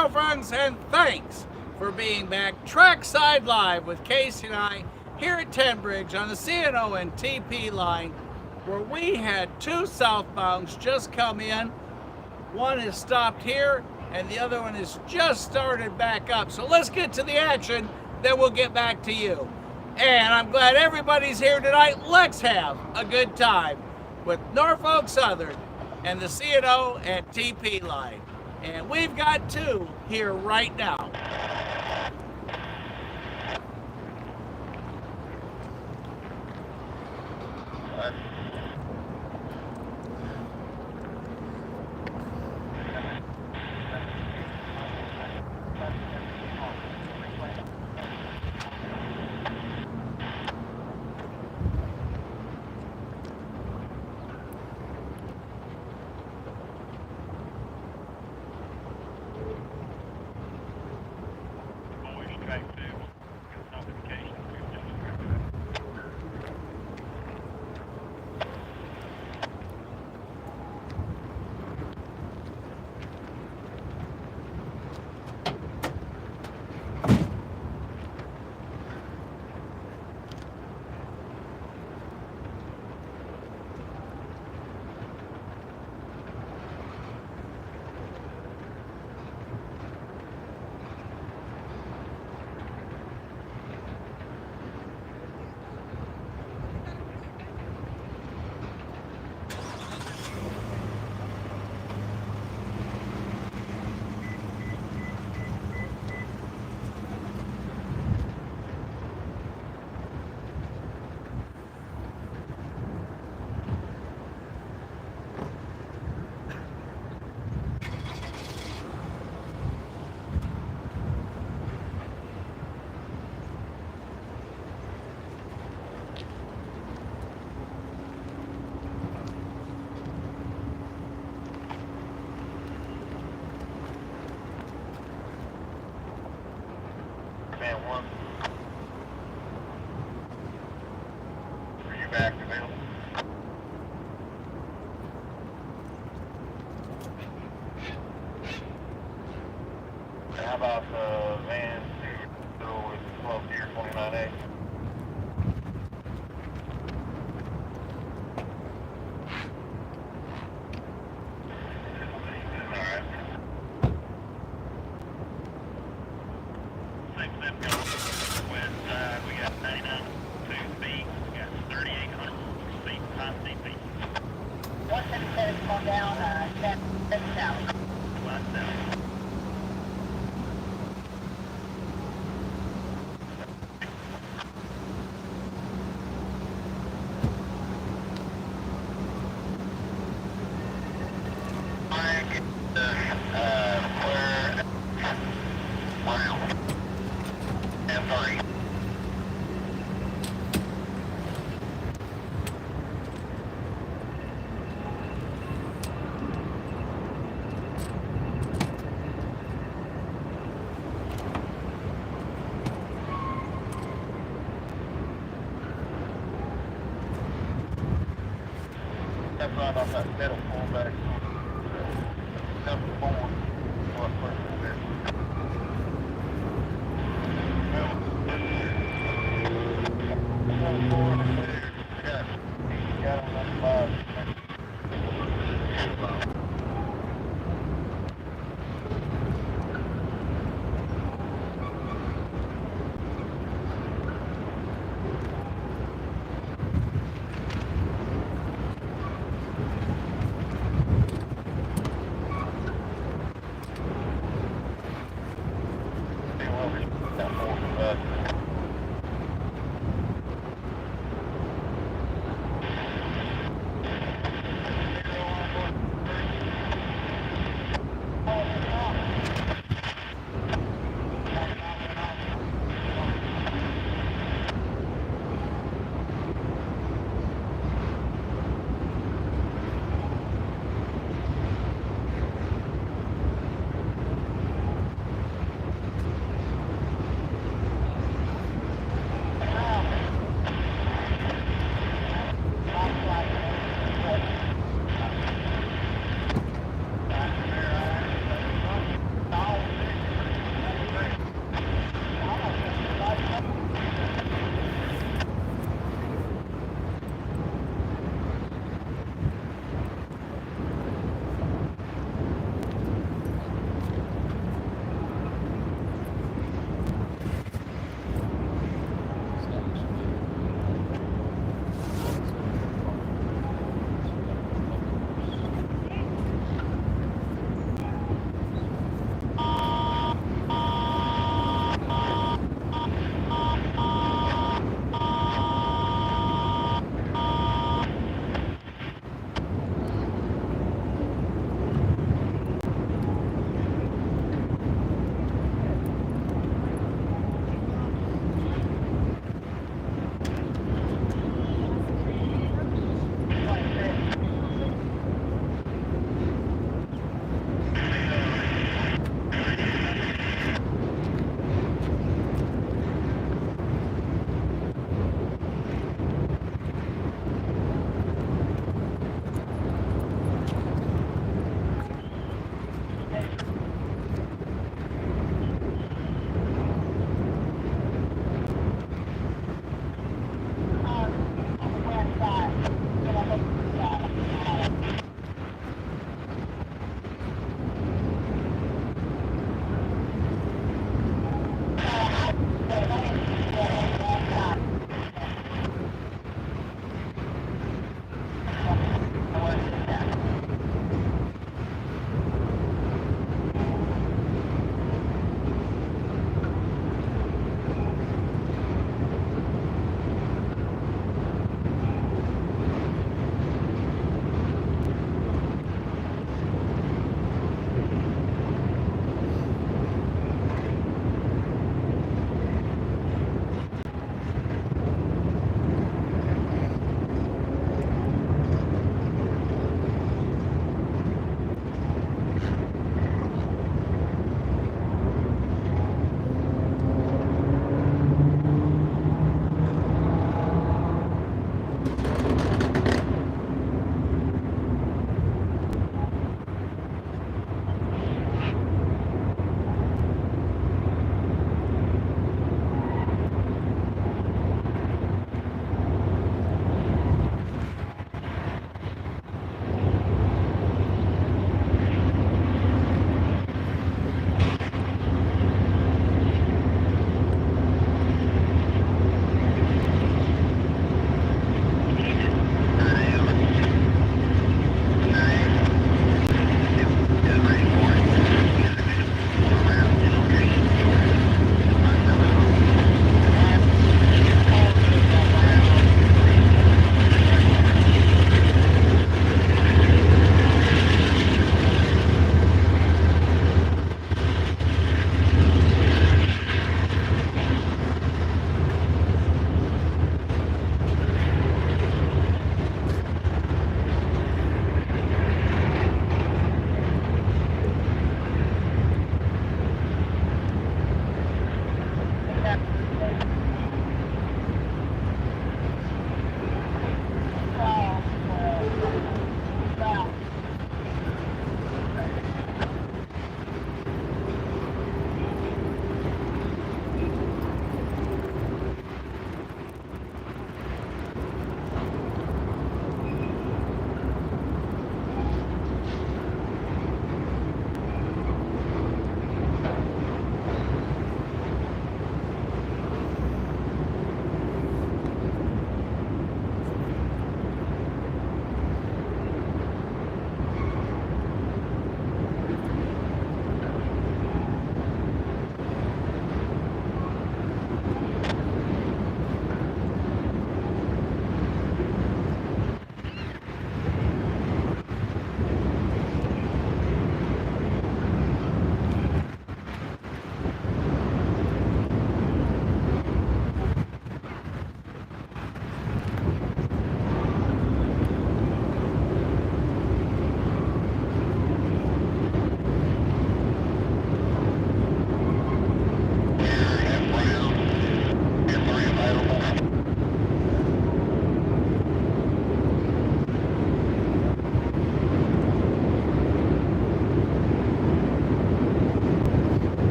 girlfriends, and thanks for being back trackside live with Casey and I here at Tenbridge on the CNO and TP line, where we had two southbounds just come in. One has stopped here and the other one has just started back up. So let's get to the action, then we'll get back to you. And I'm glad everybody's here tonight. Let's have a good time with Norfolk Southern and the CNO and TP line. And we've got two here right now. One. Are you back available? How about van 2 with 12 gear 29A? Step right off that middle pullback. Step forward. What person is there? Got him on the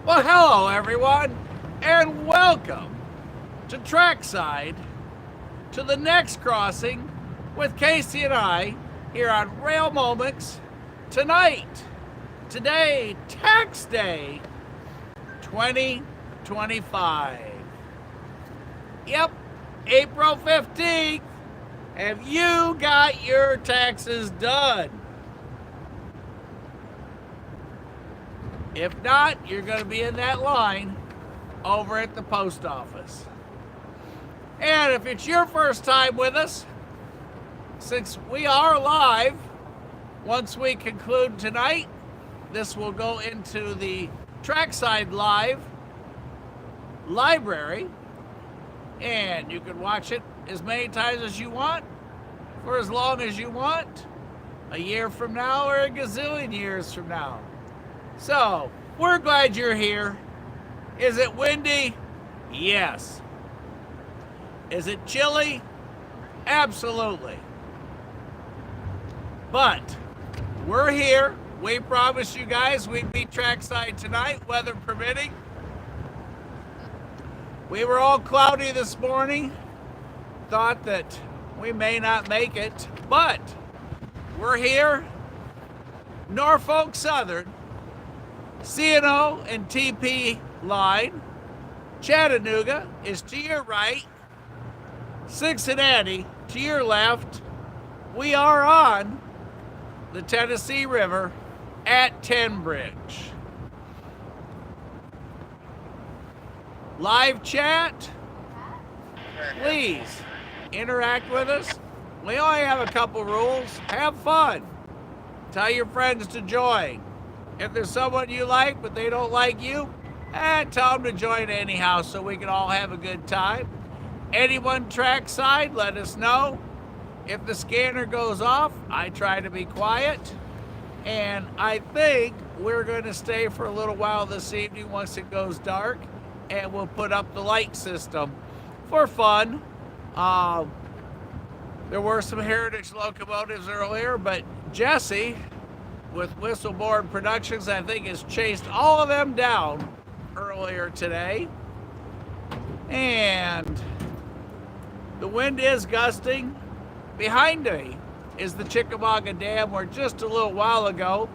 Well, hello everyone, and welcome to Trackside, to the next crossing with Casey and I here on Rail Moments tonight. Today, Tax Day 2025. Yep, April 15th. Have you got your taxes done? If not, you're going to be in that line over at the post office. And if it's your first time with us, since we are live, once we conclude tonight, this will go into the Trackside Live library, and you can watch it as many times as you want, for as long as you want, a year from now or a gazillion years from now. So, we're glad you're here. Is it windy? Yes. Is it chilly? Absolutely. But we're here. We promised you guys we'd be trackside tonight, weather permitting. We were all cloudy this morning. Thought that we may not make it, but we're here. Norfolk Southern CNO and TP line. Chattanooga is to your right. Cincinnati to your left. We are on the Tennessee River at Tenbridge. Live chat, please interact with us. We only have a couple rules. Have fun. Tell your friends to join. If there's someone you like but they don't like you, tell them to join anyhow so we can all have a good time. Anyone trackside, let us know. If the scanner goes off, I try to be quiet. And I think we're going to stay for a little while this evening once it goes dark, and we'll put up the light system for fun. There were some heritage locomotives earlier, but Jesse with Whistleboard Productions, I think, has chased all of them down earlier today. And the wind is gusting. Behind me is the Chickamauga Dam, where just a little while ago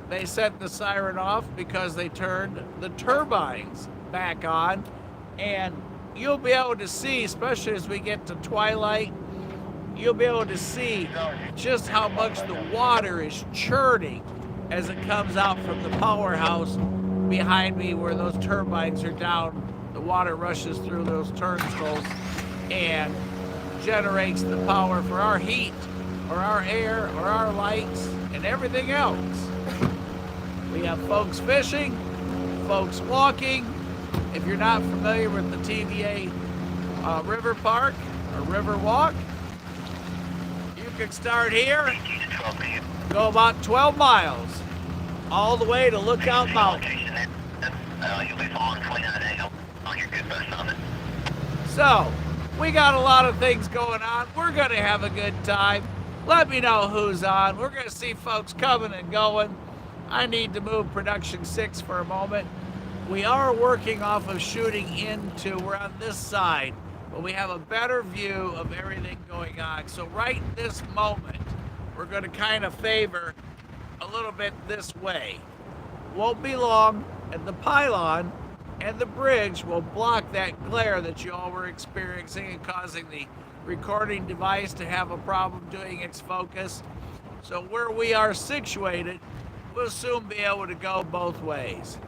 they set the siren off because they turned the turbines back on. And you'll be able to see, especially as we get to twilight, you'll be able to see just how much the water is churning as it comes out from the powerhouse behind me where those turbines are down. The water rushes through those turnstiles and generates the power for our heat or our air or our lights and everything else. We have folks fishing, folks walking. If you're not familiar with the TVA River Park or River Walk, you can start here, go about 12 miles, all the way to Lookout Mountain. So, we got a lot of things going on. We're going to have a good time. Let me know who's on. We're going to see folks coming and going. I need to move production 6 for a moment. We are working off of shooting we're on this side, but we have a better view of everything going on. So right this moment, we're going to kind of favor a little bit this way. Won't be long, and the pylon and the bridge will block that glare that you all were experiencing and causing the recording device to have a problem doing its focus. So where we are situated, we'll soon be able to go both ways.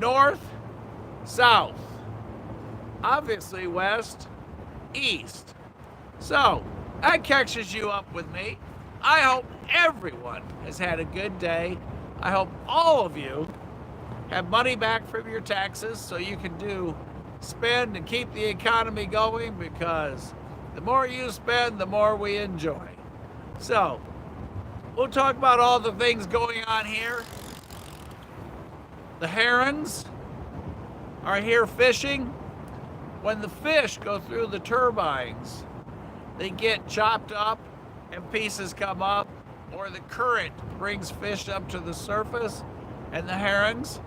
North, south, obviously west, east. So that catches you up with me. I hope everyone has had a good day. I hope all of you have money back from your taxes so you can spend and keep the economy going, because the more you spend, the more we enjoy. So we'll talk about all the things going on here. The herons, are here fishing, when the fish go through the turbines, they get chopped up and pieces come up, or the current brings fish up to the surface, and the herons,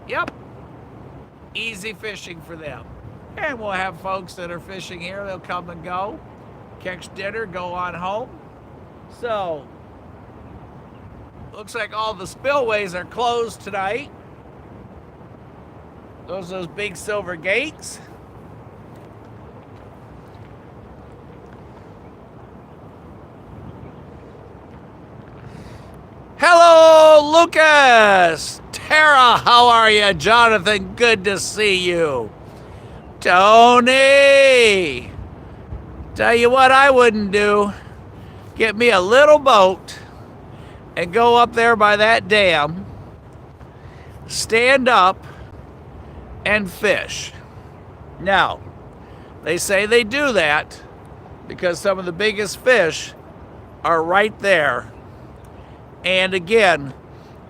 yep, easy fishing for them. And we'll have folks that are fishing here, they'll come and go, catch dinner, go on home. So, looks like all the spillways are closed tonight. Those big silver gates. Hello, Lucas! Tara, how are you? Jonathan, good to see you. Tony! Tell you what I wouldn't do. Get me a little boat and go up there by that dam, stand up, and fish. Now, they say they do that because some of the biggest fish are right there. And again,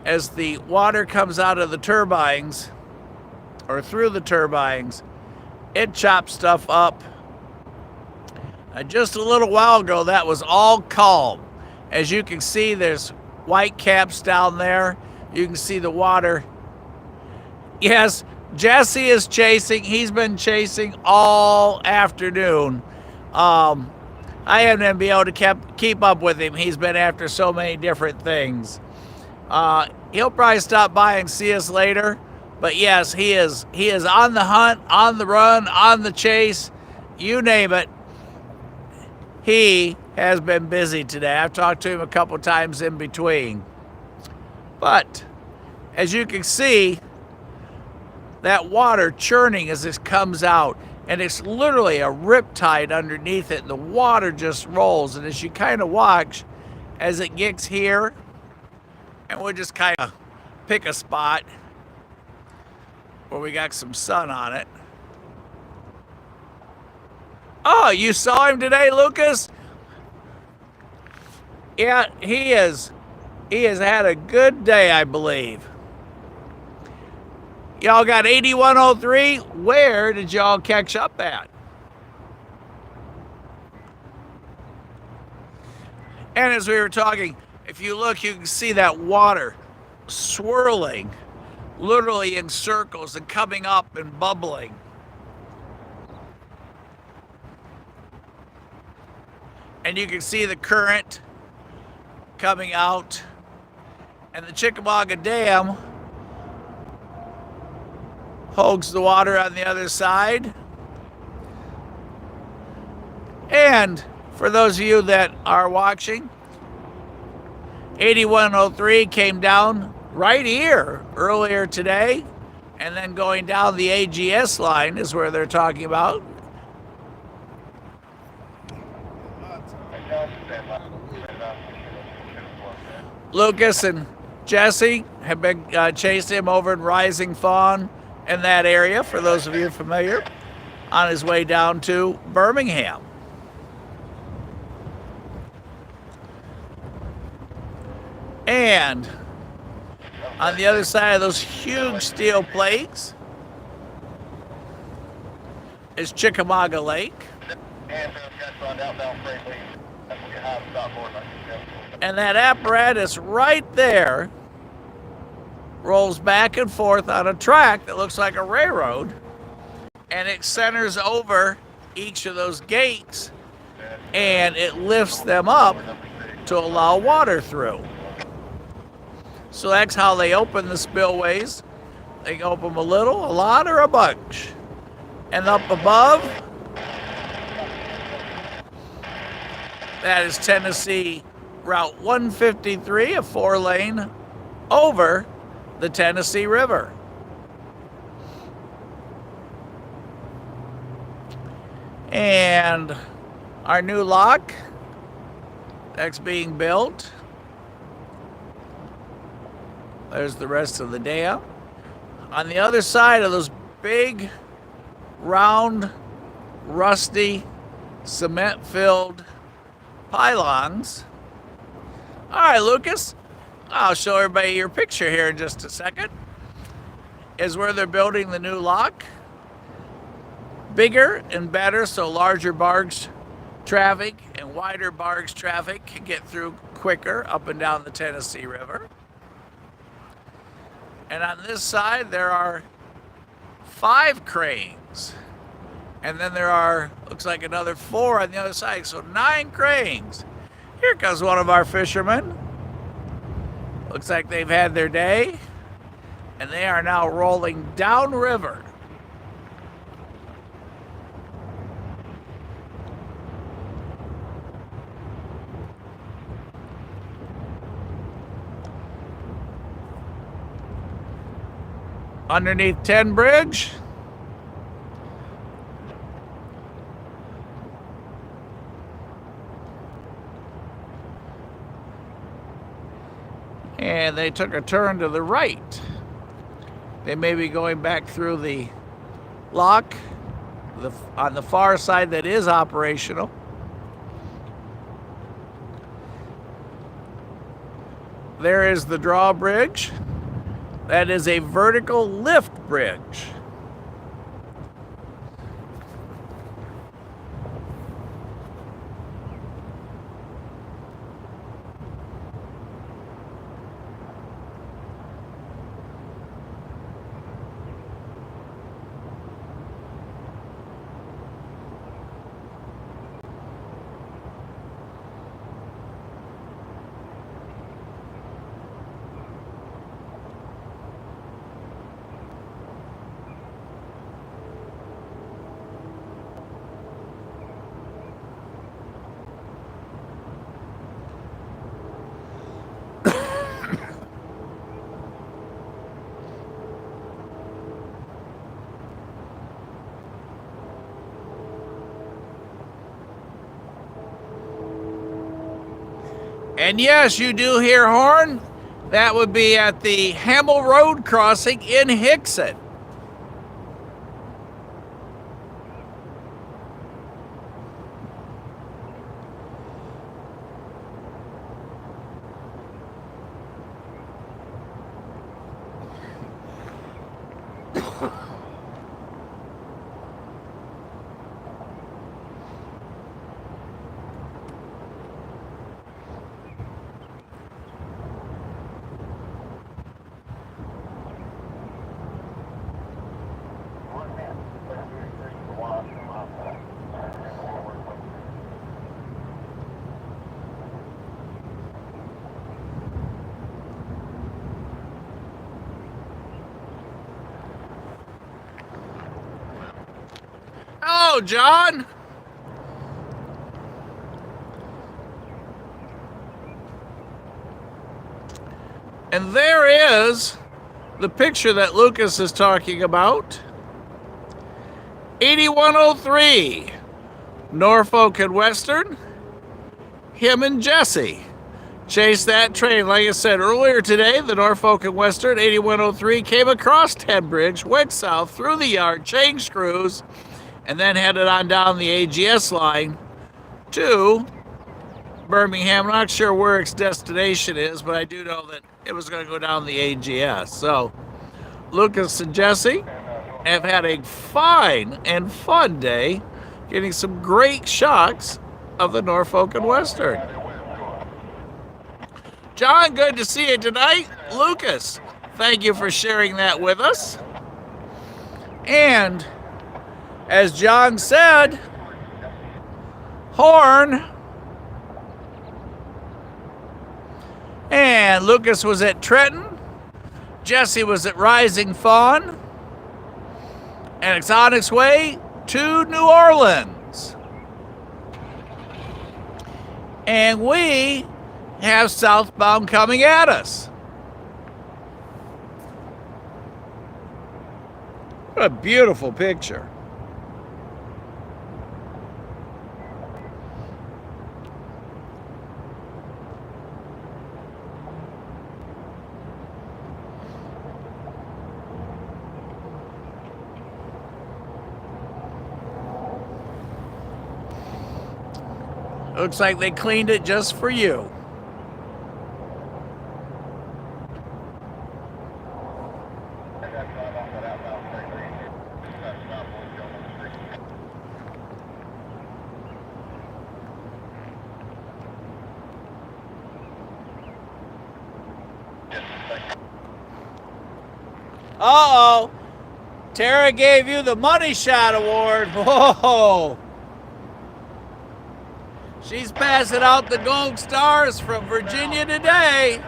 as the water comes out of the turbines, or through the turbines, it chops stuff up. Just a little while ago, that was all calm. As you can see, there's white caps down there. You can see the water. Yes, Jesse is chasing. He's been chasing all afternoon. I haven't been able to keep up with him. He's been after so many different things. He'll probably stop by and see us later. But yes, he is on the hunt, on the run, on the chase, you name it. He has been busy today. I've talked to him a couple times in between. But as you can see, that water churning as this comes out, and it's literally a riptide underneath it, and the water just rolls. And as you kind of watch as it gets here, and we'll just kind of pick a spot where we got some sun on it. Oh, you saw him today, Lucas? Yeah, he has had a good day, I believe. Y'all got 8103. Where did y'all catch up at? And as we were talking, if you look, you can see that water swirling literally in circles and coming up and bubbling. And you can see the current coming out, and the Chickamauga Dam holds the water on the other side. And for those of you that are watching, 8103 came down right here earlier today, and then going down the AGS line is where they're talking about. Lucas and Jesse have been chasing him over in Rising Fawn in that area, for those of you familiar, on his way down to Birmingham. And on the other side of those huge steel plates is Chickamauga Lake. And that apparatus right there rolls back and forth on a track that looks like a railroad, and it centers over each of those gates, and it lifts them up to allow water through. So that's how they open the spillways. They open them a little, a lot, or a bunch. And up above, that is Tennessee Route 153, a 4-lane over the Tennessee River. And our new lock that's being built. There's the rest of the dam. On the other side of those big, round, rusty, cement-filled pylons. All right, Lucas, I'll show everybody your picture here in just a second. is where they're building the new lock. Bigger and better, so larger barge traffic and wider barge traffic can get through quicker up and down the Tennessee River. And on this side, there are 5 cranes. And then there are, looks like another 4 on the other side, so 9 cranes. Here comes one of our fishermen. Looks like they've had their day, and they are now rolling downriver. Underneath Tenbridge. And they took a turn to the right. They may be going back through the lock on the far side that is operational. There is the drawbridge. That is a vertical lift bridge. And yes, you do hear horn. That would be at the Hamel Road crossing in Hickson. Hello, John. And there is the picture that Lucas is talking about. 8103, Norfolk and Western. Him and Jesse chased that train. Like I said earlier today, the Norfolk and Western 8103 came across Tenbridge, went south through the yard, changed crews, and then headed on down the AGS line to Birmingham. I'm not sure where its destination is, but I do know that it was going to go down the AGS. So Lucas and Jesse have had a fine and fun day getting some great shots of the Norfolk and Western. John, good to see you tonight. Lucas, thank you for sharing that with us. And as John said, horn. And Lucas was at Trenton. Jesse was at Rising Fawn. And it's on its way to New Orleans. And we have southbound coming at us. What a beautiful picture. Looks like they cleaned it just for you. Uh-oh. Tara gave you the money shot award. Whoa. She's passing out the gold stars from Virginia today.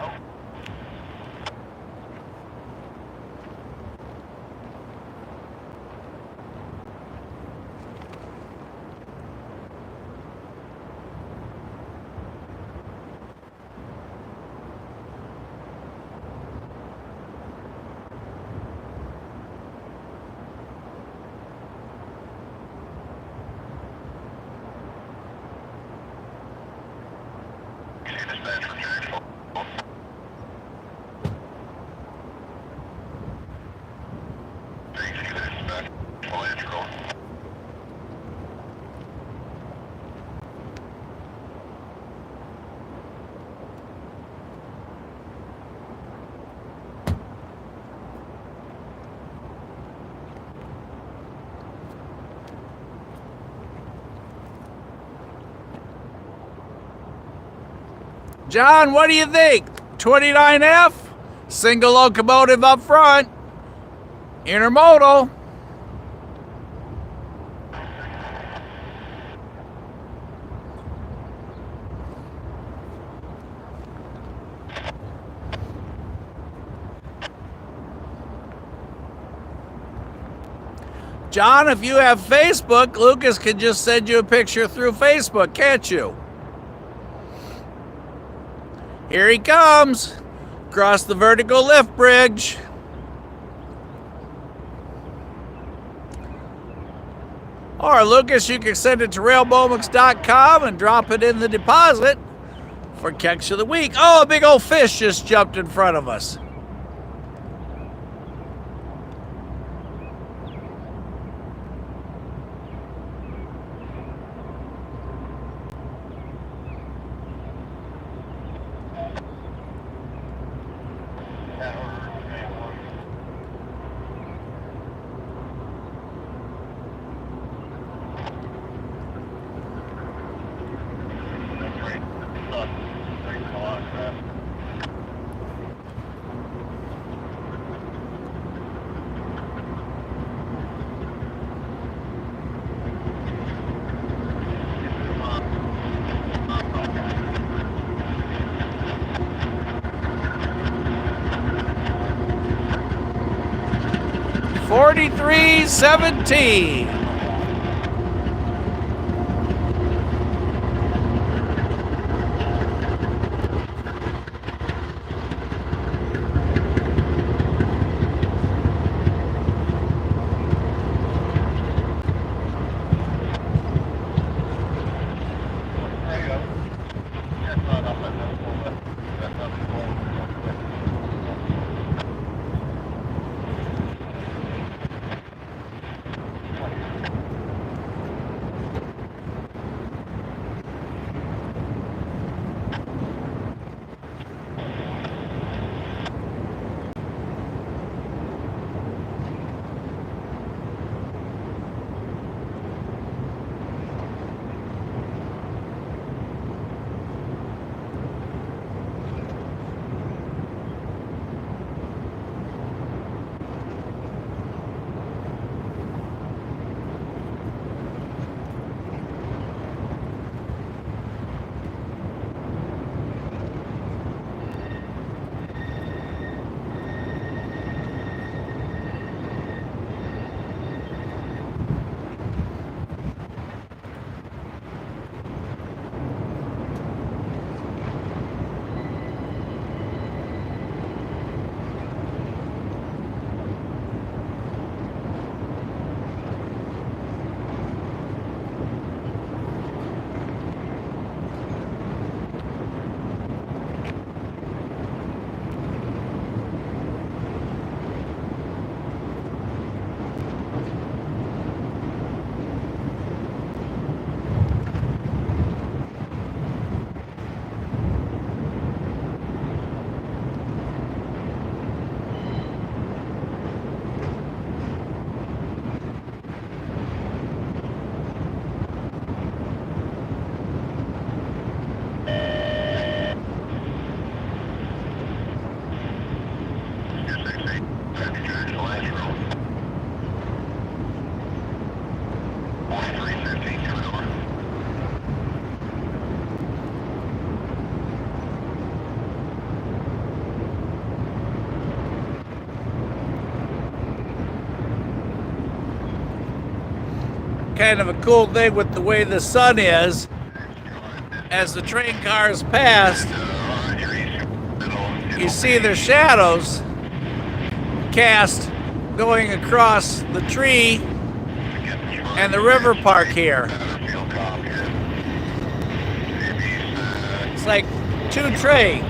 John, what do you think? 29F, single locomotive up front, intermodal. John, if you have Facebook, Lucas can just send you a picture through Facebook, can't you? Here he comes, across the vertical lift bridge. Or Lucas, you can send it to railbomics.com and drop it in the deposit for catch of the week. Oh, a big old fish just jumped in front of us. $43.17. kind of a cool thing with the way the sun is. As the train cars pass, you see their shadows cast going across the tree and the river park here. It's like two trains.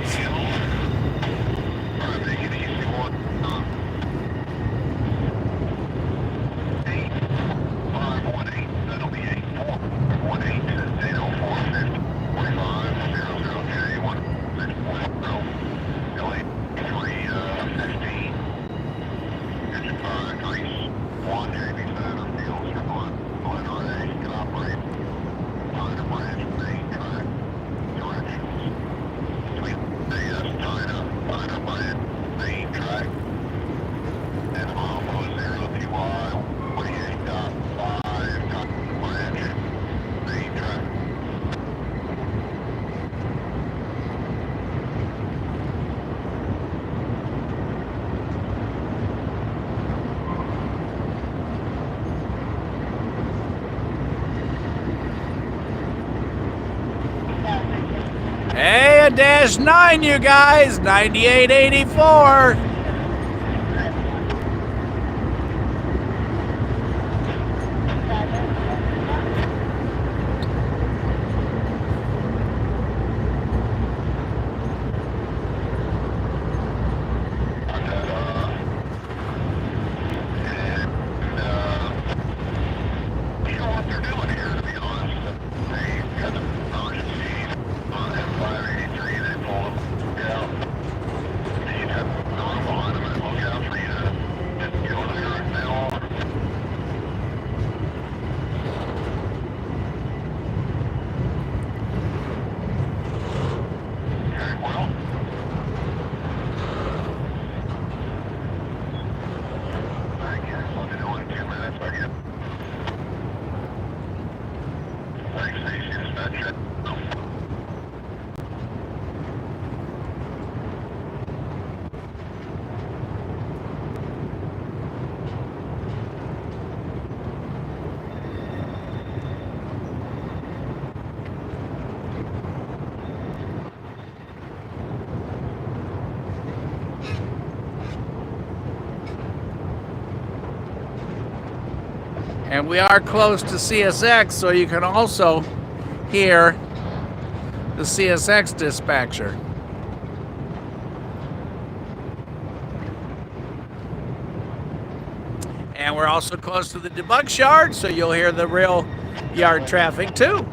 Hey, a -9, you guys, 9884. And we are close to CSX, so you can also hear the CSX dispatcher. And we're also close to the debug yard, so you'll hear the rail yard traffic too.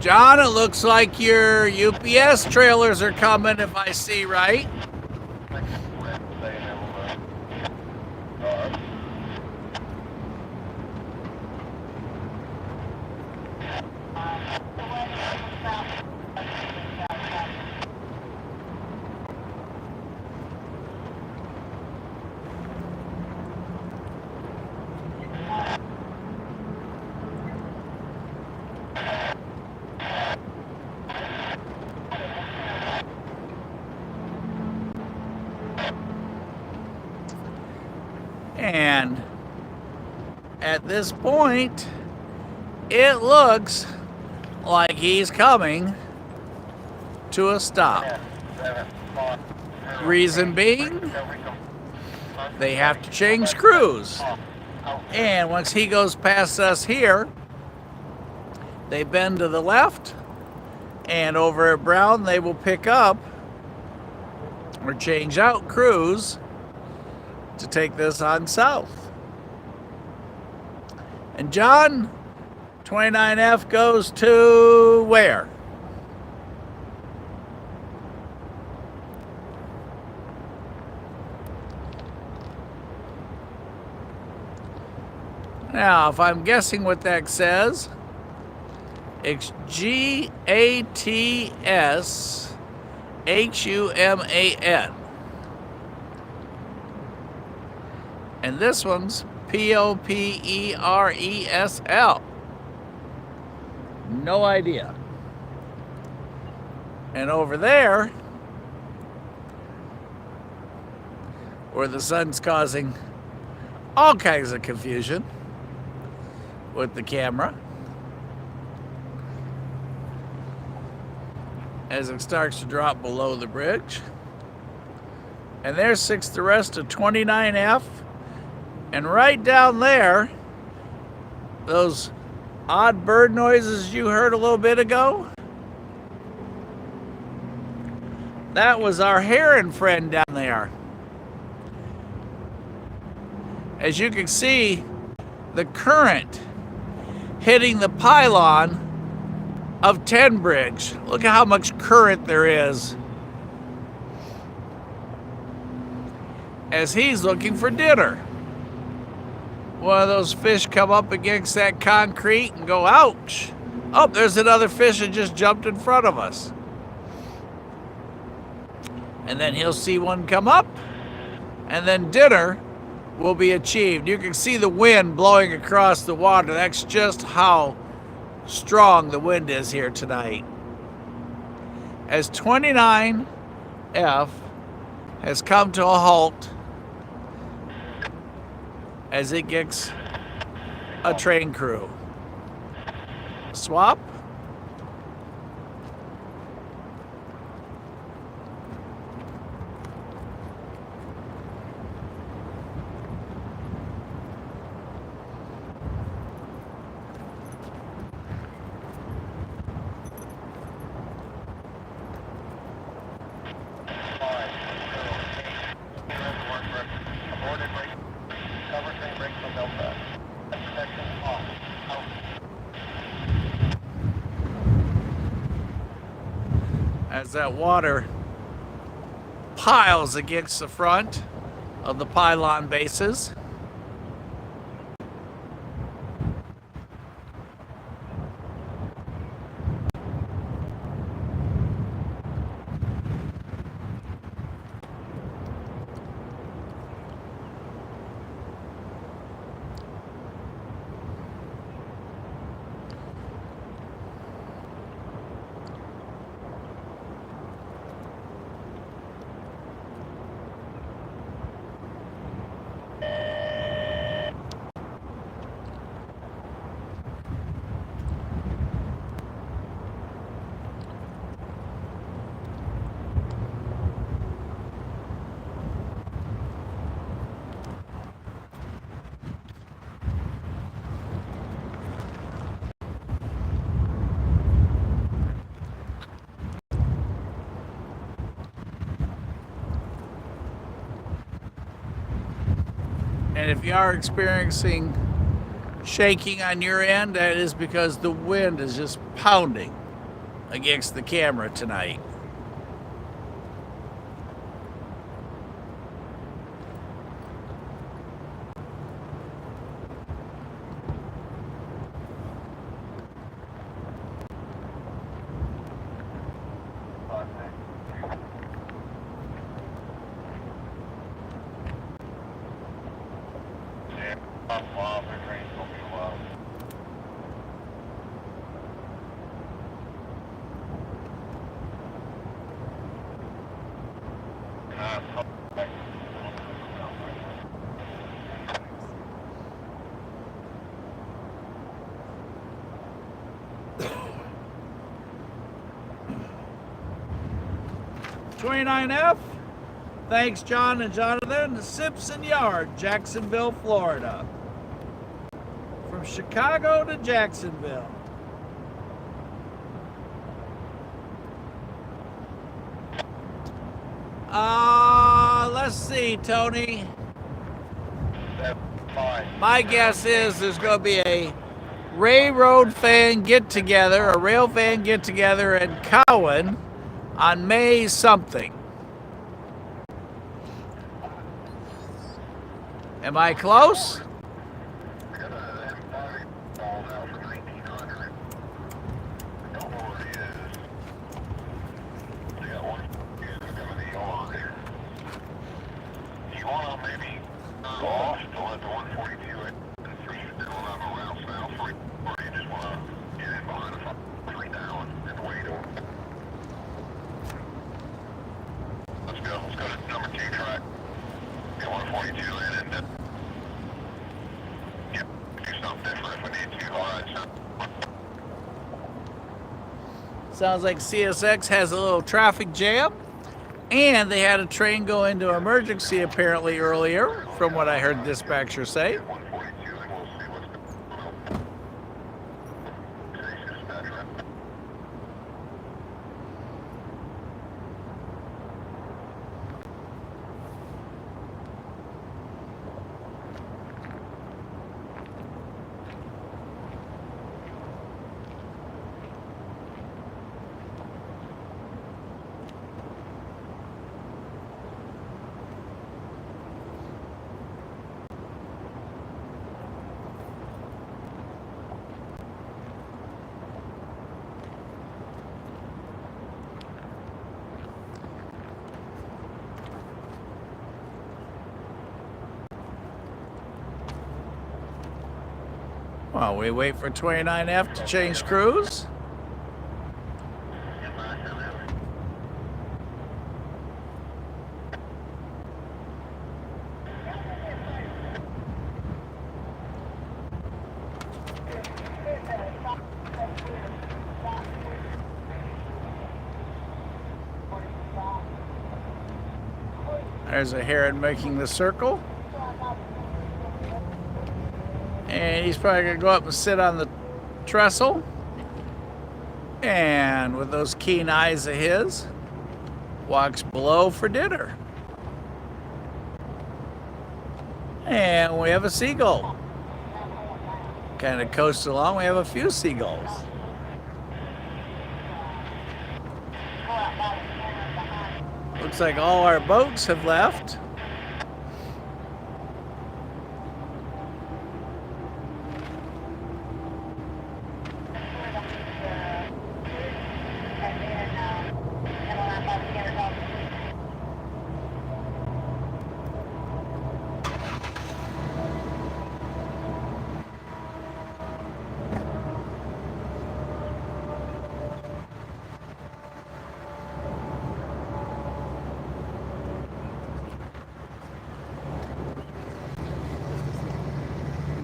John, it looks like your UPS trailers are coming, if I see right. And at this point, it looks like he's coming to a stop. Reason being, they have to change crews. And once he goes past us here, they bend to the left, and over at Brown, they will pick up or change out crews to take this on south. And John, 29F goes to where? Now, if I'm guessing what that says, it's GATSHUMAN. And this one's POPERESL. No idea. And over there, where the sun's causing all kinds of confusion with the camera, as it starts to drop below the bridge. And there sits the rest of 29F. And right down there, those odd bird noises you heard a little bit ago, that was our heron friend down there. As you can see, the current hitting the pylon of Tenbridge. Look at how much current there is as he's looking for dinner. One of those fish come up against that concrete and go, ouch. Oh, there's another fish that just jumped in front of us. And then he'll see one come up, and then dinner will be achieved. You can see the wind blowing across the water. That's just how strong the wind is here tonight. As 29F has come to a halt as it gets a train crew. Swap. As that water piles against the front of the pylon bases. And if you are experiencing shaking on your end, that is because the wind is just pounding against the camera tonight. (29F), thanks John and Jonathan, the Simpson Yard, Jacksonville, Florida. From Chicago to Jacksonville. Let's see, Tony. My guess is there's going to be a railroad fan get-together, a rail fan get-together in Cowan on May something. Am I close? Sounds like CSX has a little traffic jam. And they had a train go into emergency apparently earlier, from what I heard dispatcher say. While we wait for 29F to change crews. There's a heron making the circle. And he's probably going to go up and sit on the trestle. And with those keen eyes of his, walks below for dinner. And we have a seagull. Kind of coast along, we have a few seagulls. Looks like all our boats have left.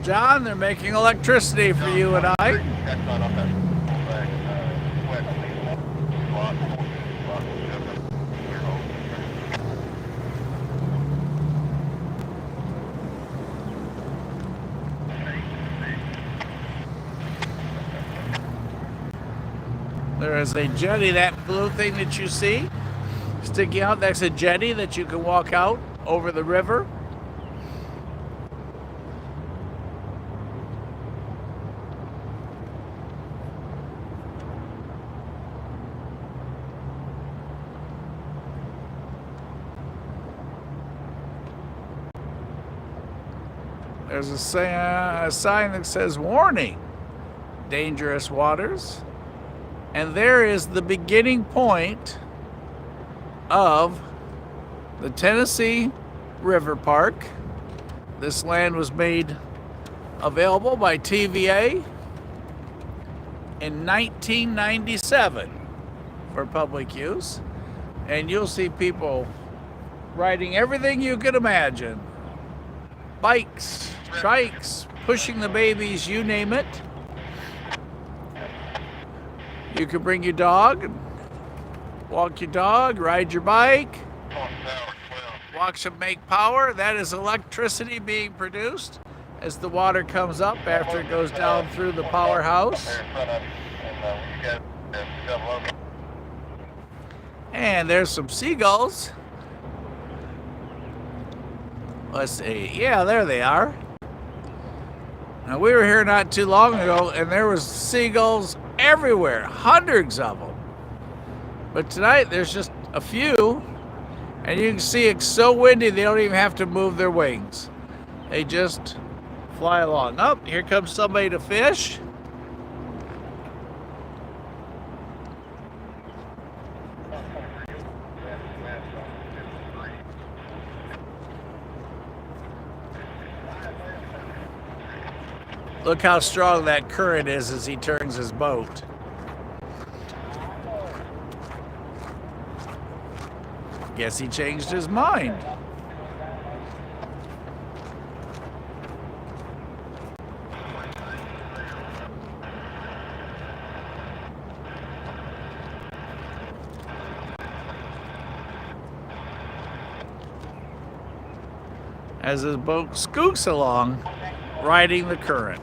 John, they're making electricity for you and I. There is a jetty, that blue thing that you see sticking out, that's a jetty that you can walk out over the river. There's a sign that says, warning, dangerous waters. And there is the beginning point of the Tennessee River Park. This land was made available by TVA in 1997 for public use. And you'll see people riding everything you could imagine. Bikes, trikes, pushing the babies, you name it. You can bring your dog, and walk your dog, ride your bike, watch them make power. That is electricity being produced as the water comes up after it goes down through the powerhouse. And there's some seagulls. Let's see. Yeah, there they are. Now, we were here not too long ago, and there was seagulls everywhere, hundreds of them. But tonight, there's just a few, and you can see it's so windy, they don't even have to move their wings. They just fly along. Oh, here comes somebody to fish. Look how strong that current is as he turns his boat. Guess he changed his mind. as his boat scoots along, riding the current.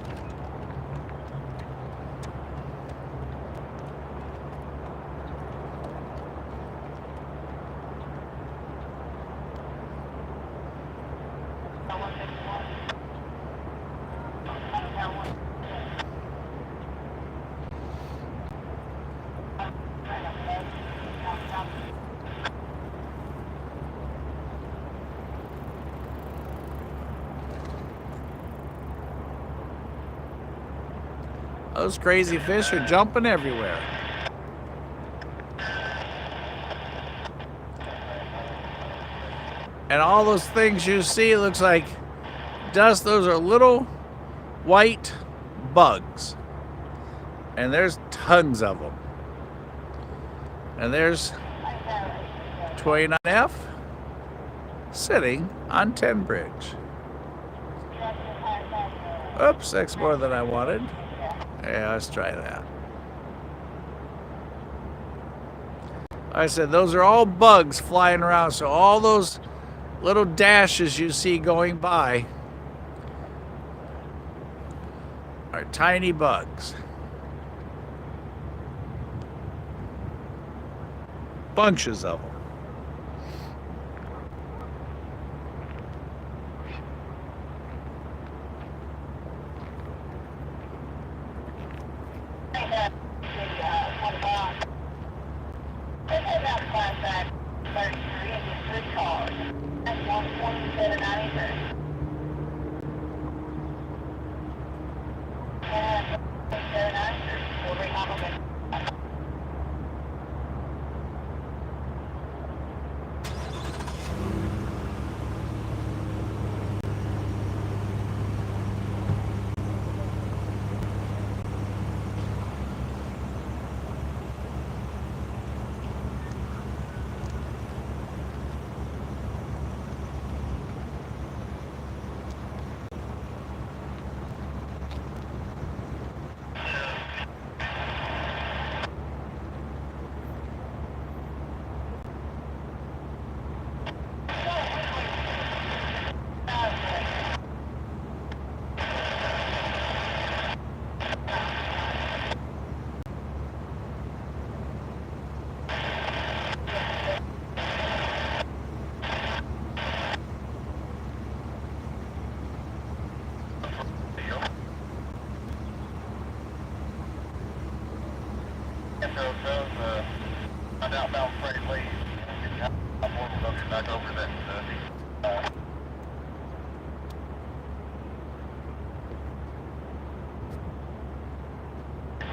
Those crazy fish are jumping everywhere. And all those things you see, looks like dust. Those are little white bugs. And there's tons of them. And there's 29F sitting on Tenbridge. Oops, that's more than I wanted. Yeah, let's try that. I said those are all bugs flying around, so all those little dashes you see going by are tiny bugs. Bunches of them.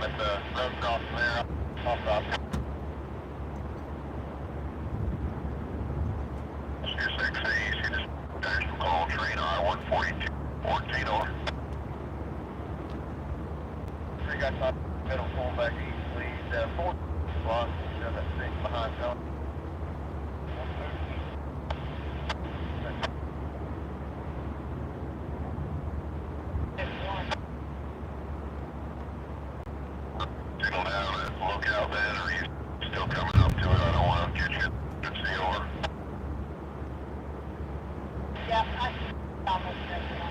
Let the road cross there. Off the Steer 6 East, you just national call train I-142, 14 over. We got top middle pull back east, lead 4 block, that 6 behind John. Signal down at lookout then, or are you still coming up to it? I don't want to get you to see over. Yeah, I almost said that.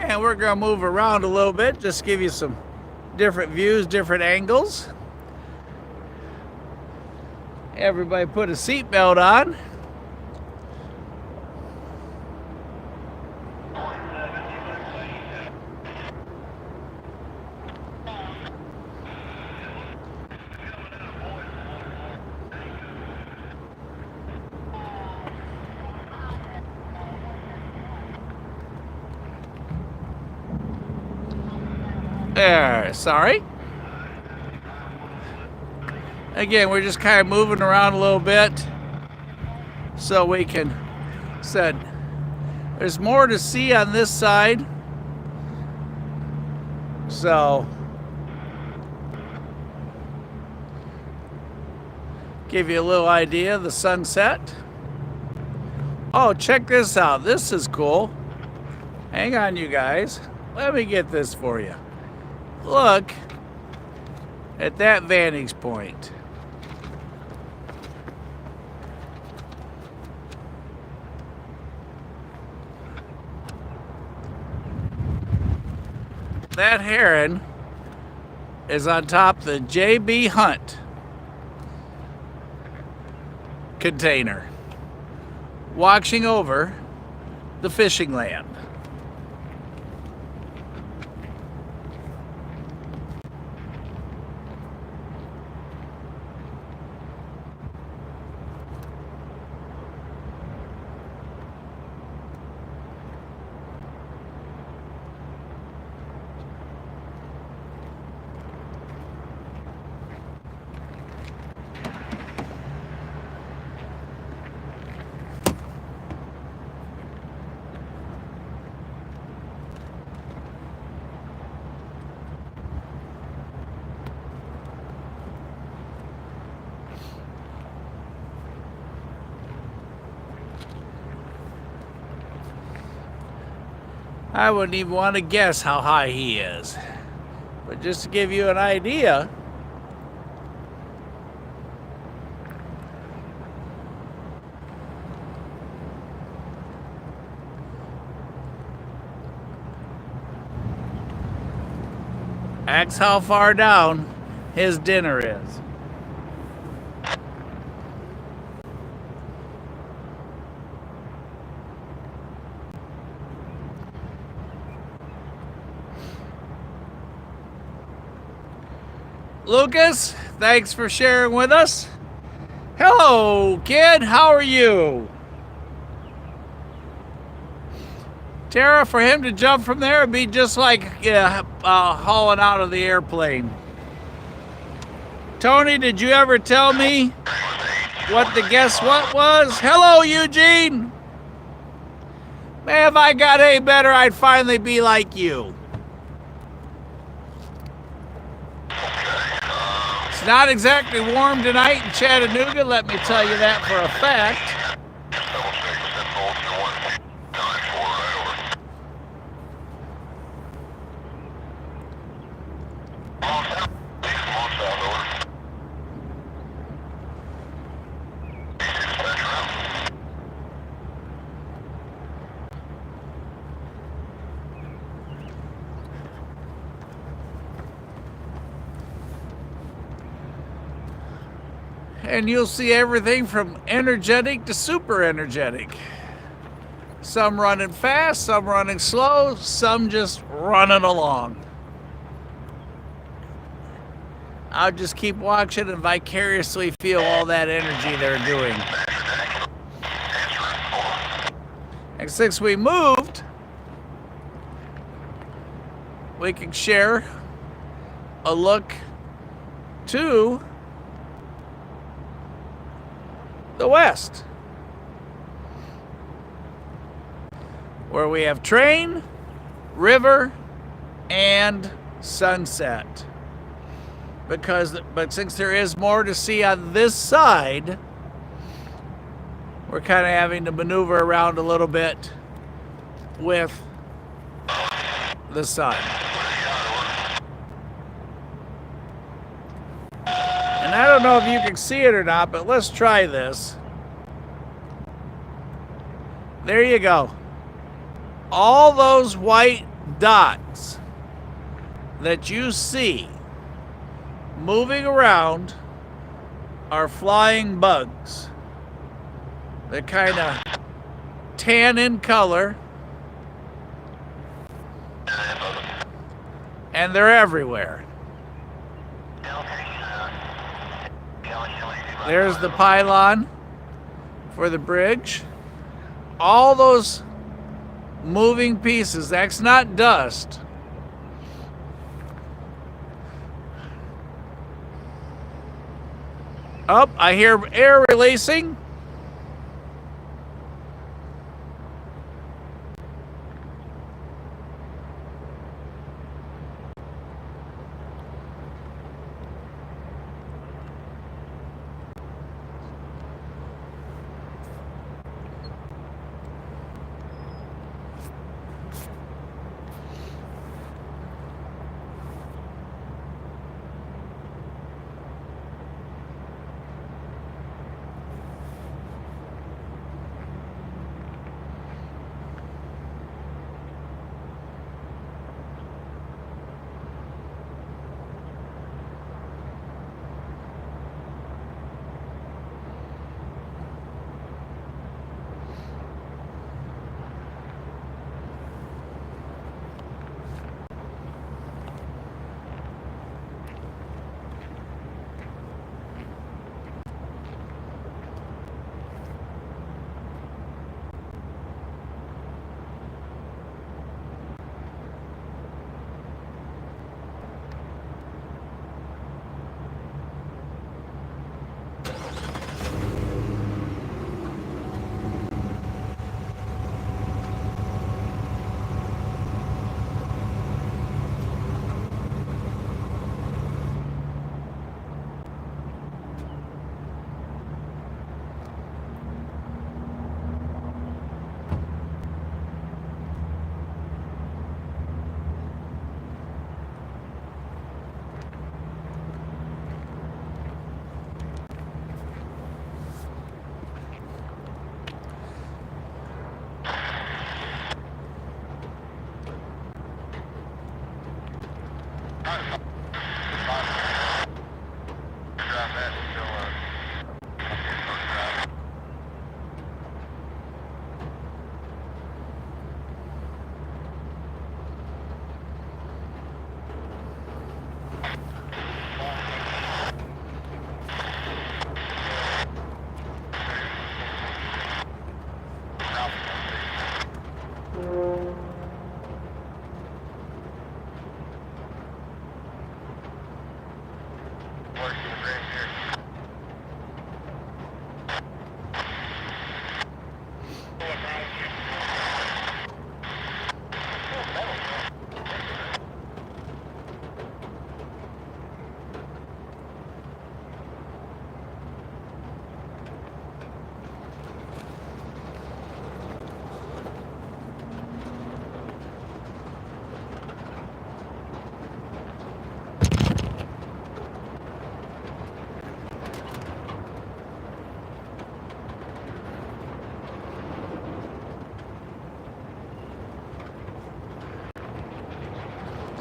And we're going to move around a little bit, just give you some different views, different angles. Everybody put a seatbelt on. There, sorry. Again, we're just kind of moving around a little bit so we can set. There's more to see on this side. So give you a little idea of the sunset. Oh, check this out. This is cool. Hang on, you guys. Let me get this for you. Look at that vantage point. That heron is on top the J.B. Hunt container, watching over the fishing land. I wouldn't even want to guess how high he is. But just to give you an idea, ask how far down his dinner is. Lucas, thanks for sharing with us. Hello, kid. How are you? Tara, for him to jump from there would be just like hauling out of the airplane. Tony, did you ever tell me what the guess what was? Hello, Eugene. Man, if I got any better, I'd finally be like you. It's not exactly warm tonight in Chattanooga, let me tell you that for a fact. And you'll see everything from energetic to super energetic. Some running fast, some running slow, some just running along. I'll just keep watching and vicariously feel all that energy they're doing. And since we moved, we can share a look to the west, where we have train, river, and sunset. But since there is more to see on this side, we're kind of having to maneuver around a little bit with the sun. And I don't know if you can see it or not, but let's try this. There you go. All those white dots that you see moving around are flying bugs. They're kind of tan in color, and they're everywhere. There's the pylon for the bridge. All those moving pieces, that's not dust. Oh, I hear air releasing.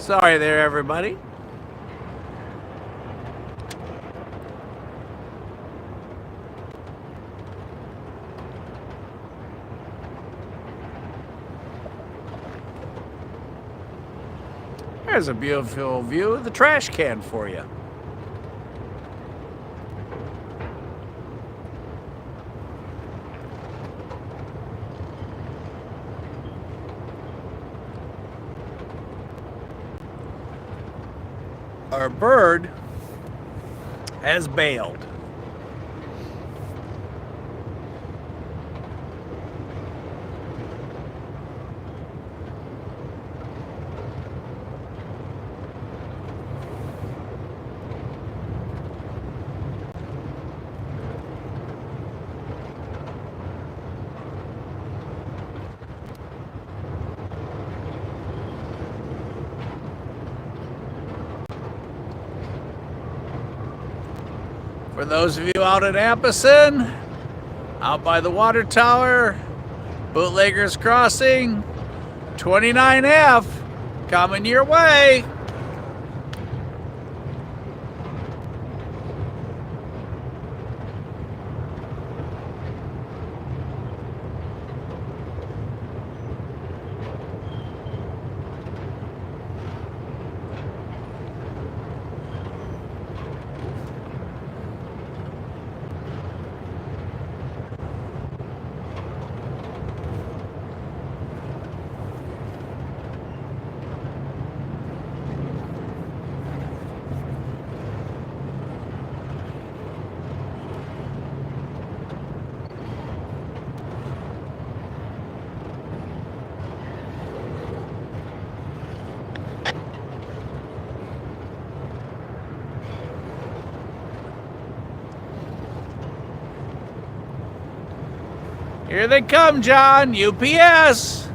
Sorry there, everybody. There's a beautiful view of the trash can for you. Our bird has bailed. For those of you out at Ampeson, out by the water tower, Bootleggers Crossing, 29F, coming your way. Here they come, John. UPS.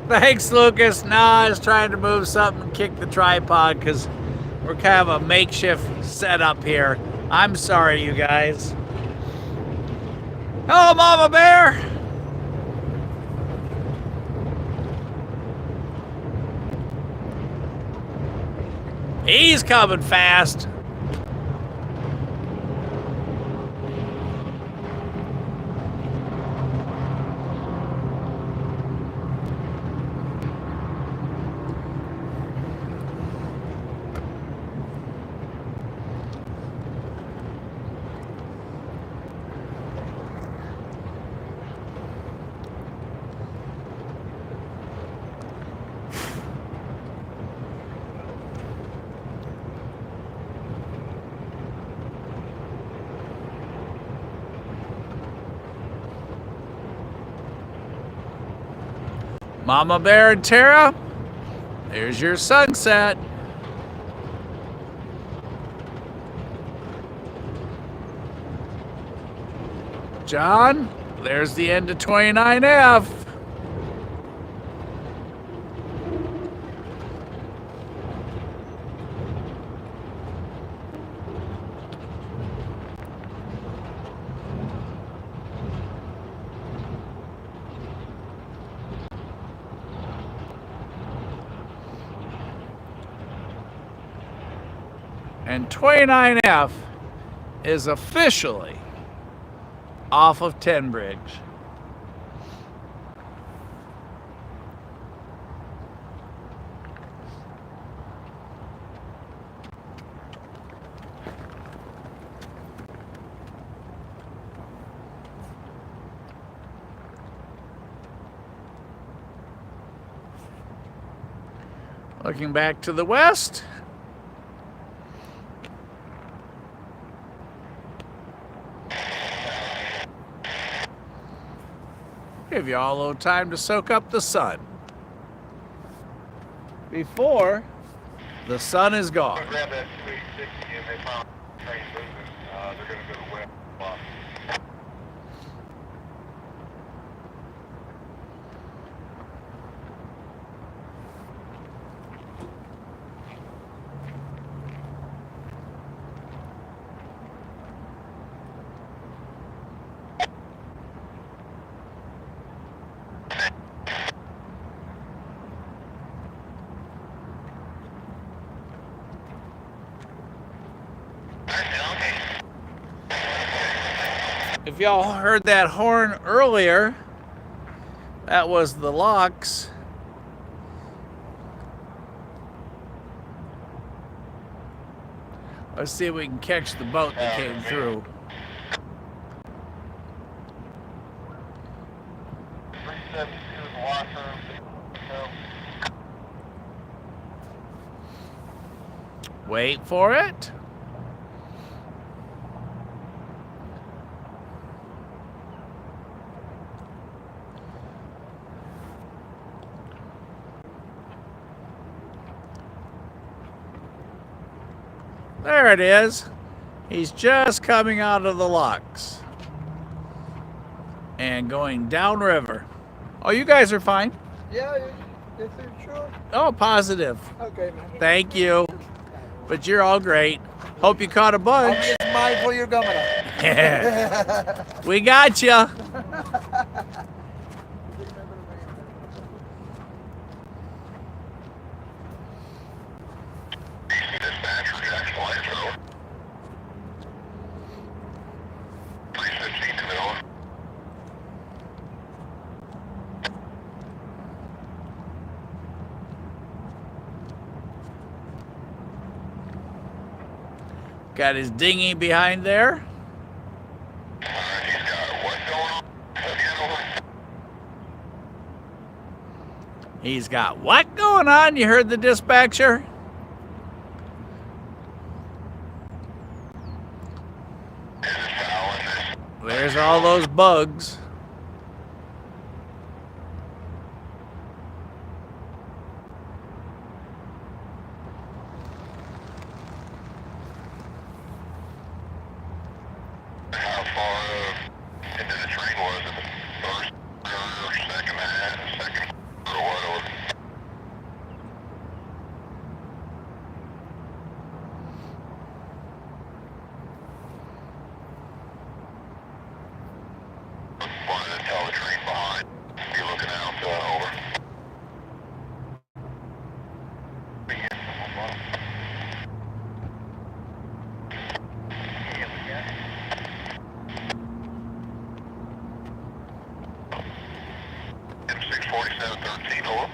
Thanks, Lucas. Nah, I was trying to move something and kick the tripod because we're kind of a makeshift setup here. I'm sorry, you guys. Hello, Mama Bear. He's coming fast. Mama Bear and Tara, there's your sunset. John, there's the end of 29F. And 29F is officially off of Tenbridge. Looking back to the west, give you all a little time to soak up the sun before the sun is gone. Grab that 286 and they found train moving. They're going to go to west block. If y'all heard that horn earlier, that was the locks. Let's see if we can catch the boat that came through. 372 is the washroom. Wait for it. There it is. He's just coming out of the locks and going downriver. Oh, you guys are fine. Yeah, is it sure? Oh, positive. Okay, man. Thank you. But you're all great. Hope you caught a I'm bunch. just mindful you're coming up. We got you. Got his dinghy behind there. He's got what going on? You heard the dispatcher? There's all those bugs. How far into the train was it? The first or second half, second or what? Wanted to tell the train behind. You're looking out over. M64713 over.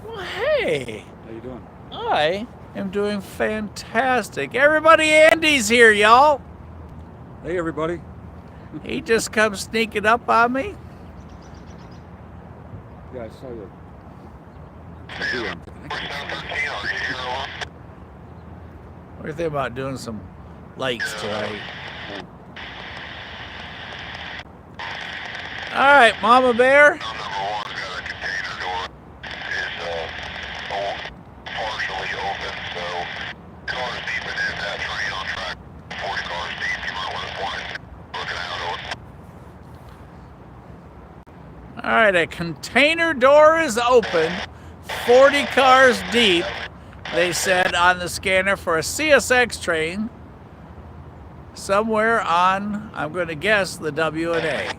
Well, hey. How you doing? I am doing fantastic. Everybody, Andy's here, y'all. Hey, everybody. He just comes sneaking up on me. Yeah, I saw you. What do you think about doing some lights tonight. All right, Mama Bear. Number one's got a container door. Is partially open, so cars deep in that train on track 40 cars deep. You might want to point looking out over. All right, a container door is open, 40 cars deep, they said on the scanner for a CSX train somewhere on, I'm going to guess, the W&A.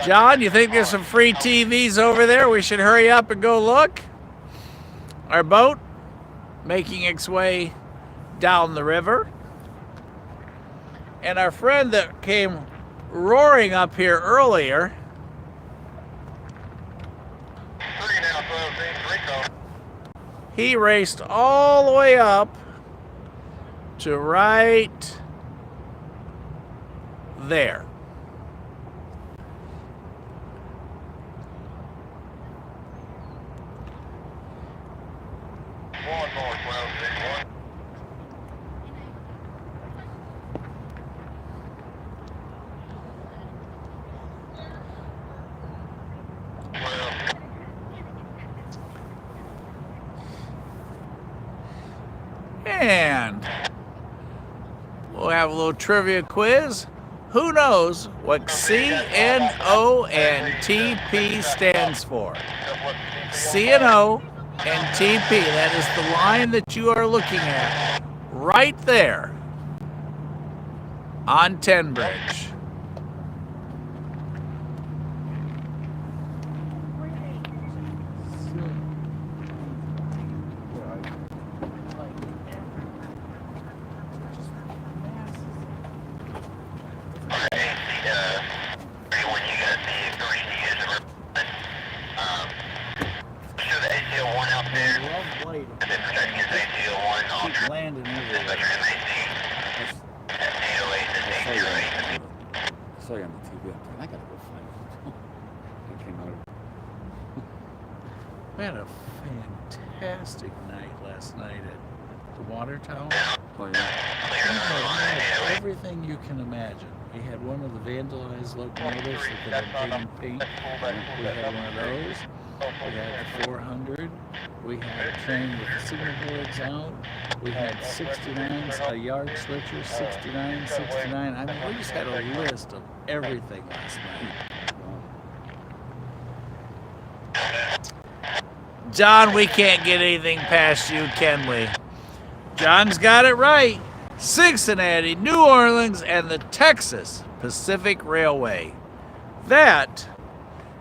John, you think there's some free TVs over there? We should hurry up and go look. Our boat making its way down the river. And our friend that came roaring up here earlier, he raced all the way up to right there. And we'll have a little trivia quiz. Who knows what CNO and TP stands for? CNO and TP, that is the line that you are looking at right there on Tenbridge. Landing everywhere. I saw you on the TV. I gotta go find it. It came out. We had a fantastic night last night at the Water Tower. Oh yeah. We had everything you can imagine. We had one of the vandalized locomotives that had been paint. We had one of those. We had the 400. We had a train with the signal boards out. We had 69s, a yard switcher, 69, 69. I mean, we just had a list of everything last night. John, we can't get anything past you, can we? John's got it right. Cincinnati, New Orleans, and the Texas Pacific Railway. That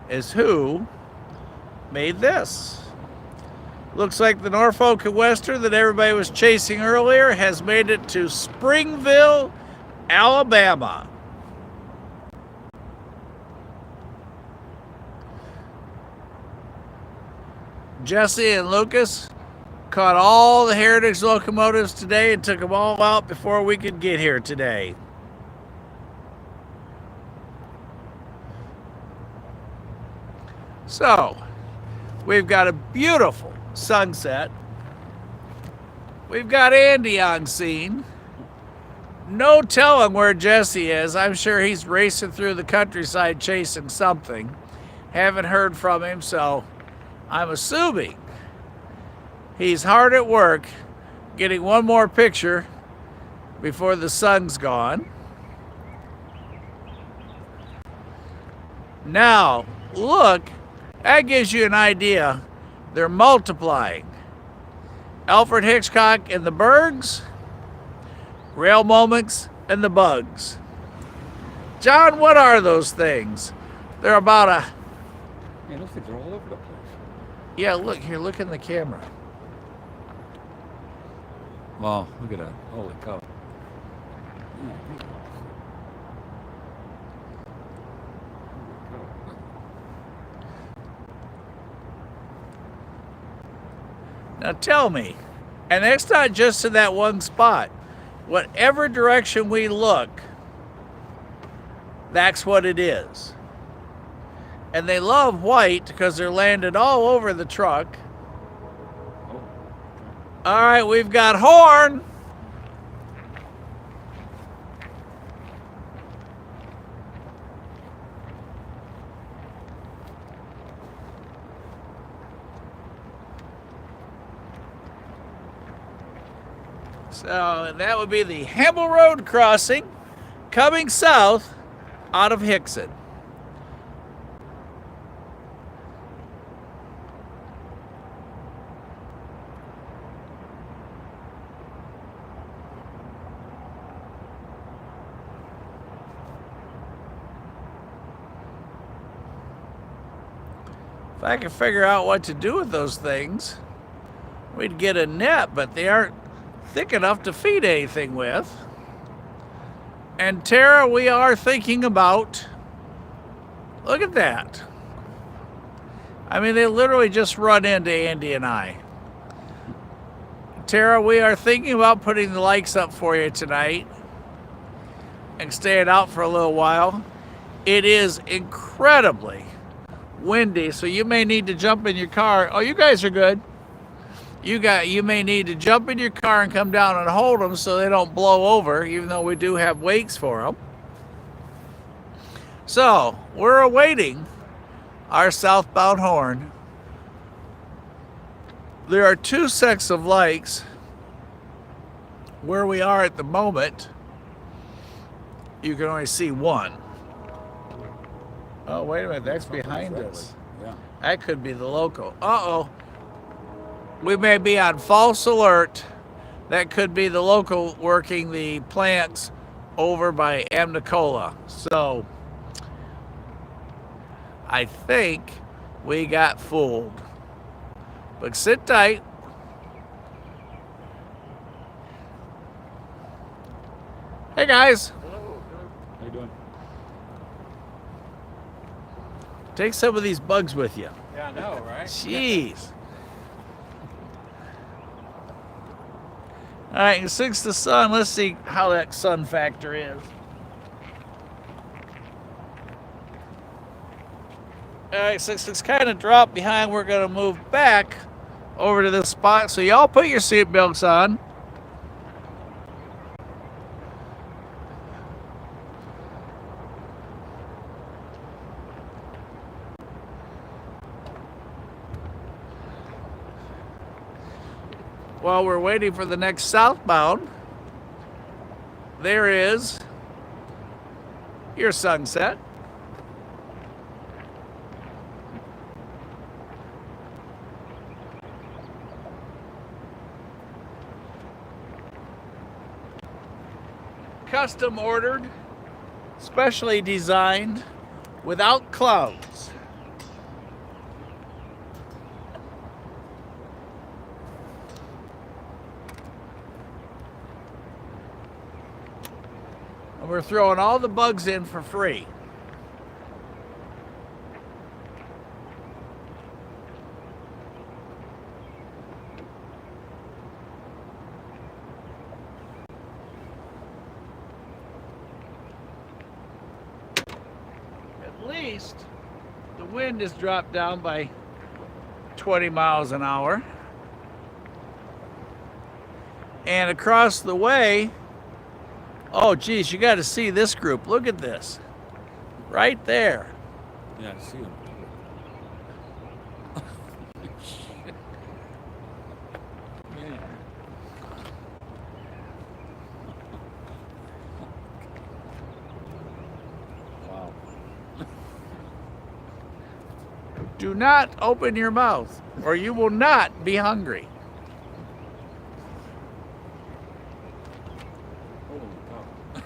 is who made this. Looks like the Norfolk and Western that everybody was chasing earlier has made it to Springville, Alabama. Jesse and Lucas caught all the Heritage locomotives today and took them all out before we could get here today. So, we've got a beautiful sunset. We've got Andy on scene. No telling where Jesse is. I'm sure he's racing through the countryside chasing something. Haven't heard from him, so I'm assuming he's hard at work getting one more picture before the sun's gone. Now, look, that gives you an idea. They're multiplying. Alfred Hitchcock and the Bergs, Rail Moments and the Bugs. John, what are those things? They're about a... Man, those things are all over the place. Yeah, look here, look in the camera. Wow, look at that. Holy cow. Now tell me, and it's not just in that one spot. Whatever direction we look, that's what it is. And they love white because they're landed all over the truck. Oh All right, we've got Horn. So that would be the Hemel Road crossing coming south out of Hickson. If I could figure out what to do with those things, we'd get a net, but they aren't thick enough to feed anything with. And Tara, we are thinking about, look at that. I mean, they literally just run into Andy and I. Tara, we are thinking about putting the lights up for you tonight and staying out for a little while. It is incredibly windy, so you may need to jump in your car. Oh, you guys are good. You may need to jump in your car and come down and hold them so they don't blow over, even though we do have wakes for them. So we're awaiting our southbound horn. There are two sets of lights where we are at the moment. You can only see one. Oh, wait a minute, that's behind us. Yeah. That could be the local. Uh-oh. We may be on false alert. That could be the local working the plants over by Amnicola. So I think we got fooled. But sit tight. Hey guys. How you doing? Take some of these bugs with you. Yeah, I know, right? Jeez. All right, and since the sun, let's see how that sun factor is. All right, since it's kind of dropped behind, we're going to move back over to this spot. So y'all put your seatbelts on. While we're waiting for the next southbound, there is your sunset. Custom ordered, specially designed, without clouds. And we're throwing all the bugs in for free. At least the wind has dropped down by 20 miles an hour. And across the way, oh, geez, you got to see this group. Look at this. Right there. Yeah, I see him. Man. Wow. Do not open your mouth, or you will not be hungry. Holy cow.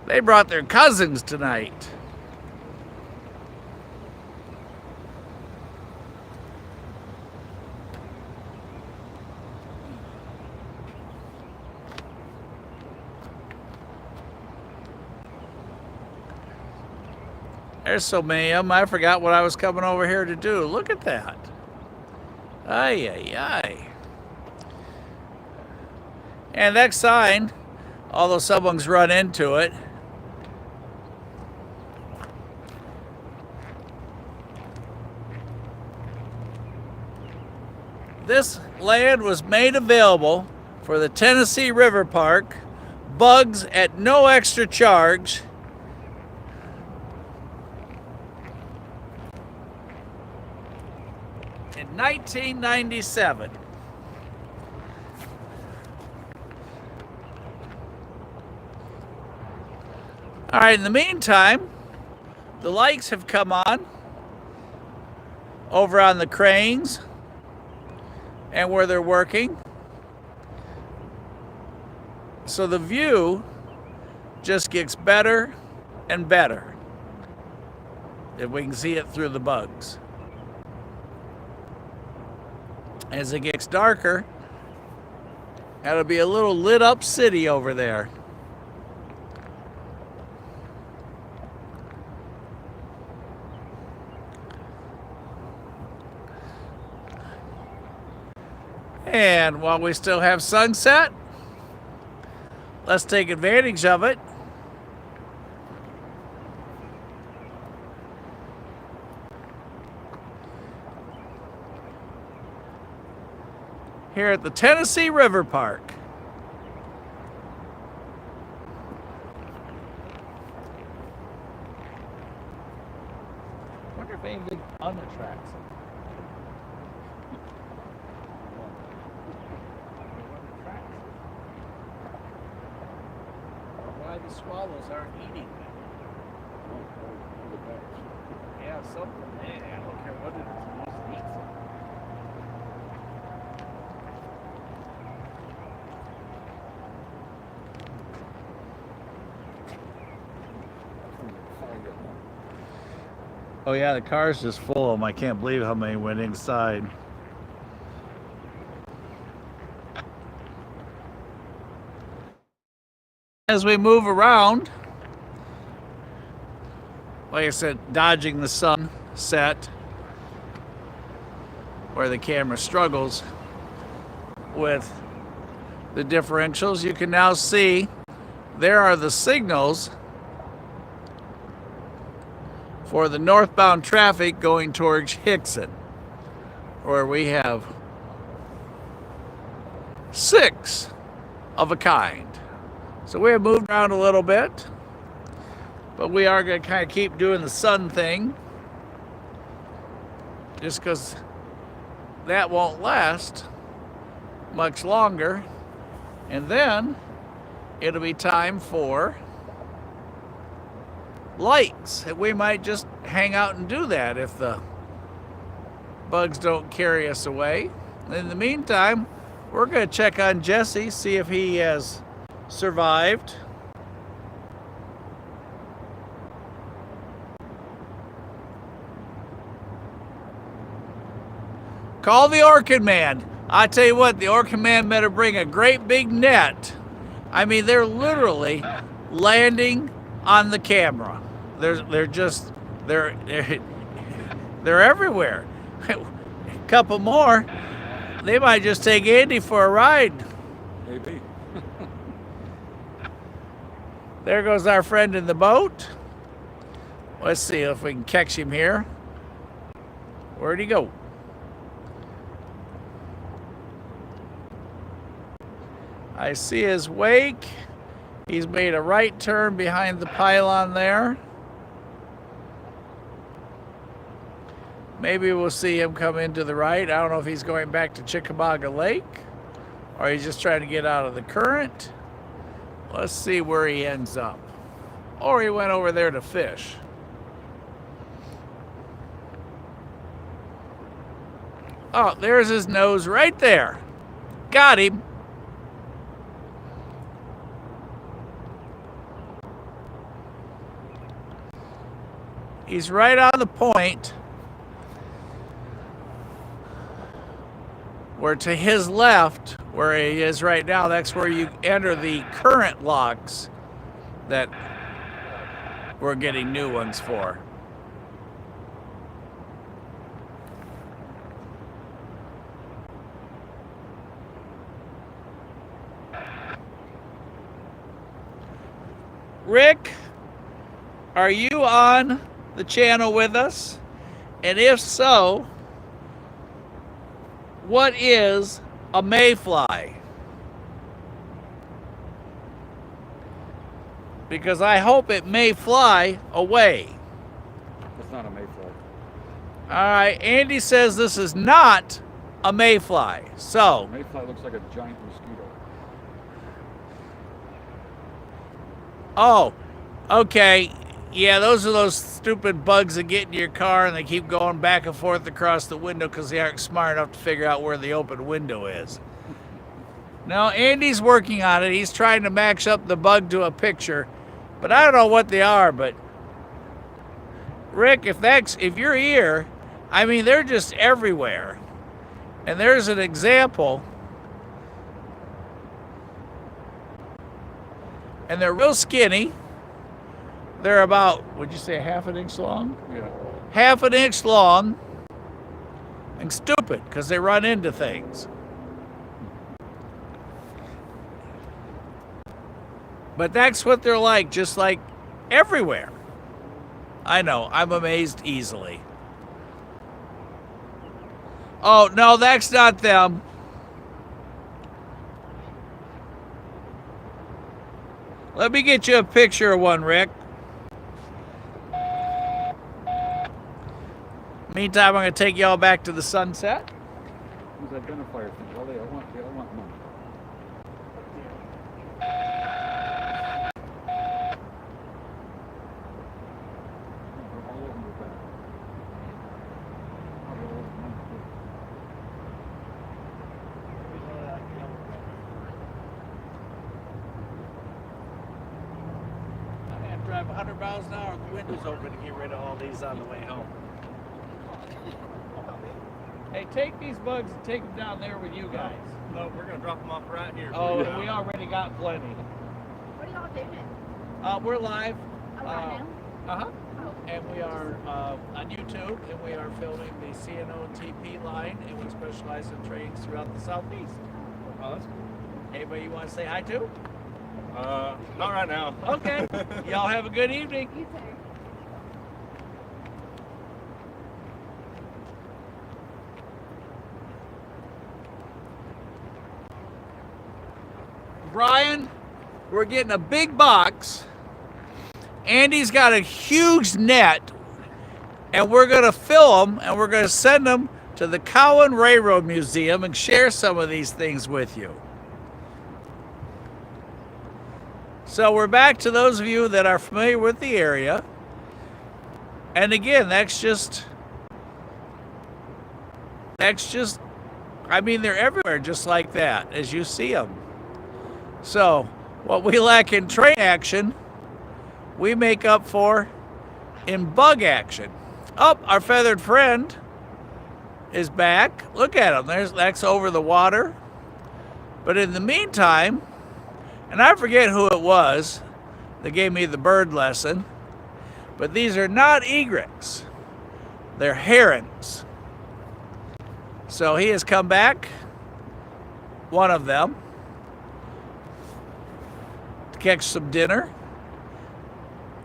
They brought their cousins tonight. There's so many of them, I forgot what I was coming over here to do. Look at that. Ay, ay, ay. And that sign, although someone's run into it, this land was made available for the Tennessee River Park, bugs at no extra charge. In 1997. All right, in the meantime, the lights have come on over on the cranes and where they're working. So the view just gets better and better if we can see it through the bugs. As it gets darker, that'll be a little lit up city over there. And while we still have sunset, let's take advantage of it. Here at the Tennessee River Park. I wonder if anything on the tracks. Why the swallows aren't eating them? Yeah, something. Yeah, I don't care what it is. It just eats them. Oh yeah, the car's just full of them. I can't believe how many went inside. As we move around, like I said, dodging the sunset, where the camera struggles with the differentials, you can now see there are the signals for the northbound traffic going towards Hickson, where we have 6 of a kind. So we have moved around a little bit, but we are going to kind of keep doing the sun thing, just because that won't last much longer. And then it'll be time for lights. We might just hang out and do that if the bugs don't carry us away. In the meantime, we're going to check on Jesse, see if he has survived. Call the Orchid Man. I tell you what, the Orchid Man better bring a great big net. I mean, they're literally landing on the camera. They're everywhere. A couple more, they might just take Andy for a ride. Maybe. There goes our friend in the boat. Let's see if we can catch him here. Where'd he go? I see his wake. He's made a right turn behind the pylon there. Maybe we'll see him come into the right. I don't know if he's going back to Chickamauga Lake or he's just trying to get out of the current. Let's see where he ends up. Or he went over there to fish. Oh, there's his nose right there. Got him. He's right on the point where to his left, where he is right now, that's where you enter the current locks that we're getting new ones for. Rick, are you on the channel with us? And if so, what is a mayfly? Because I hope it may fly away. It's not a mayfly. All right, Andy says this is not a mayfly. So, Mayfly looks like a giant mosquito. oh, okay. Yeah, those are those stupid bugs that get in your car and they keep going back and forth across the window because they aren't smart enough to figure out where the open window is. Now, Andy's working on it. He's trying to match up the bug to a picture, but I don't know what they are. But Rick, if you're here, I mean, they're just everywhere. And there's an example. And they're real skinny. They're about, would you say, half an inch long? Yeah. Half an inch long. And stupid, because they run into things. But that's what they're like, just like everywhere. I know, I'm amazed easily. Oh, no, that's not them. Let me get you a picture of one, Rick. Meantime, I'm going to take y'all back to the sunset. These identifier things. All they want money. All over the back. I'm going to have to drive 100 miles an hour with the windows open to get rid of all these on the way home. Hey, take these bugs and take them down there with you guys. No, we're gonna drop them off right here. Oh, we already got plenty. What are y'all doing? We're live. Oh, right now? Uh-huh. Oh. And we are on YouTube, and we are filming the CNO TP line, and we specialize in trains throughout the Southeast. Oh, that's cool. Anybody you want to say hi to? Not right now. Okay. Y'all have a good evening. You too. Brian, we're getting a big box. Andy's got a huge net, and we're going to fill them, and we're going to send them to the Cowan Railroad Museum and share some of these things with you. So we're back to those of you that are familiar with the area. And again, that's just, I mean, they're everywhere just like that, as you see them. So, what we lack in train action, we make up for in bug action. Oh, our feathered friend is back. Look at him. That's over the water. But in the meantime, and I forget who it was that gave me the bird lesson, but these are not egrets. They're herons. So he has come back, one of them, catch some dinner.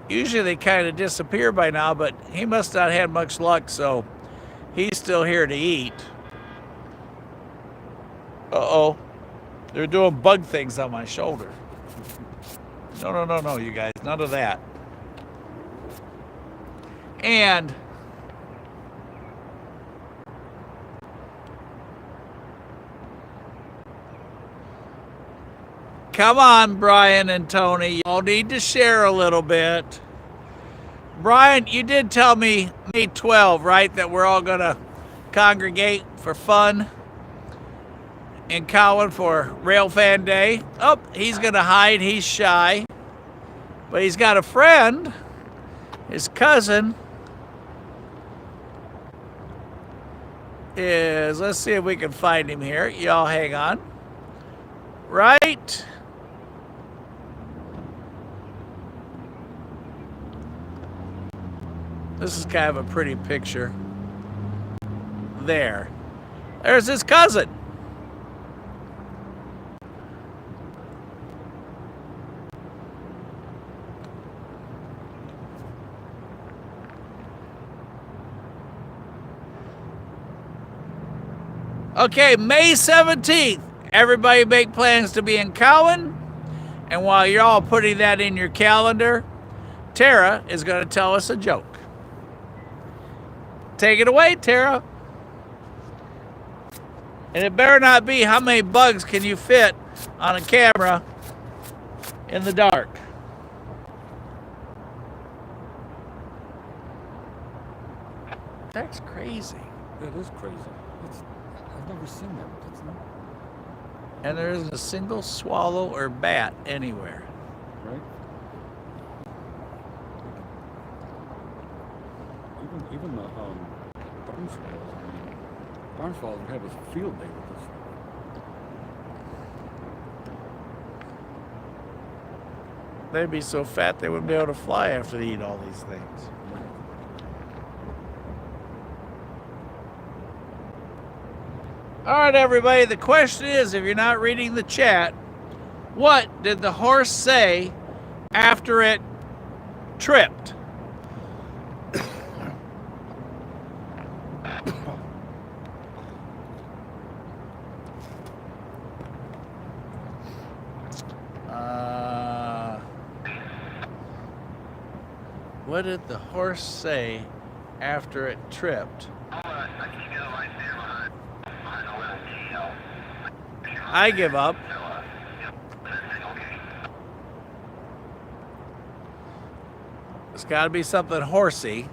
Usually they kind of disappear by now, but he must not have much luck, so he's still here to eat. Uh-oh. They're doing bug things on my shoulder. No, you guys. None of that. And come on, Brian and Tony. Y'all need to share a little bit. Brian, you did tell me May 12, right, that we're all going to congregate for fun in Cowan for Railfan Day. Oh, he's going to hide. He's shy. But he's got a friend, his cousin is, let's see if we can find him here. Y'all hang on. Right? This is kind of a pretty picture. There's his cousin. Okay, May 17th. Everybody make plans to be in Cowan. And while you're all putting that in your calendar, Tara is going to tell us a joke. Take it away, Tara. And it better not be how many bugs can you fit on a camera in the dark. That's crazy. That is crazy. I've never seen that. That's not And there isn't a single swallow or bat anywhere. right. Even the barn swallows. I mean, barn swallows would have a field day with this. They'd be so fat they wouldn't be able to fly after they eat all these things. All right, everybody, the question is, if you're not reading the chat, what did the horse say after it tripped? What did the horse say after it tripped? I give up. It's got to be something horsey.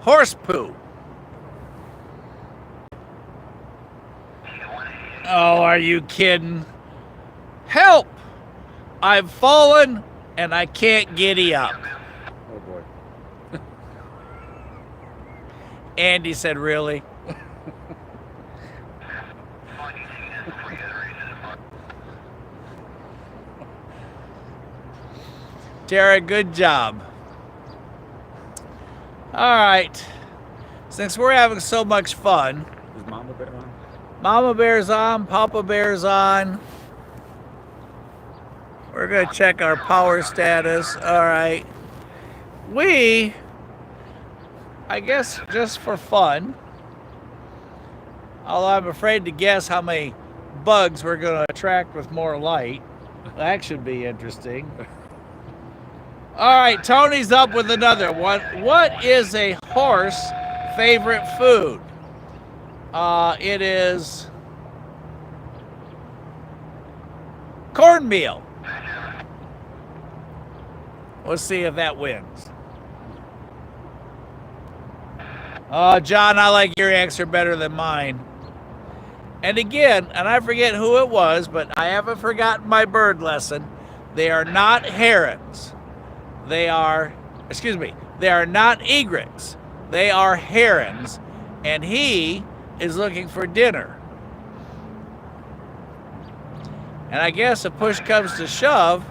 Horse poo. Oh, are you kidding? Help! I've fallen and I can't giddy up. Oh boy. Andy said, really? Tara, good job. All right. Since we're having so much fun, Is Mama Bear on? Mama Bear's on, Papa Bear's on. We're going to check our power status. All right. I guess just for fun, although I'm afraid to guess how many bugs we're going to attract with more light. That should be interesting. All right, Tony's up with another one. What is a horse favorite food? It is cornmeal. Let's see if that wins. Oh, John, I like your answer better than mine. And again, and I forget who it was, but I haven't forgotten my bird lesson. They are not herons. They are not egrets. They are herons. And he is looking for dinner. And I guess if push comes to shove,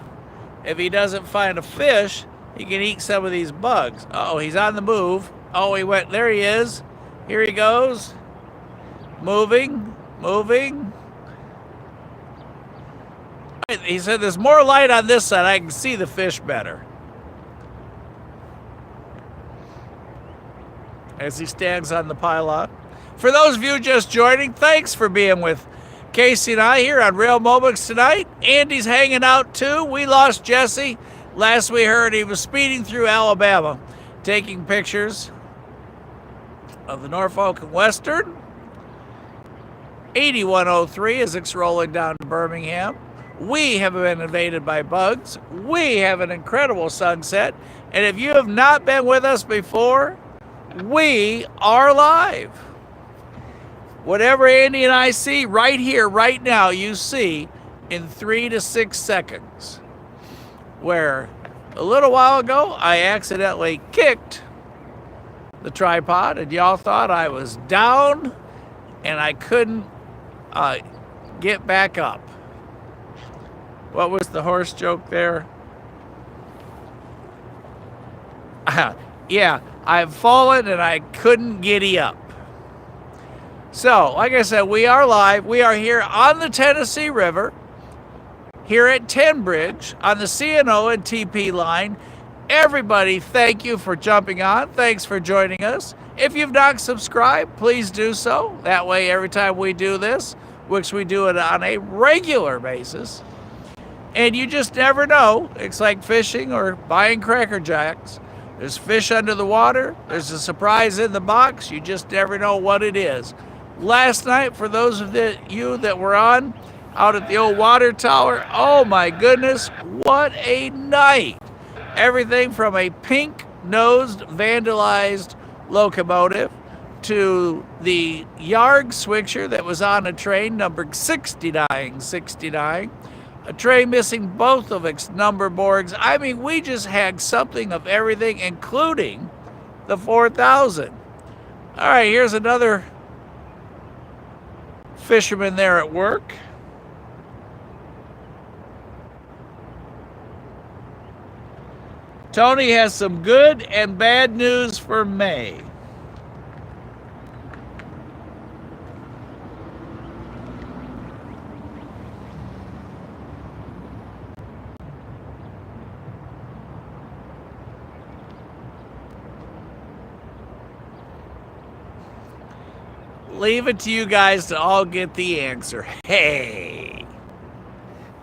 if he doesn't find a fish, he can eat some of these bugs. Uh-oh, he's on the move. Oh, he went, there he is. Here he goes. Moving. He said there's more light on this side. I can see the fish better. As he stands on the pylon. For those of you just joining, thanks for being with Casey and I here on Rail Moments tonight. Andy's hanging out too. We lost Jesse. Last we heard, he was speeding through Alabama, taking pictures of the Norfolk and Western. 8103 as it's rolling down to Birmingham. We have been invaded by bugs. We have an incredible sunset. And if you have not been with us before, we are live. Whatever Andy and I see right here, right now, you see in 3 to 6 seconds. Where a little while ago, I accidentally kicked the tripod and y'all thought I was down and I couldn't get back up. What was the horse joke there? Yeah, I've fallen and I couldn't giddy up. So, like I said, we are live. We are here on the Tennessee River, here at Tenbridge on the CNO and TP line. Everybody, thank you for jumping on. Thanks for joining us. If you've not subscribed, please do so. That way, every time we do this, which we do it on a regular basis, and you just never know. It's like fishing or buying Cracker Jacks. There's fish under the water. There's a surprise in the box. You just never know what it is. Last night, for those of you that were on out at the old water tower, oh my goodness, what a night. Everything from a pink-nosed, vandalized locomotive to the Yarg switcher that was on a train numbered 6969. A train missing both of its number boards. I mean, we just had something of everything, including the 4000. All right, here's another fisherman there at work. Tony has some good and bad news for May. Leave it to you guys to all get the answer. Hey.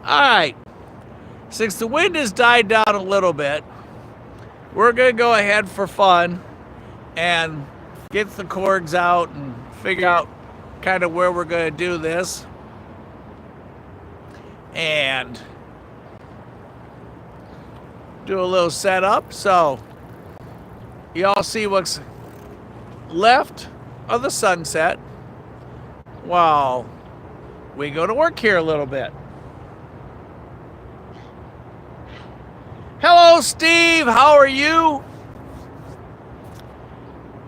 All right. Since the wind has died down a little bit, we're going to go ahead for fun and get the cords out and figure out kind of where we're going to do this. And do a little setup so you all see what's left of the sunset while we go to work here a little bit. Hello, Steve. How are you?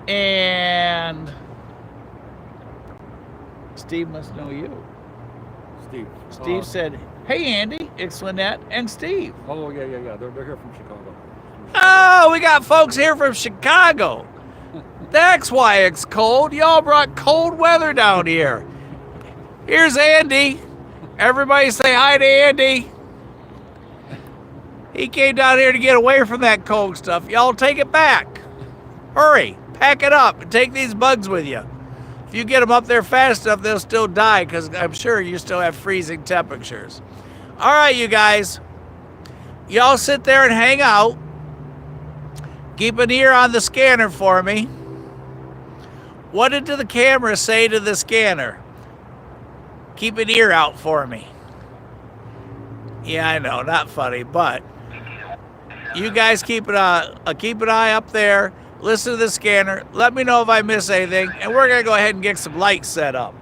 And Steve must know you. Steve. Steve said, "Hey, Andy, it's Lynette and Steve." Oh, yeah. They're here from Chicago. Oh, we got folks here from Chicago. That's why it's cold. Y'all brought cold weather down here. Here's Andy. Everybody say hi to Andy. He came down here to get away from that cold stuff. Y'all take it back. Hurry, pack it up and take these bugs with you. If you get them up there fast enough, they'll still die because I'm sure you still have freezing temperatures. All right, you guys. Y'all sit there and hang out. Keep an ear on the scanner for me. What did the camera say to the scanner? Keep an ear out for me. Yeah, I know, not funny, but you guys keep an eye up there. Listen to the scanner. Let me know if I miss anything, and we're gonna go ahead and get some lights set up.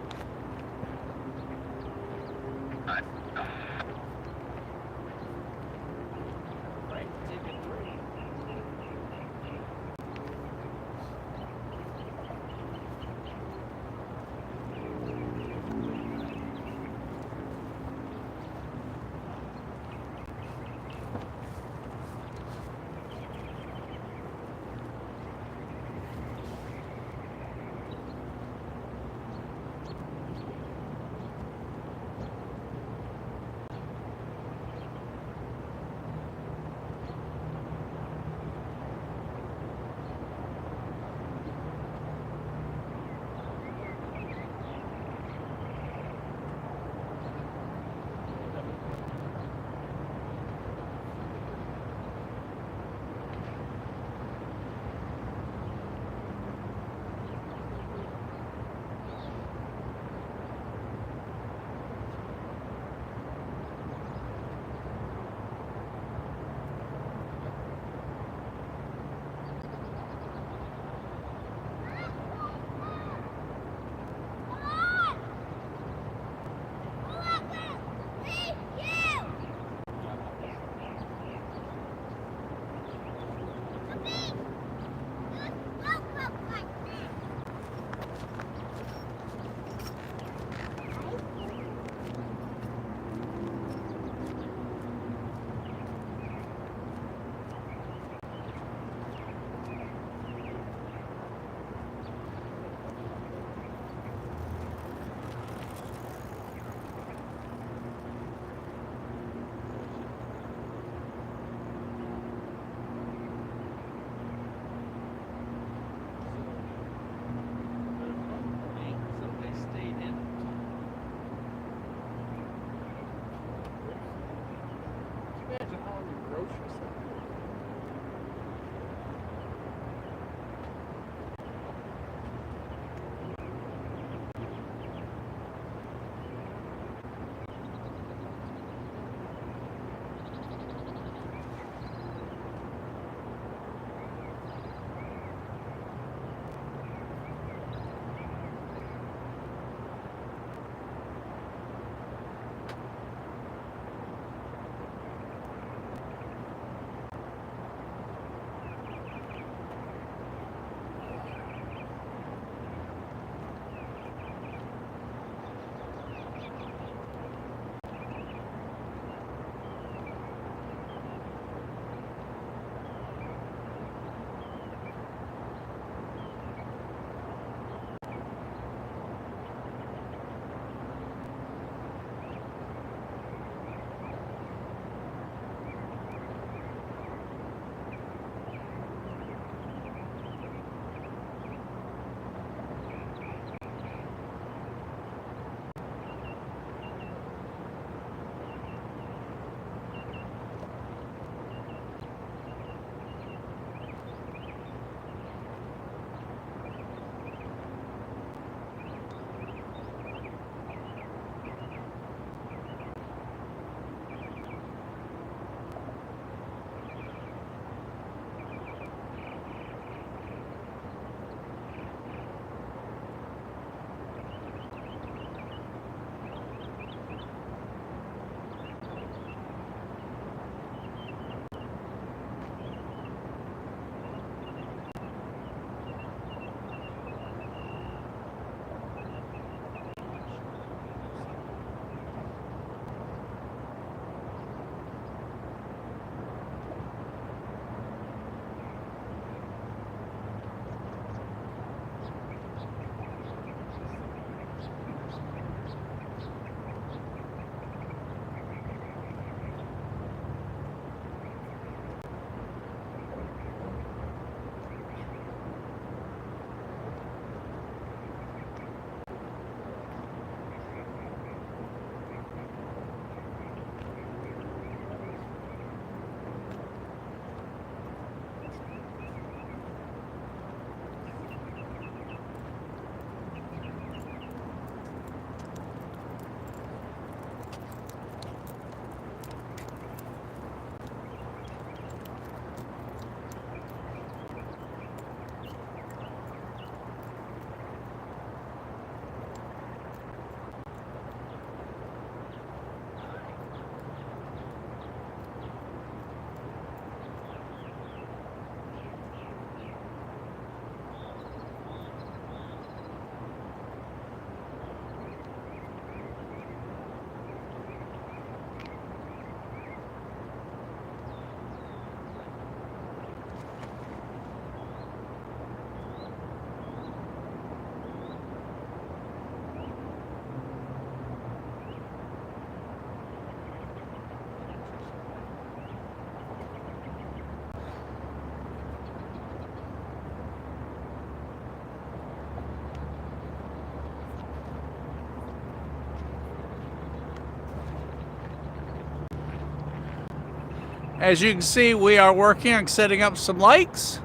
As you can see, we are working on setting up some lights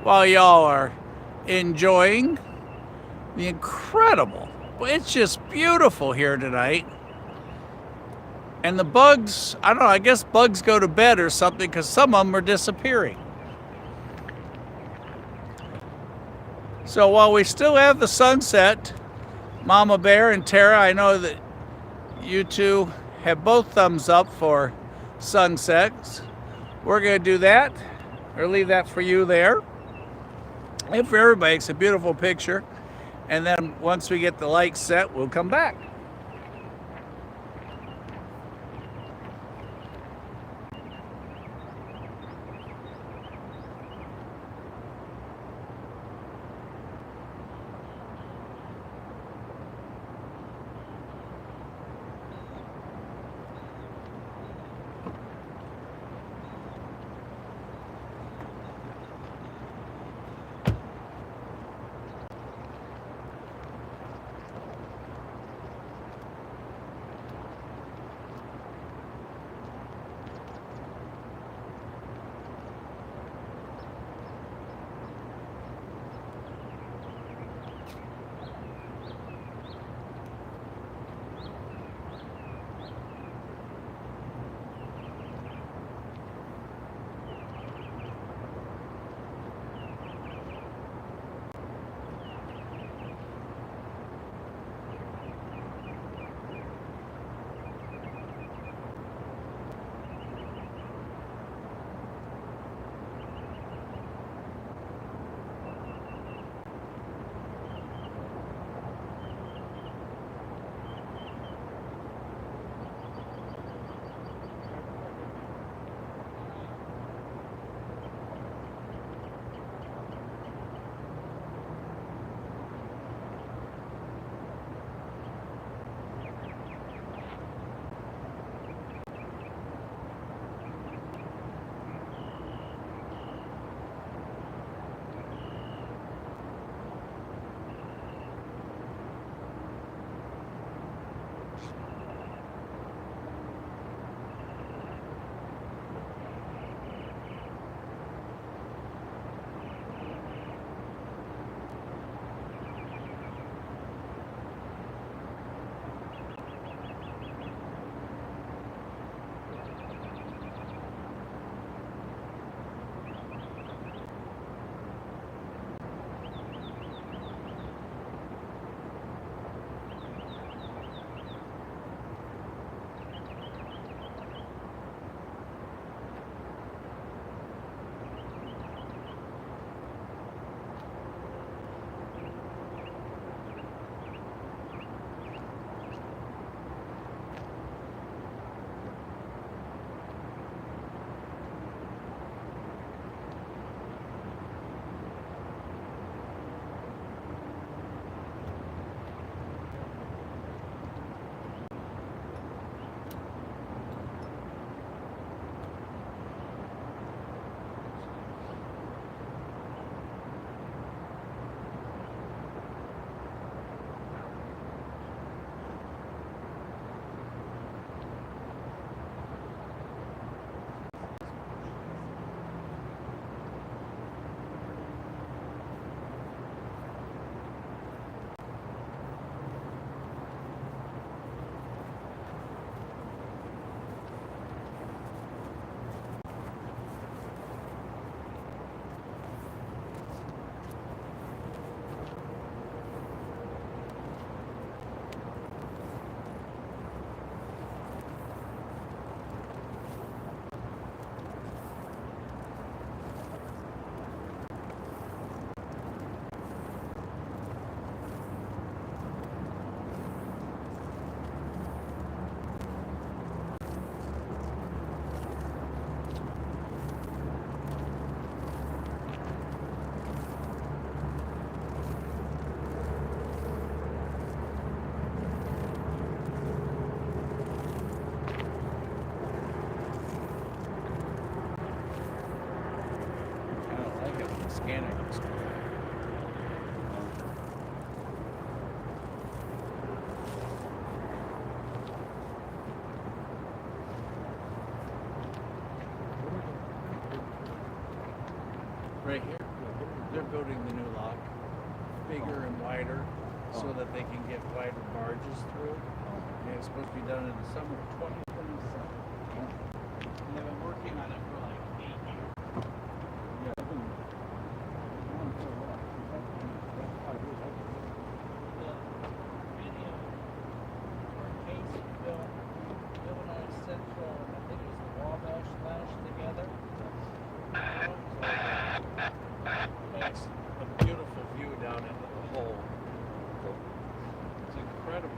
while y'all are enjoying the incredible, it's just beautiful here tonight. And the bugs, I don't know, I guess bugs go to bed or something because some of them are disappearing. So while we still have the sunset, Mama Bear and Tara, I know that you two have both thumbs up for sunsets. We're going to do that, or leave that for you there. And for everybody, it's a beautiful picture. And then once we get the lights set, we'll come back. Right here. They're building the new lock, bigger and wider, so that they can get wider barges through. And it's supposed to be done in the summer of 2027. And they've been working on it for like 8 years. Yeah, I've been on for a while. That's 5 years. The video where Casey built Illinois Central, I think it was the Wabash Lash together. Makes a beautiful view down into the hole. It's incredible.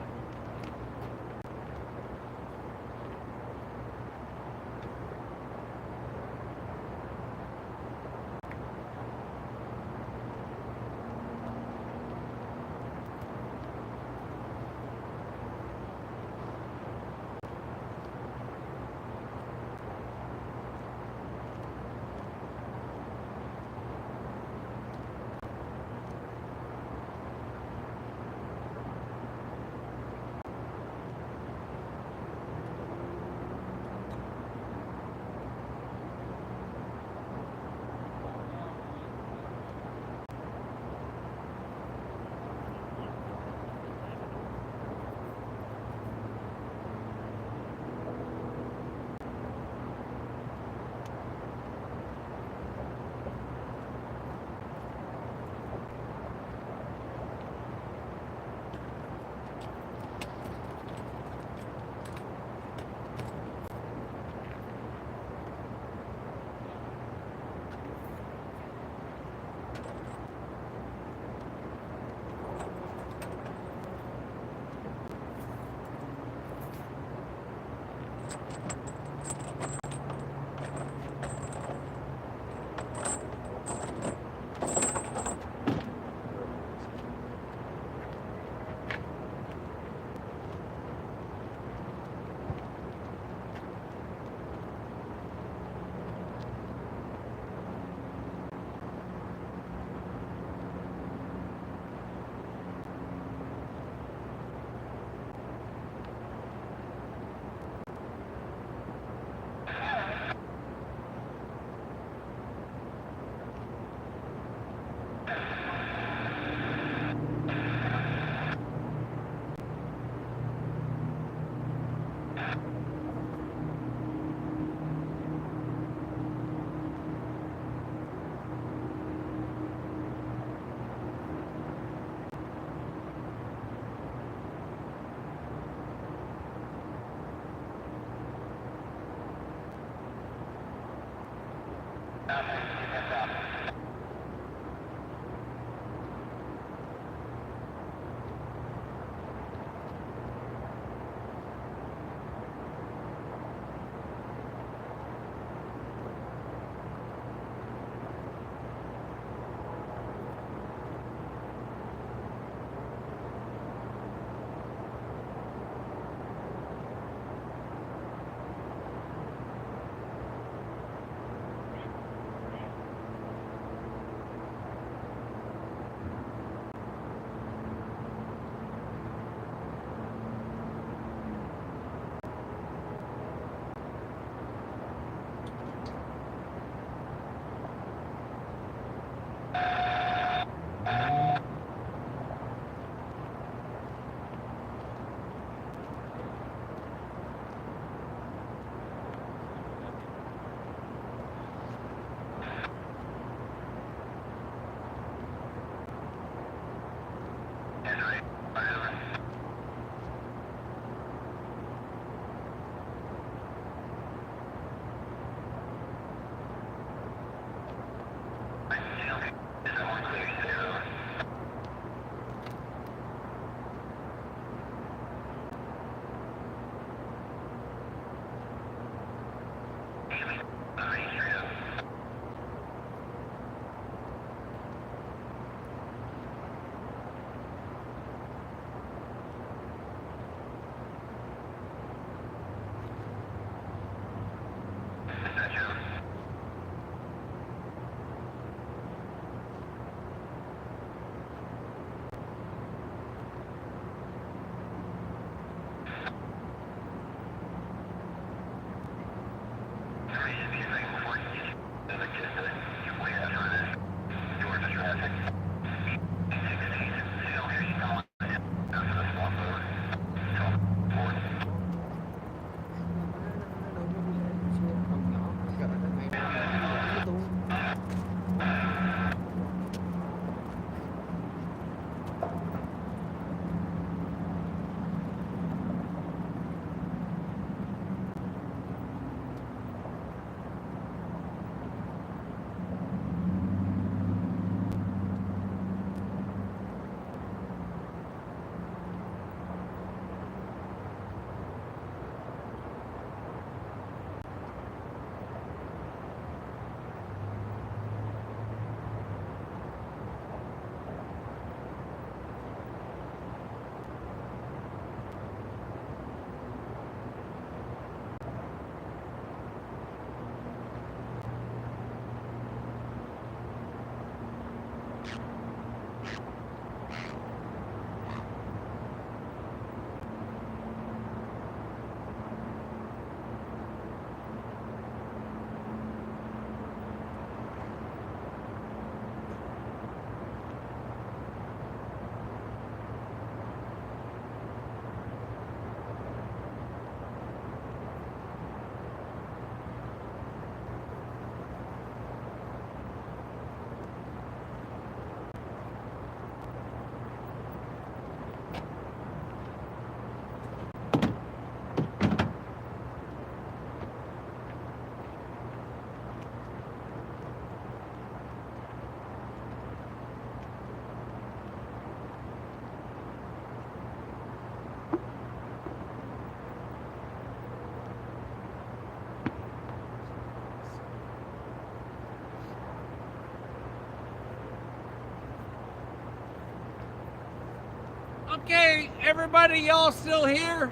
Okay, everybody, y'all still here?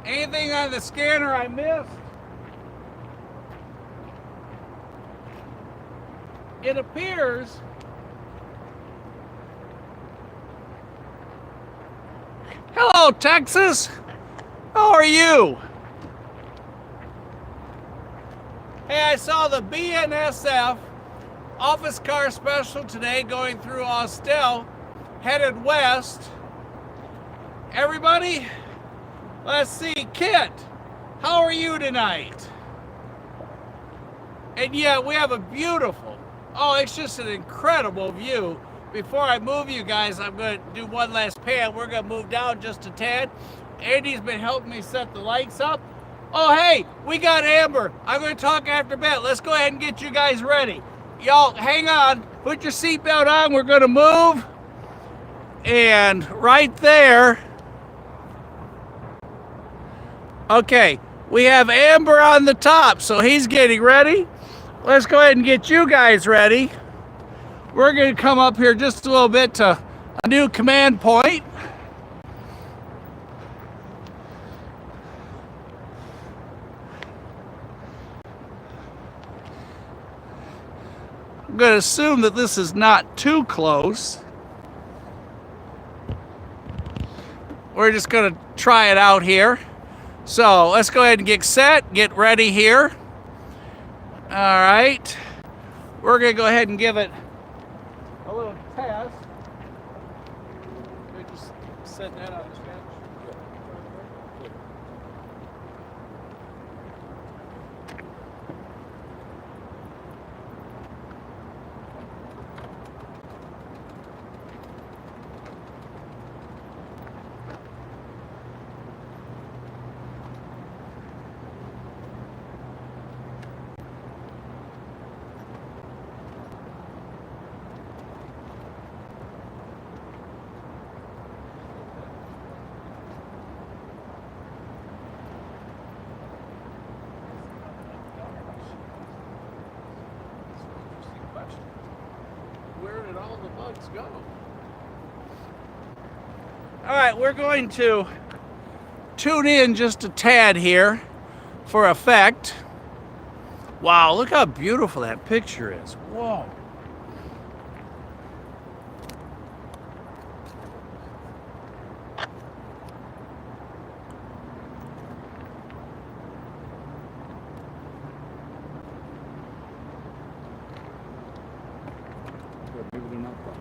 Anything on the scanner I missed? It appears hello, Texas. How are you? Hey, I saw the BNSF office car special today going through Austell, headed west. Everybody, let's see. Kit, how are you tonight? And yeah, we have a beautiful, oh, it's just an incredible view. Before I move you guys, I'm going to do one last pan. We're going to move down just a tad. Andy's been helping me set the lights up. Oh, hey, we got Amber. I'm going to talk after bed. Let's go ahead and get you guys ready. Y'all, hang on. Put your seatbelt on. We're going to move. And right there. Okay, we have Amber on the top, so he's getting ready. Let's go ahead and get you guys ready. We're going to come up here just a little bit to a new command point. I'm going to assume that this is not too close. We're just going to try it out here. So let's go ahead and get set, get ready here. All right. We're going to go ahead and give it a little test. We just set that on the sketch. Where did all the bugs go? All right, we're going to tune in just a tad here for effect. Wow, look how beautiful that picture is. Whoa. Maybe they're not fun.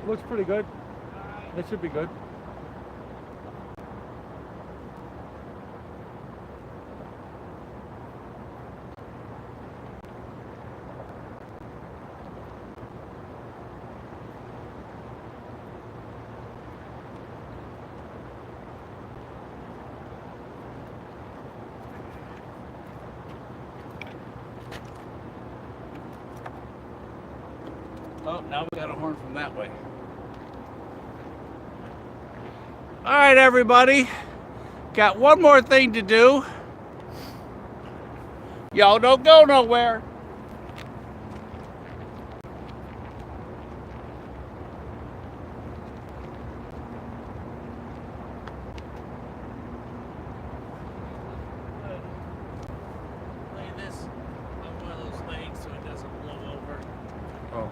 Looks pretty good. It should be good. Oh, now we got a horn from that way. All right, everybody. got one more thing to do. Y'all don't go nowhere. Lay this on one of those legs so it doesn't blow over. Oh,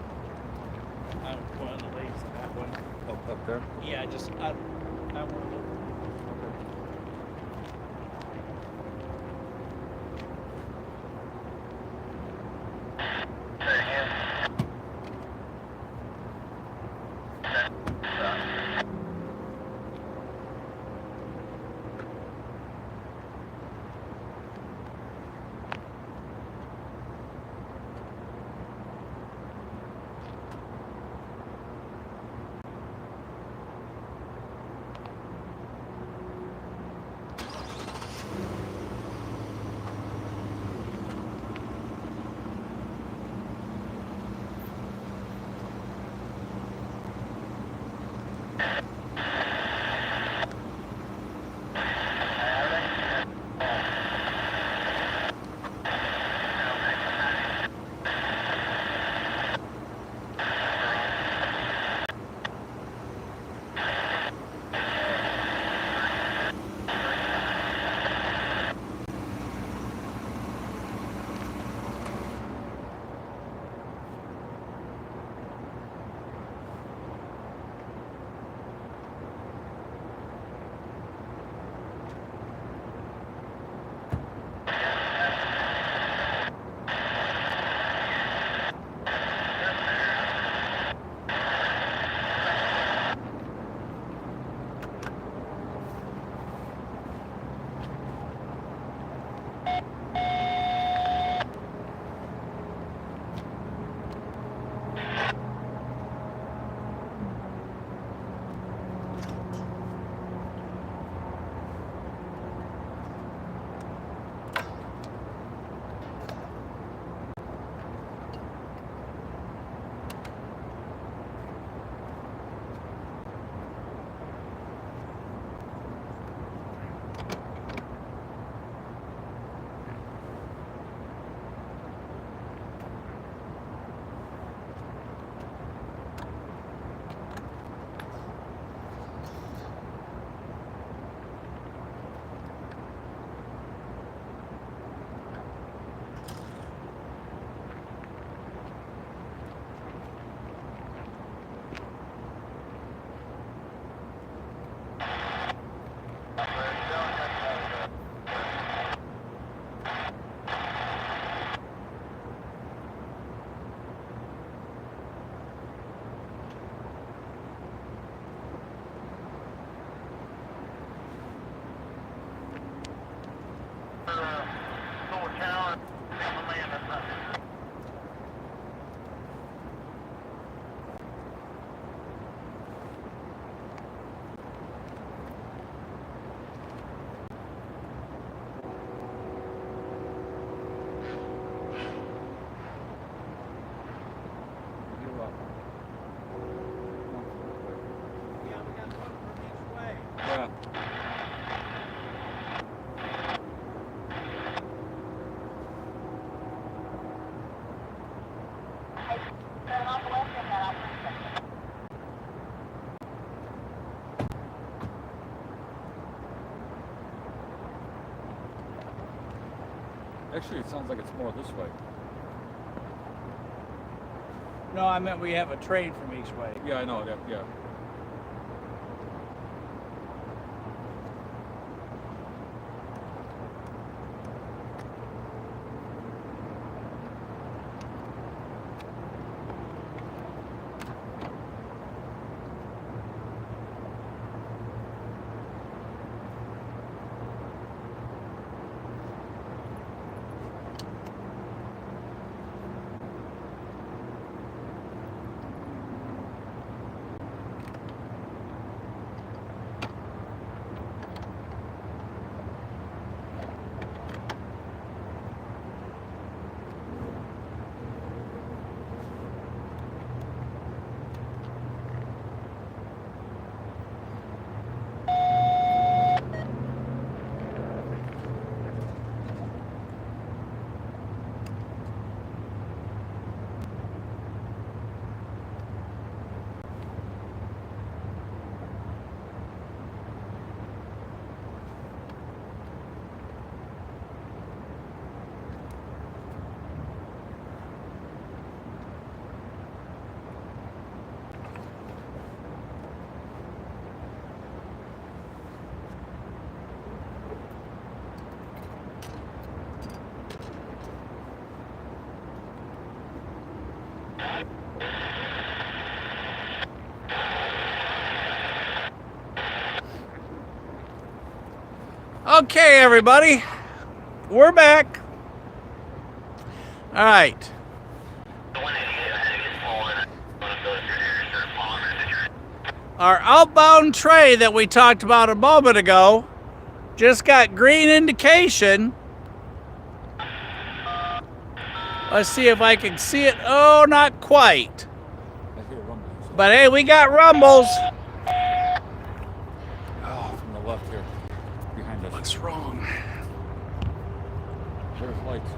One of the legs on that one. up there? Yeah, just I want to. Yeah. Actually, it sounds like it's more this way. No, I meant we have a train from each way. Yeah, I know that. Yeah. Okay, everybody, we're back. All right. Our outbound tray that we talked about a moment ago just got green indication. Let's see if I can see it. Oh, not quite. I hear rumbles. But hey, we got rumbles. Oh, from the left here. Behind us. What's wrong? There's lights.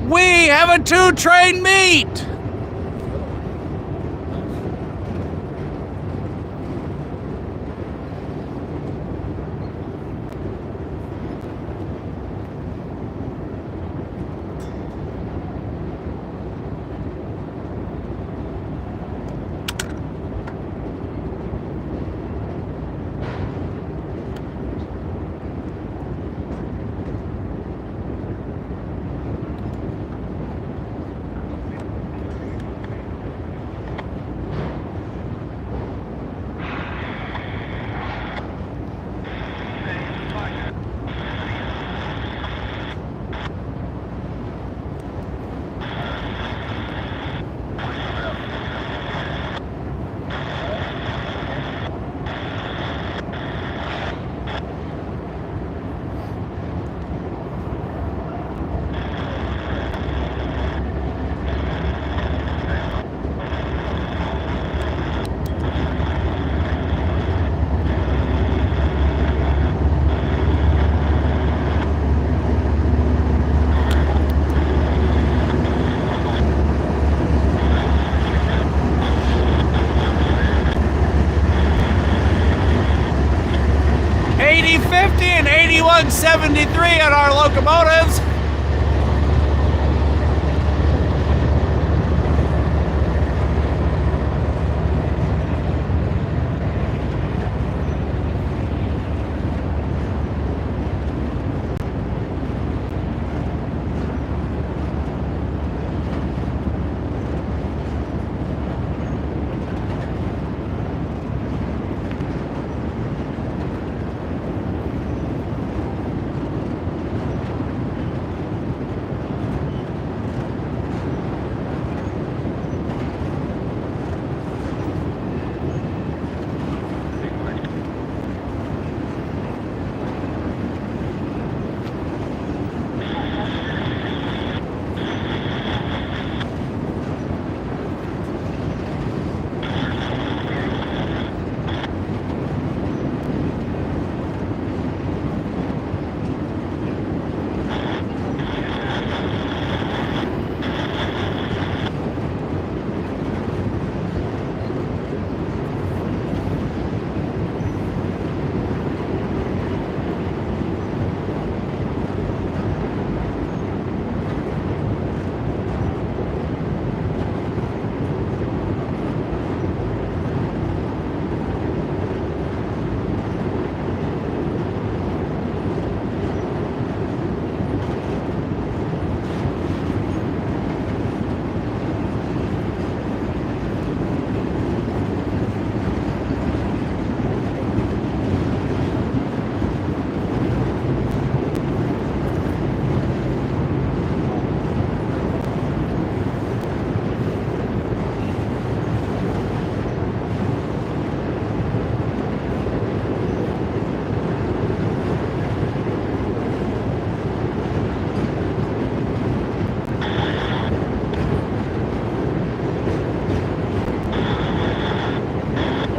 We have a 2-train meet. And 8173 on our locomotives.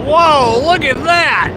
Whoa, look at that!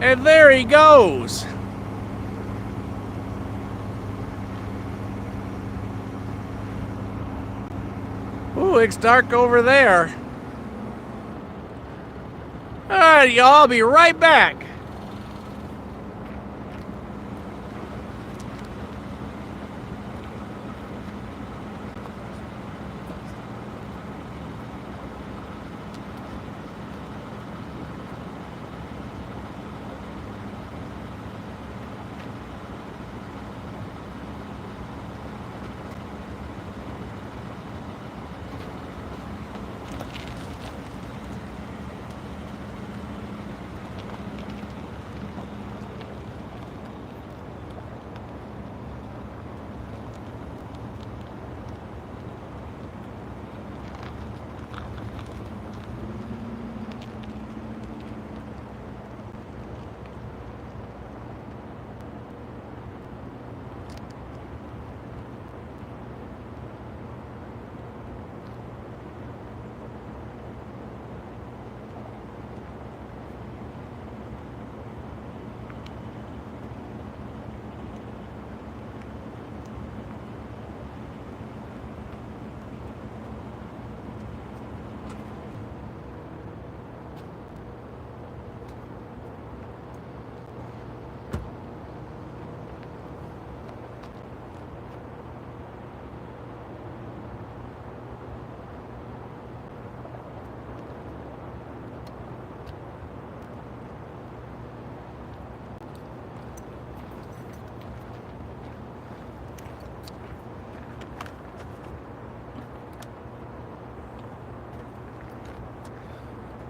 And there he goes. Ooh, it's dark over there. All right, y'all, I'll be right back.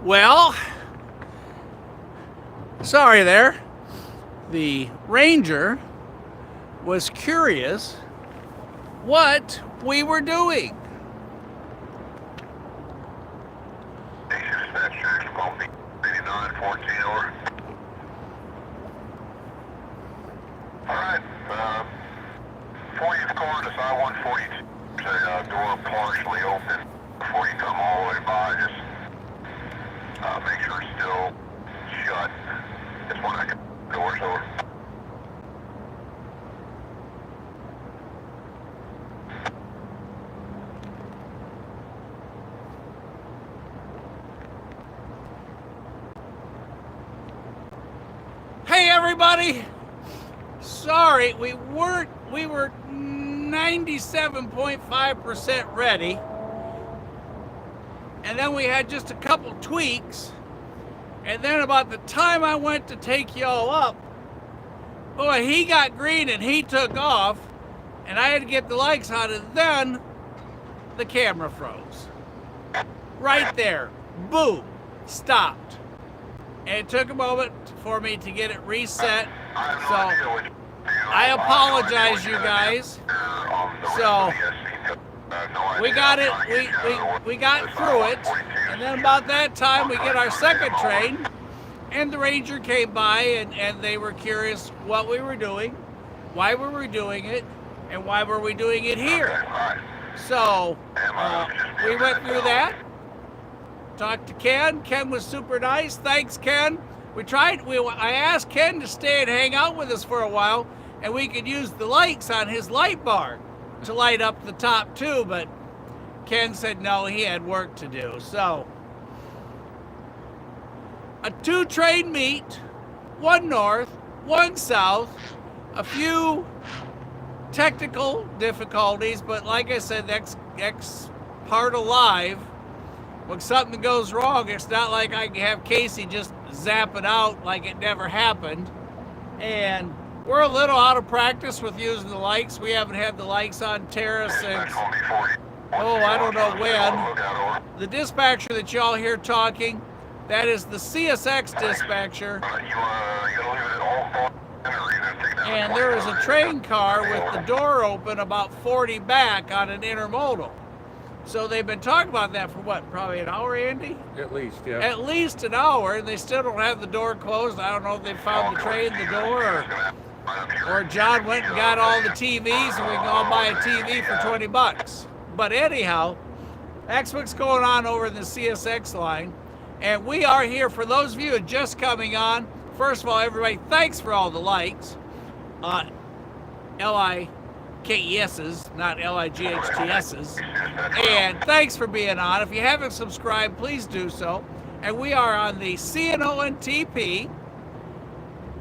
Well, sorry there. The ranger was curious what we were doing. Dispatcher, call me 8914 over. Alright, before you corner to I-142, there's a door partially open before you come all the way by. Just make sure it's still shut. Just when I doors over. Hey everybody! Sorry, we were 97.5% ready. And then we had just a couple tweaks. And then about the time I went to take y'all up, boy, he got green and he took off. And I had to get the lights on, and then the camera froze. Right there. Boom. Stopped. And it took a moment for me to get it reset. So I apologize, you guys. So we got it, we got through it, and then about that time we get our second train, and the ranger came by, and they were curious what we were doing, why we were doing it, and why were we doing it here. So we went through that, talked to Ken. Ken was super nice. Thanks, Ken. I asked Ken to stay and hang out with us for a while, and we could use the lights on his light bar to light up the top too, but Ken said no, he had work to do. So a 2-train meet, one north, one south, a few technical difficulties, but like I said, that's part of live. When something goes wrong, it's not like I can have Casey just zap it out like it never happened. And we're a little out of practice with using the lights. We haven't had the lights on Terrace since, I don't know when. The dispatcher that y'all hear talking, that is the CSX dispatcher. And there is a train car with the door open about 40 back on an intermodal. So they've been talking about that for what, probably an hour, Andy? At least, yeah. At least an hour, and they still don't have the door closed. I don't know if they found the train, the door, or John went and got all the TVs and we can all buy a TV for 20 bucks. But anyhow, that's what's going on over in the CSX line. And we are here, for those of you who are just coming on, First of all, everybody, thanks for all the likes. L-I-K-E-S's, not L-I-G-H-T-S's. And thanks for being on. If you haven't subscribed, please do so. And we are on the CNO and TP,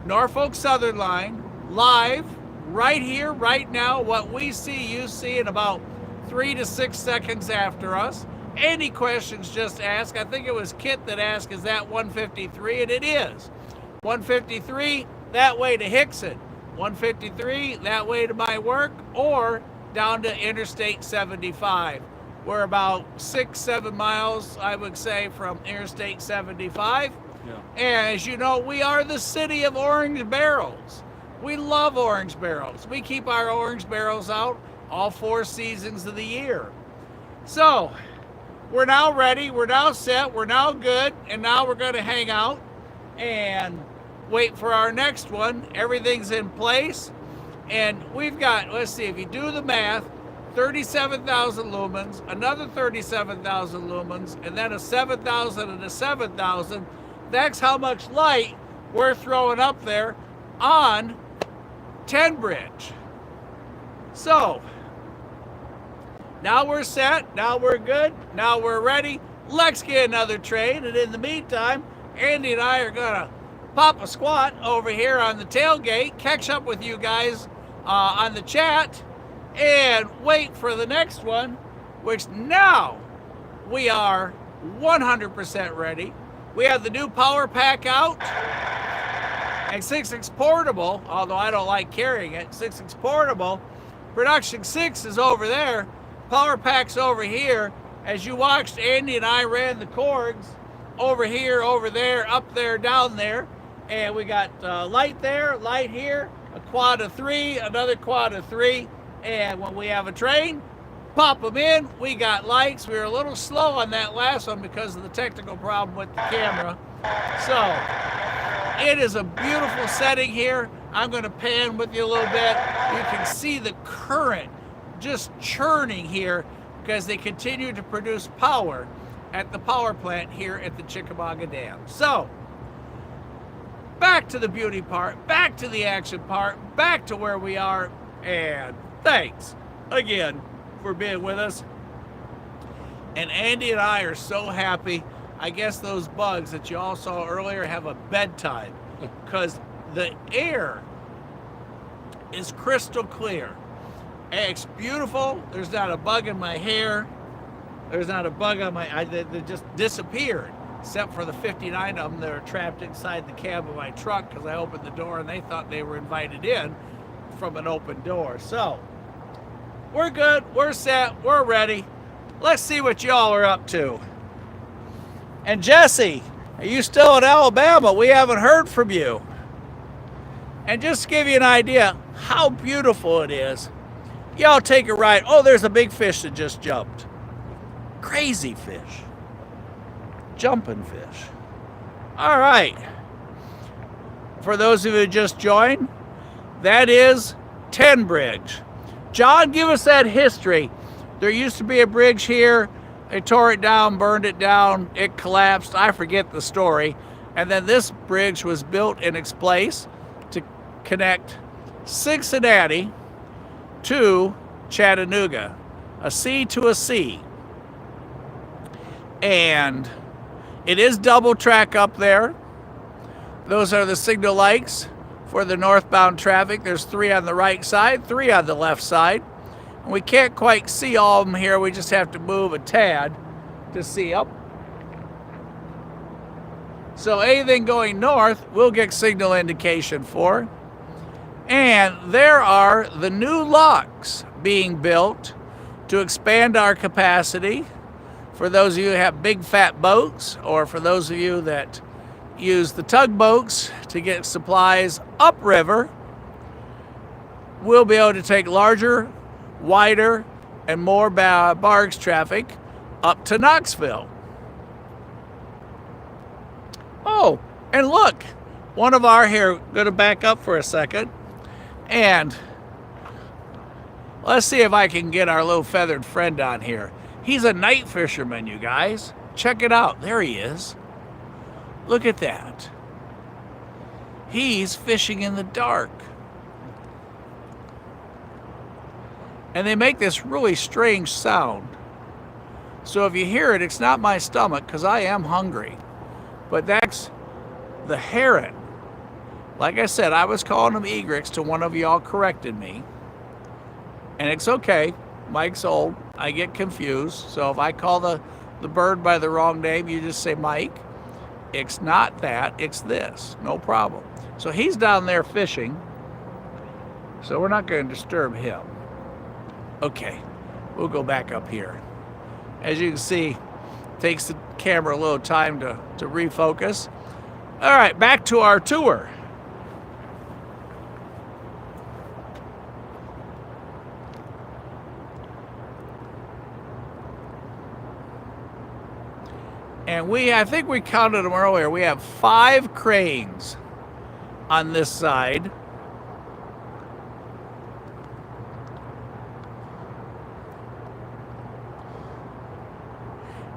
Norfolk Southern line, live, right here, right now. What we see, you see in about 3 to 6 seconds after us. Any questions, just ask. I think it was Kit that asked, is that 153? And it is. 153, that way to Hickson. 153, that way to my work, or down to Interstate 75. We're about 6-7 miles, I would say, from Interstate 75. Yeah. And as you know, we are the city of orange barrels. We love orange barrels. We keep our orange barrels out all 4 seasons of the year. So, we're now ready, we're now set, we're now good, and now we're going to hang out and wait for our next one. Everything's in place, and we've got, let's see, if you do the math, 37,000 lumens, another 37,000 lumens, and then a 7,000 and a 7,000. That's how much light we're throwing up there on Tenbridge. So, now we're set, now we're good, now we're ready. Let's get another train, and in the meantime, Andy and I are gonna pop a squat over here on the tailgate, catch up with you guys on the chat, and wait for the next one, which now we are 100% ready. We have the new power pack out, and 6.6 portable, although I don't like carrying it, 6.6 portable. Production 6 is over there, power pack's over here. As you watched, Andy and I ran the cords over here, over there, up there, down there. And we got light there, light here, a quad of 3, another quad of 3. And when we have a train, pop them in. We got lights. We were a little slow on that last one because of the technical problem with the camera. So it is a beautiful setting here. I'm going to pan with you a little bit. You can see the current just churning here because they continue to produce power at the power plant here at the Chickamauga Dam. So, back to the beauty part, back to the action part, back to where we are, and thanks again for being with us. And Andy and I are so happy. I guess those bugs that you all saw earlier have a bedtime because the air is crystal clear. It's beautiful. There's not a bug in my hair. There's not a bug on my, they just disappeared, except for the 59 of them that are trapped inside the cab of my truck because I opened the door and they thought they were invited in from an open door. So, we're good, we're set, we're ready. Let's see what y'all are up to. And Jesse, are you still in Alabama? We haven't heard from you. And just to give you an idea how beautiful it is, y'all take a ride. Oh, there's a big fish that just jumped. Crazy fish. Jumping fish. All right. For those of you who just joined, that is Tenbridge. John, give us that history. There used to be a bridge here. They tore it down, burned it down. It collapsed. I forget the story. And then this bridge was built in its place to connect Cincinnati to Chattanooga. A C to a C. And it is double track up there. Those are the signal lights for the northbound traffic. There's 3 on the right side, 3 on the left side. And we can't quite see all of them here. We just have to move a tad to see them. So anything going north, we'll get signal indication for. And there are the new locks being built to expand our capacity. For those of you who have big fat boats, or for those of you that use the tugboats to get supplies upriver, we'll be able to take larger, wider, and more barge traffic up to Knoxville. Oh, and look, one of our here, going to back up for a second, and let's see if I can get our little feathered friend on here. He's a night fisherman, you guys. Check it out. There he is. Look at that. He's fishing in the dark. And they make this really strange sound. So if you hear it, it's not my stomach, because I am hungry. But that's the heron. Like I said, I was calling them egrets till one of y'all corrected me. And it's okay. Mike's old. I get confused. So if I call the bird by the wrong name, you just say Mike. It's not that. It's this. No problem. So he's down there fishing. So we're not going to disturb him. Okay. We'll go back up here. As you can see, it takes the camera a little time to refocus. All right, back to our tour. And I think we counted them earlier. We have 5 cranes on this side.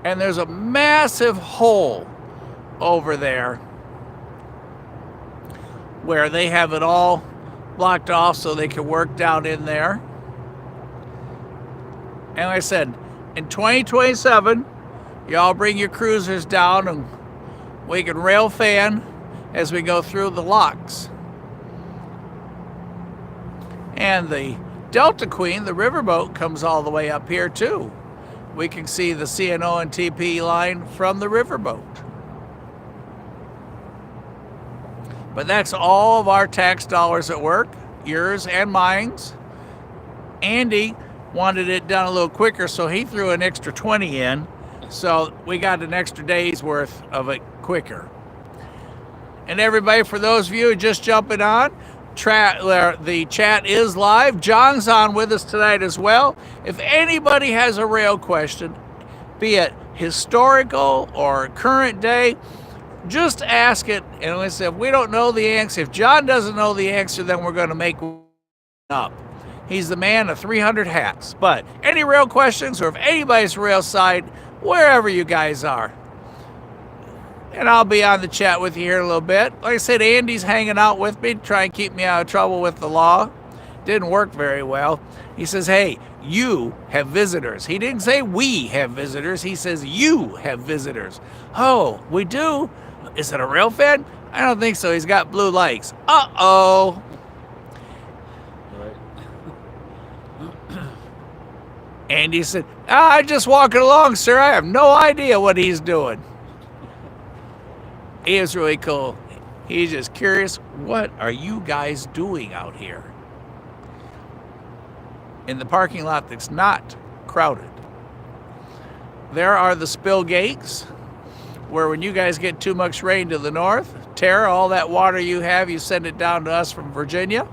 And there's a massive hole over there where they have it all blocked off so they can work down in there. And like I said, in 2027, y'all bring your cruisers down and we can rail fan as we go through the locks. And the Delta Queen, the riverboat, comes all the way up here too. We can see the CNO and TP line from the riverboat. But that's all of our tax dollars at work, yours and mine's. Andy wanted it done a little quicker, so he threw an extra 20 in. So we got an extra day's worth of it quicker. And everybody, for those of you just jumping on, the chat is live. John's on with us tonight as well. If anybody has a rail question, be it historical or current day, just ask it. And we said, if we don't know the answer, if John doesn't know the answer, then we're going to make up. He's the man of 300 hats. But any rail questions, or if anybody's rail side, wherever you guys are. And I'll be on the chat with you here in a little bit. Like I said, Andy's hanging out with me to try and keep me out of trouble with the law. Didn't work very well. He says, hey, you have visitors. He didn't say we have visitors. He says you have visitors. Oh, we do? Is it a rail fan? I don't think so. He's got blue lights. Uh-oh. Andy said, I'm just walking along, sir. I have no idea what he's doing. He is really cool. He's just curious, what are you guys doing out here? In the parking lot that's not crowded. There are the spill gates, where when you guys get too much rain to the north, Tara, all that water you have, you send it down to us from Virginia.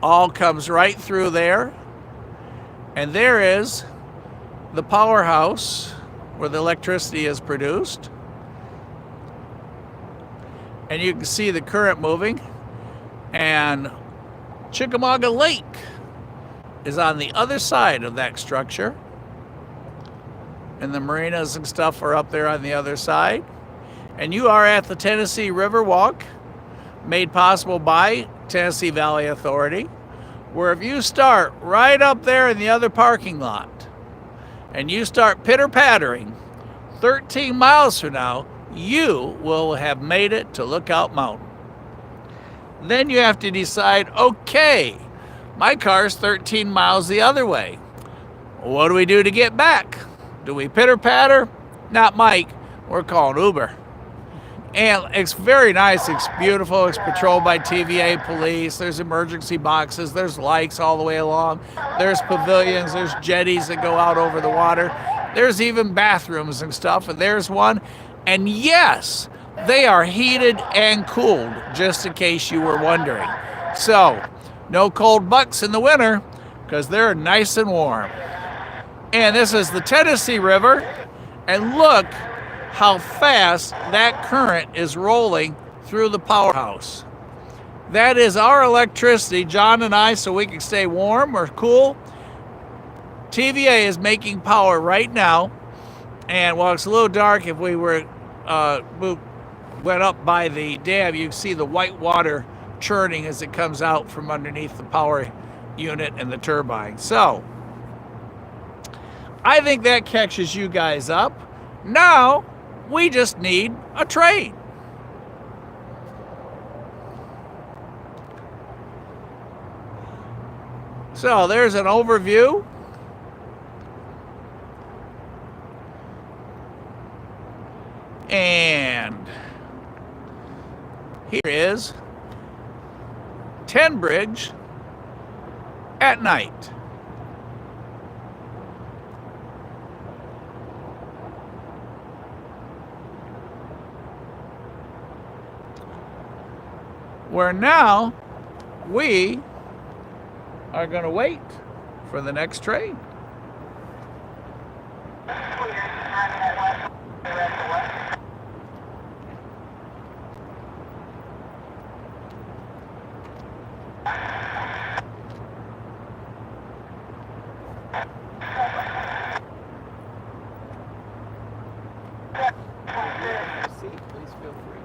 All comes right through there. And there is the powerhouse where the electricity is produced. And you can see the current moving. And Chickamauga Lake is on the other side of that structure. And the marinas and stuff are up there on the other side. And you are at the Tennessee River Walk, made possible by Tennessee Valley Authority, where if you start right up there in the other parking lot and you start pitter-pattering 13 miles from now, you will have made it to Lookout Mountain. Then you have to decide, okay, my car's 13 miles the other way. What do we do to get back? Do we pitter-patter? Not Mike. We're calling Uber. And it's very nice. It's beautiful. It's patrolled by TVA police. There's emergency boxes. There's lights all the way along. There's pavilions. There's jetties that go out over the water. There's even bathrooms and stuff. And there's one. And yes, they are heated and cooled, just in case you were wondering. So, no cold bucks in the winter, because they're nice and warm. And this is the Tennessee River. And look how fast that current is rolling through the powerhouse. That is our electricity, John and I, so we can stay warm or cool. TVA is making power right now. And while it's a little dark, if we were went up by the dam, you can see the white water churning as it comes out from underneath the power unit and the turbine. So I think that catches you guys up. Now we just need a train. So there's an overview. And here is Tenbridge at night. Where now we are going to wait for the next train. Please feel free.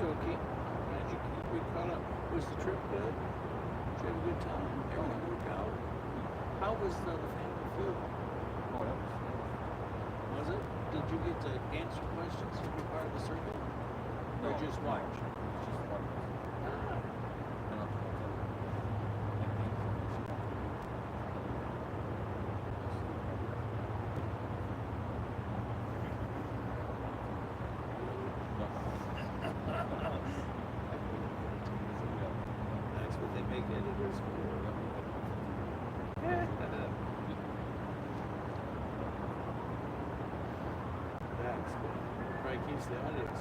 Okay. We caught up. Was the trip good? Did you have a good time? Everything worked out? How was the family food? Oh, that was. Was it? Did you get to answer questions? Were you part of the circle? Or just watch? That's what they make editors for. That's good. Probably keeps the audience.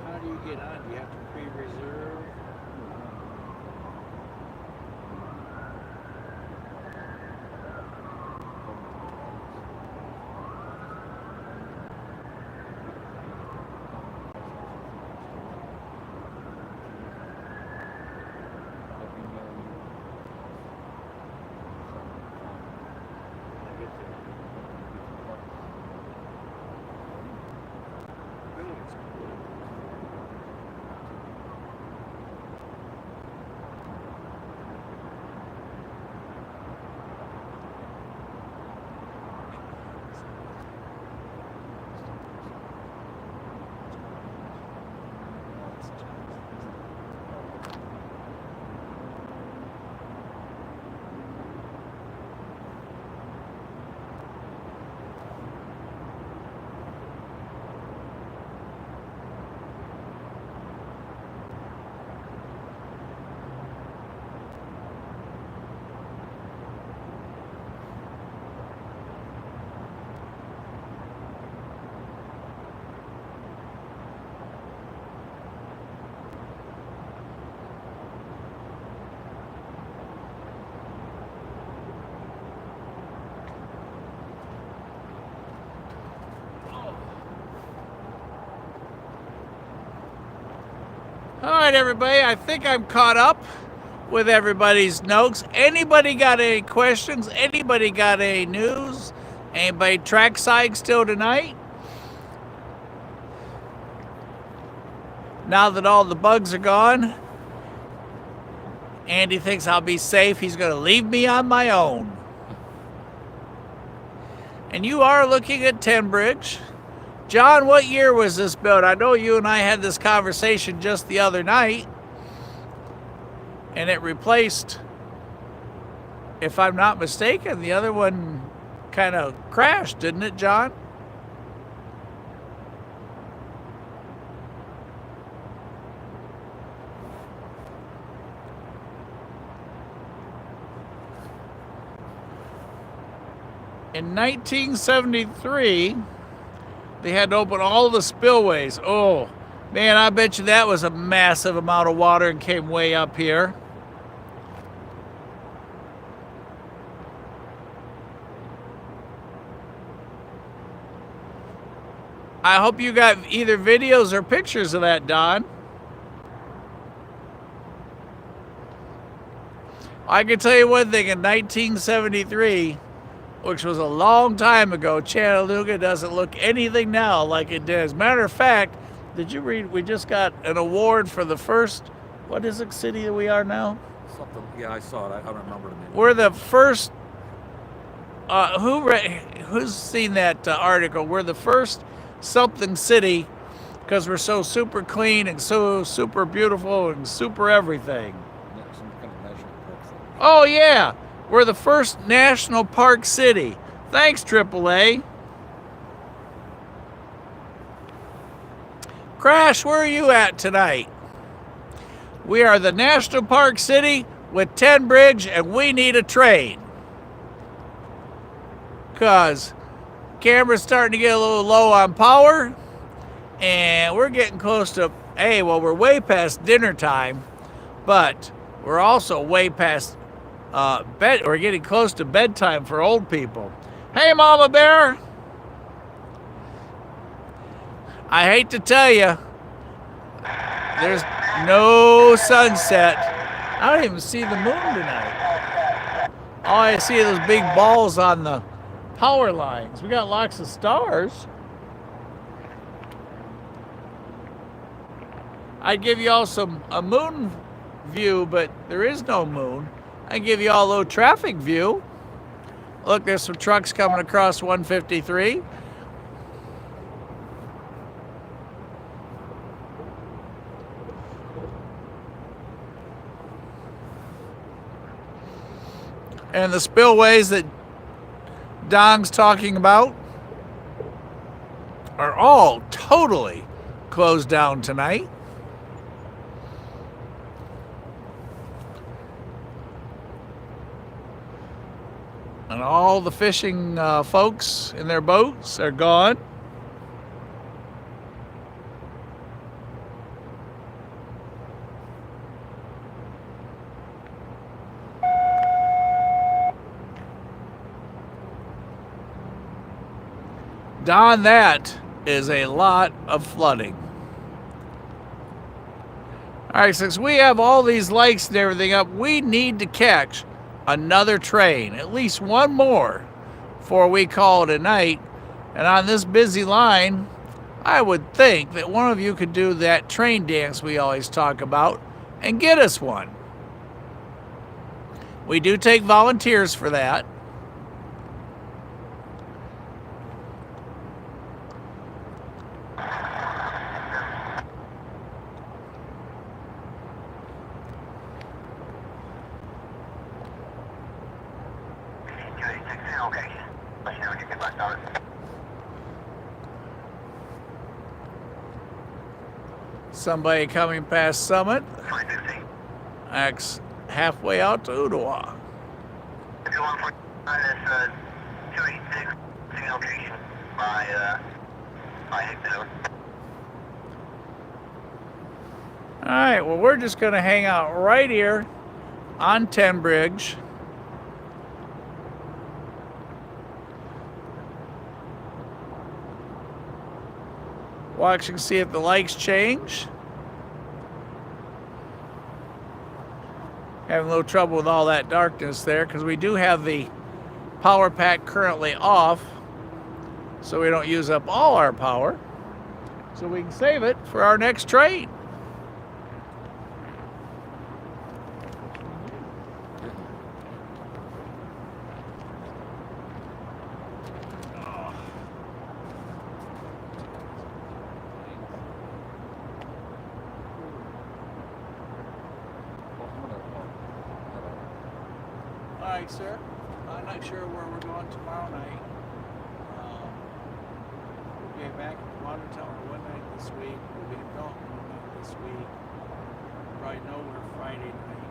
How do you get on? Do you have to pre-reserve? All right, everybody, I think I'm caught up with everybody's notes. Anybody got any questions? Anybody got any news? Anybody trackside still tonight? Now that all the bugs are gone, Andy thinks I'll be safe. He's going to leave me on my own. And you are looking at Tenbridge. John, what year was this built? I know you and I had this conversation just the other night. And it replaced, if I'm not mistaken, the other one kind of crashed, didn't it, John? In 1973, they had to open all the spillways. Oh, man, I bet you that was a massive amount of water and came way up here. I hope you got either videos or pictures of that, Don. I can tell you one thing, in 1973, which was a long time ago, Chattanooga doesn't look anything now like it did. As a matter of fact, did you read, we just got an award for the first, what is it, city that we are now? Something. Yeah, I saw it. I don't remember the name. We're the first, who's seen that article? We're the first something city because we're so super clean and so super beautiful and super everything. Yeah, some kind of national park thing. Oh yeah, we're the first national park city. Thanks, AAA. Crash, where are you at tonight? We are the national park city with Tenbridge, and we need a trade. Because camera's starting to get a little low on power, and we're getting close to, hey, well, we're way past dinner time, but we're also way past bed. We're getting close to bedtime for old people. Hey, Mama Bear. I hate to tell you, there's no sunset. I don't even see the moon tonight. All I see are those big balls on the power lines. We got lots of stars. I'd give you all a moon view, but there is no moon. I'd give you all a little traffic view. Look, there's some trucks coming across 153. And the spillways that Don's talking about are all totally closed down tonight. And all the fishing folks in their boats are gone. Don, that is a lot of flooding. All right, since we have all these lights and everything up, we need to catch another train, at least one more, before we call it a night. And on this busy line, I would think that one of you could do that train dance we always talk about and get us one. We do take volunteers for that. Somebody coming past Summit, acts halfway out to Ottawa. All right, well, we're just going to hang out right here on Tenbridge. Watch and see if the lights change. Having a little trouble with all that darkness there because we do have the power pack currently off, so we don't use up all our power, so we can save it for our next train. All right, sir. I'm not sure where we're going tomorrow night. We'll be back at the water tower one night this week. We'll be in Dalton one night this week. Probably nowhere Friday night.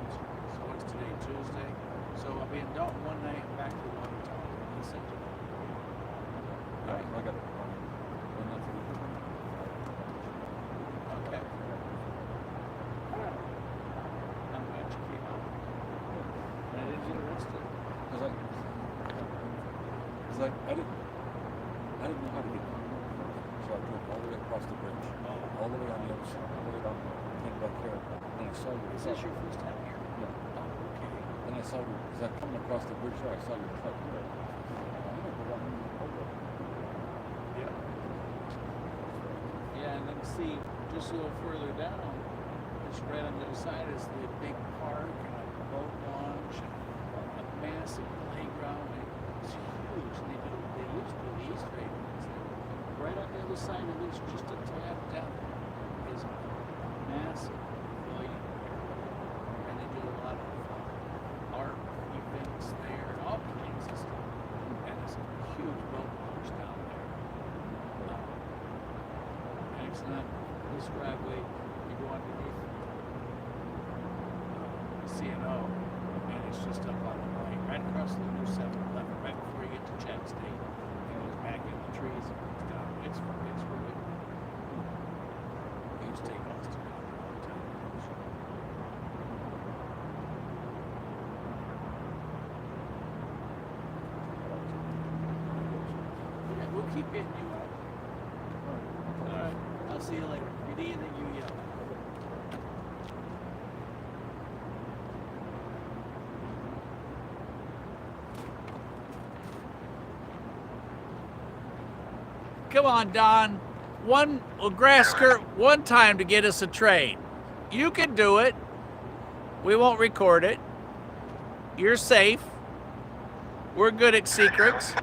So what's today? Tuesday. So I'll be in Dalton one night and back to the water tower. Listen to that. All right. I got it. Okay. I'm glad you came out. I didn't get arrested. Because I didn't know how to get there. So I drove all the way across the bridge, all the way on the other side, all the way down came back here, and I saw you. Is this your first time here? Yeah. Oh, okay. Then I saw you, because I'm coming across the bridge there, I saw your truck here. I'm gonna go down over. Yeah. Yeah, and then see, just a little further down, just right on the other side is the big park and a boat launch and a massive playground. It's huge. And they used to do the Easter egg ones. Right on the other side of this, just a tad down, is a massive volume. And they do a lot of art events there and all kinds of stuff. And it's a huge boat launch down there. And it's not this driveway, you go underneath the CNO, and it's just up on the right, right across the new 7-Eleven, right before you get to Chat State. It goes back in the trees and goes down. It's really cool. We used to take Austin down there all the time. Yeah, we'll keep getting you out. All right, I'll see you later. If you need anything, you yell. Come on, Don. One grass skirt one time to get us a train. You can do it. We won't record it. You're safe. We're good at secrets.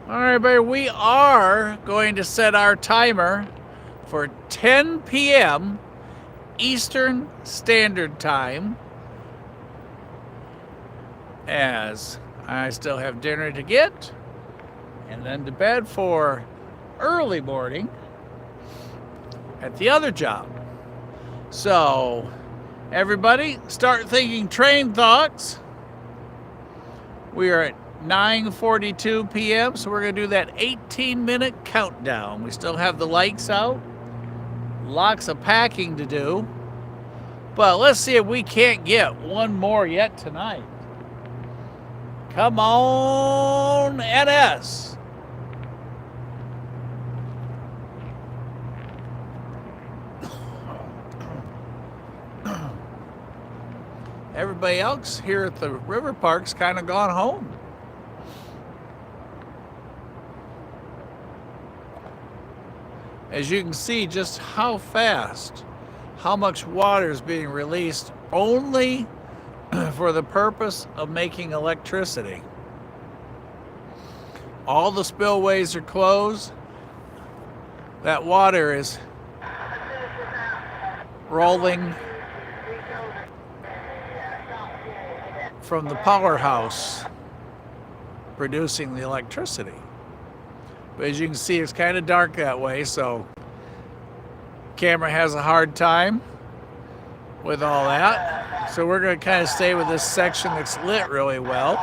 All right, everybody, we are going to set our timer for 10 p.m. Eastern Standard Time, as I still have dinner to get and then to bed for early morning at the other job. So, everybody, start thinking train thoughts. We are at 9:42 p.m., so we're going to do that 18-minute countdown. We still have the lights out, lots of packing to do, but let's see if we can't get one more yet tonight. Come on, NS. Everybody else here at the river park's kind of gone home. As you can see just how fast, how much water is being released only for the purpose of making electricity. All the spillways are closed. That water is rolling from the powerhouse producing the electricity. But as you can see, it's kind of dark that way, so camera has a hard time with all that. So we're going to kind of stay with this section that's lit really well.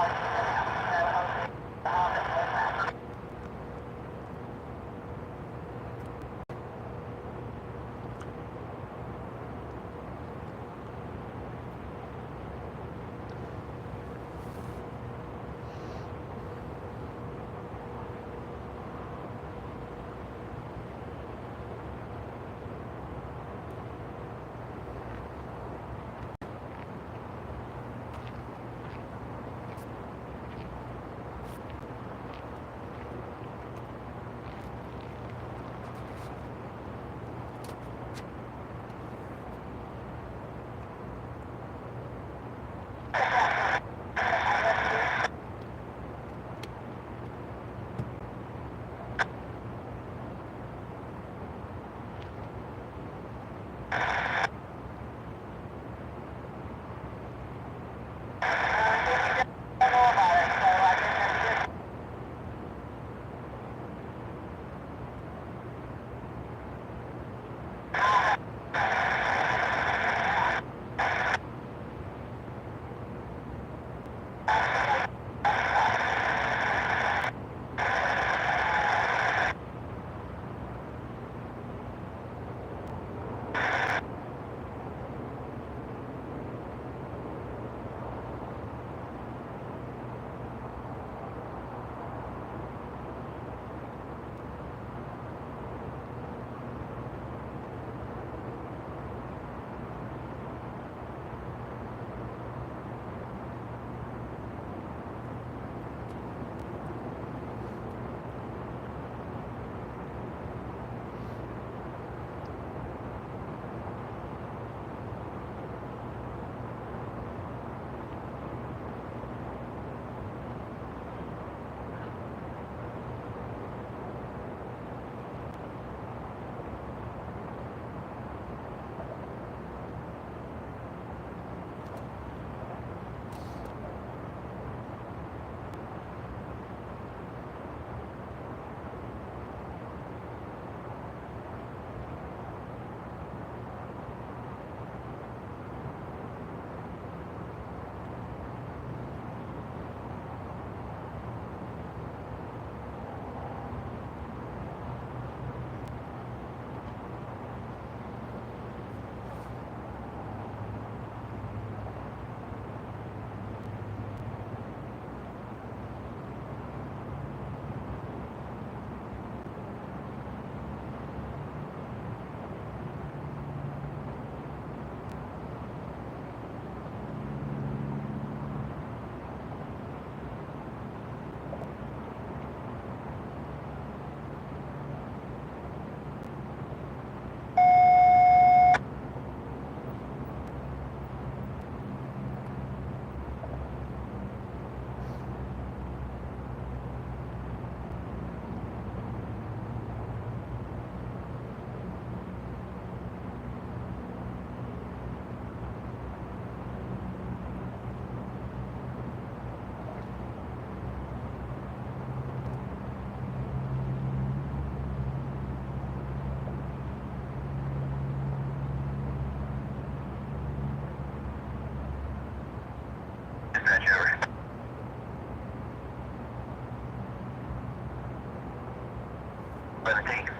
17.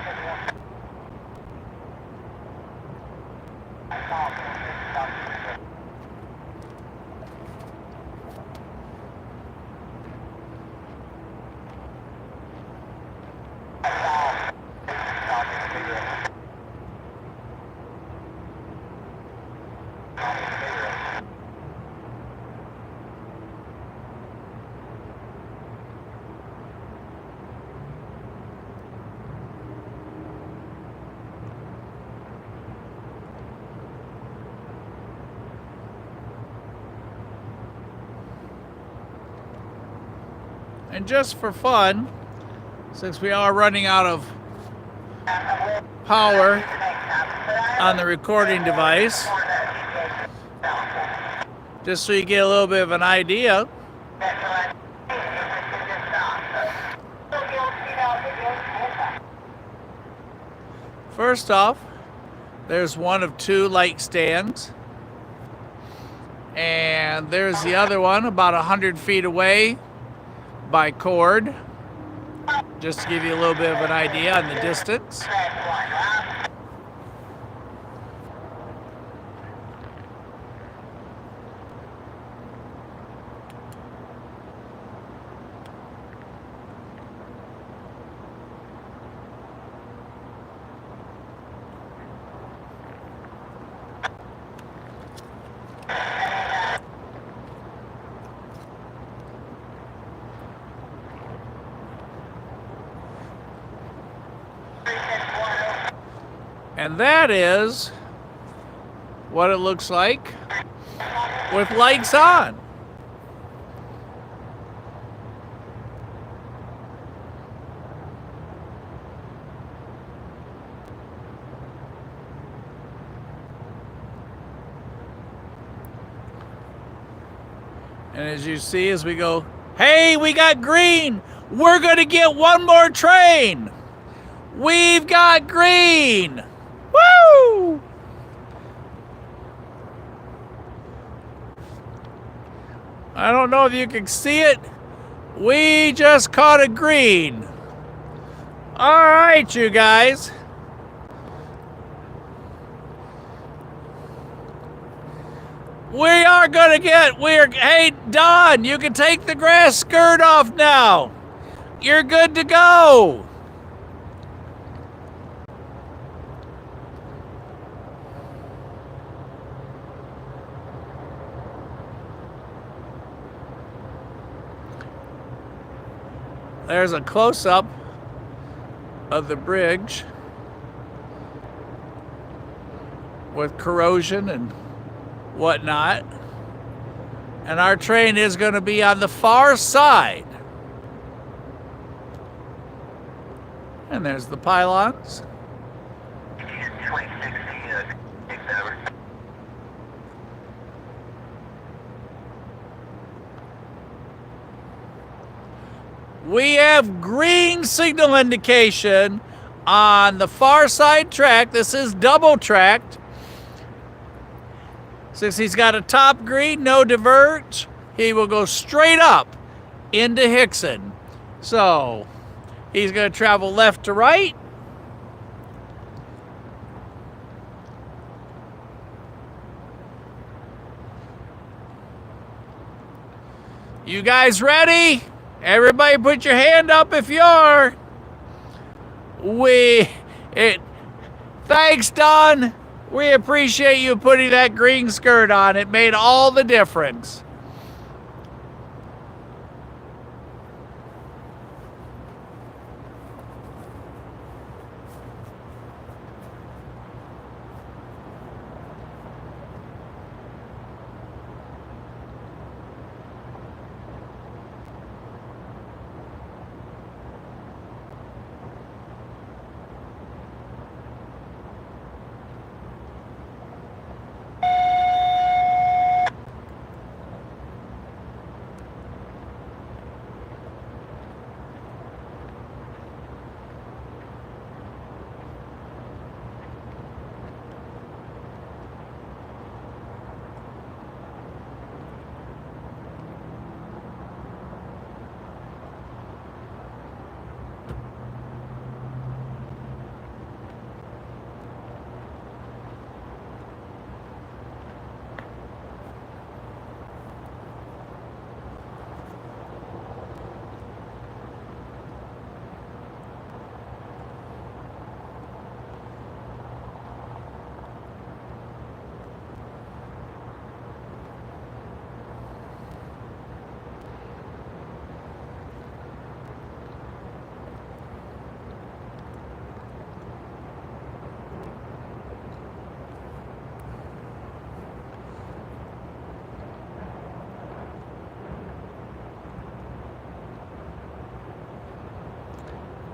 Yeah. And just for fun, since we are running out of power on the recording device, just so you get a little bit of an idea, first off, there's one of 2 light stands, and there's the other one about 100 feet away by cord, just to give you a little bit of an idea on the distance. And that is what it looks like with lights on. And as you see, as we go, hey, we got green. We're going to get one more train. We've got green. Woo! I don't know if you can see it. We just caught a green. All right, you guys. Hey, Don, you can take the grass skirt off now. You're good to go. There's a close-up of the bridge with corrosion and whatnot. And our train is going to be on the far side. And there's the pylons. We have green signal indication on the far side track. This is double tracked. Since he's got a top green, no diverge, he will go straight up into Hickson. So he's going to travel left to right. You guys ready? Everybody put your hand up if you are. Thanks, Don. We appreciate you putting that green skirt on. It made all the difference.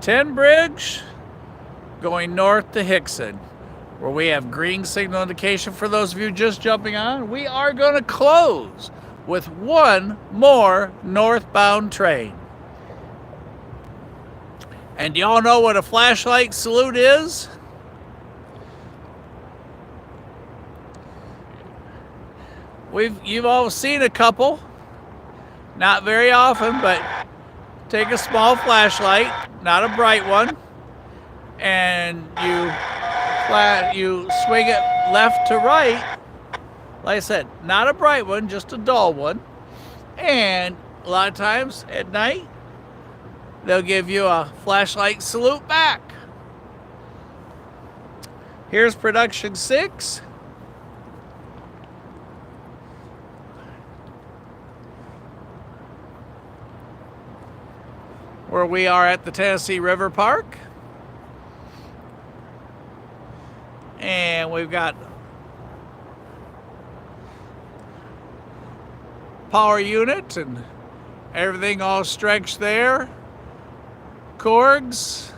Tenbridge going north to Hickson, where we have green signal indication for those of you just jumping on. We are going to close with one more northbound train. And do y'all know what a flashlight salute is? You've all seen a couple. Not very often, but take a small flashlight, not a bright one, and you swing it left to right. Like I said, not a bright one, just a dull one. And a lot of times at night, they'll give you a flashlight salute back. Here's production 6. Where we are at the Tennessee River Park. And we've got power unit and everything all stretched there. Cords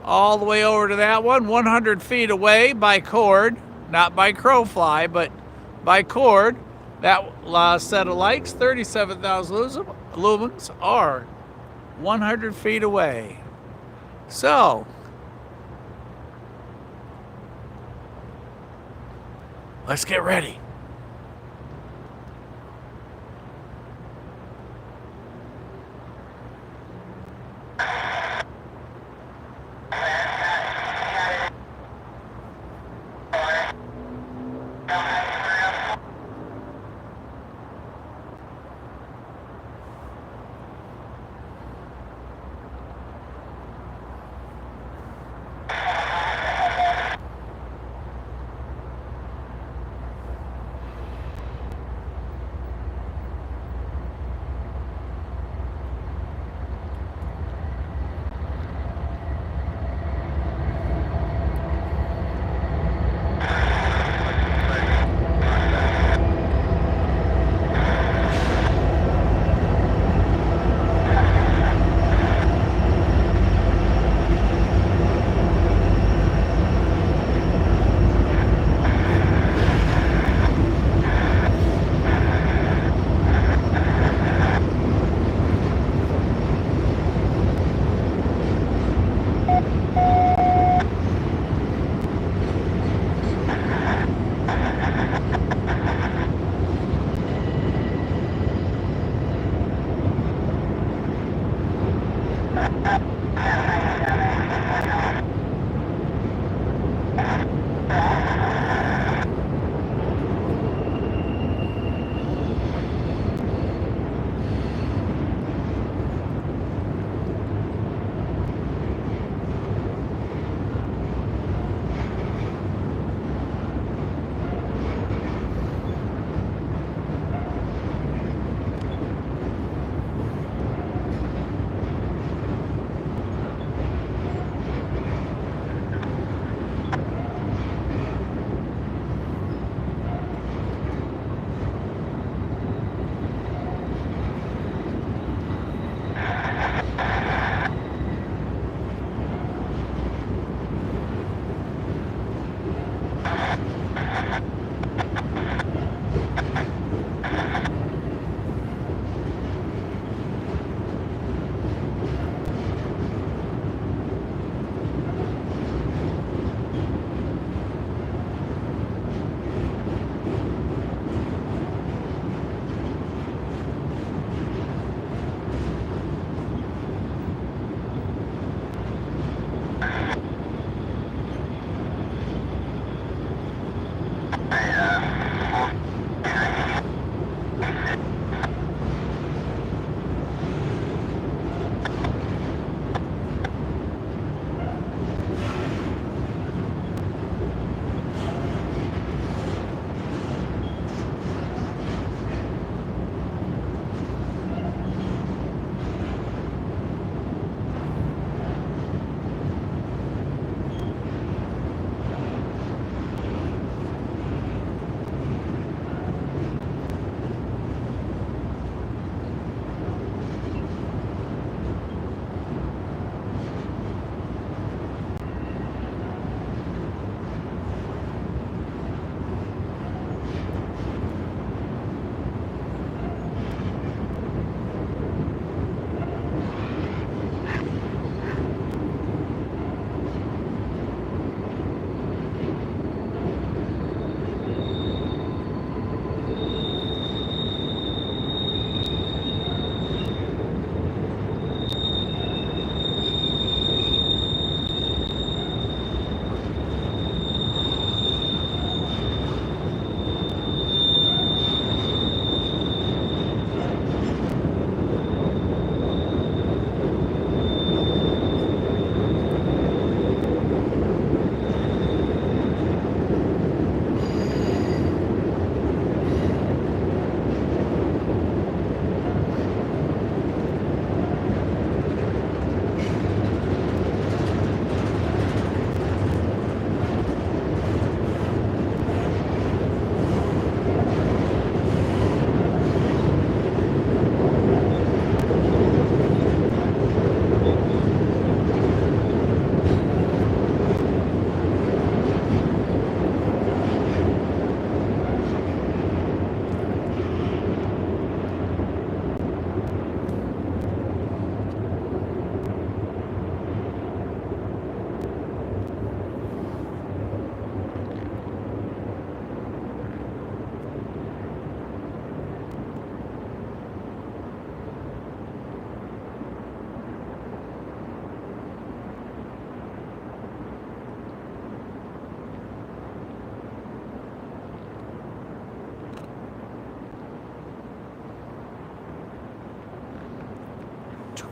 all the way over to that one, 100 feet away by cord, not by crowfly, but by cord. That set of lights, 37,000 lumens, are 100 feet away. So, let's get ready.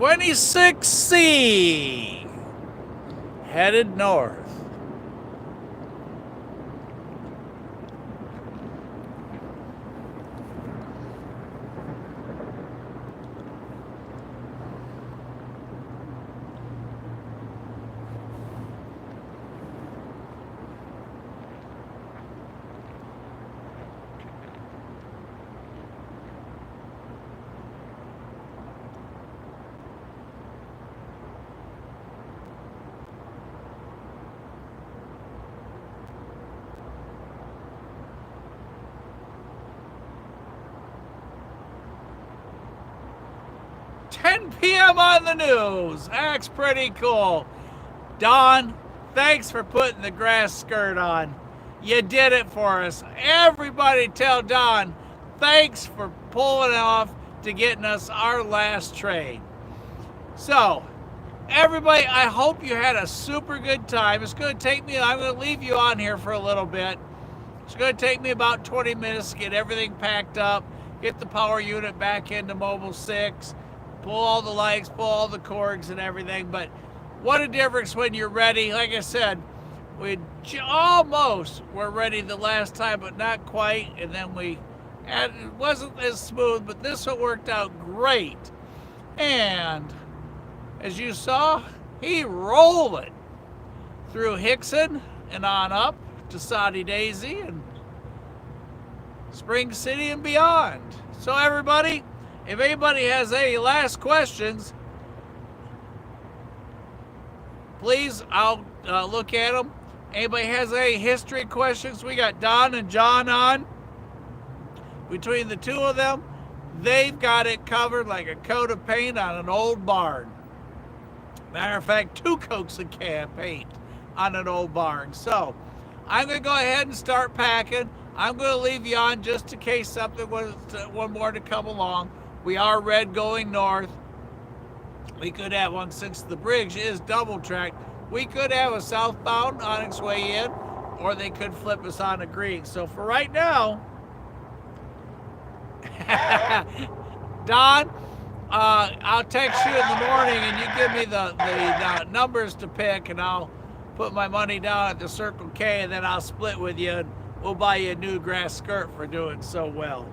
26C headed north. PM on the news. That's pretty cool. Don, thanks for putting the grass skirt on. You did it for us. Everybody tell Don, thanks for pulling off to getting us our last train. So, everybody, I hope you had a super good time. It's going to take me, I'm going to leave you on here for a little bit. It's going to take me about 20 minutes to get everything packed up, get the power unit back into Mobile 6, pull all the lights, pull all the cords and everything. But what a difference when you're ready. Like I said, we almost were ready the last time, but not quite. And then it wasn't as smooth, but this one worked out great. And as you saw, he rolled it through Hickson and on up to Soddy Daisy and Spring City and beyond. So everybody, if anybody has any last questions, please, I'll look at them. Anybody has any history questions? We got Don and John on. Between the two of them, they've got it covered like a coat of paint on an old barn. Matter of fact, 2 coats of paint on an old barn. So I'm going to go ahead and start packing. I'm going to leave you on just in case something was one more to come along. We are red going north. We could have one, since the bridge is double tracked, we could have a southbound on its way in, or they could flip us on a green. So for right now, Don, I'll text you in the morning and you give me the numbers to pick, and I'll put my money down at the Circle K, and then I'll split with you and we'll buy you a new grass skirt for doing so well.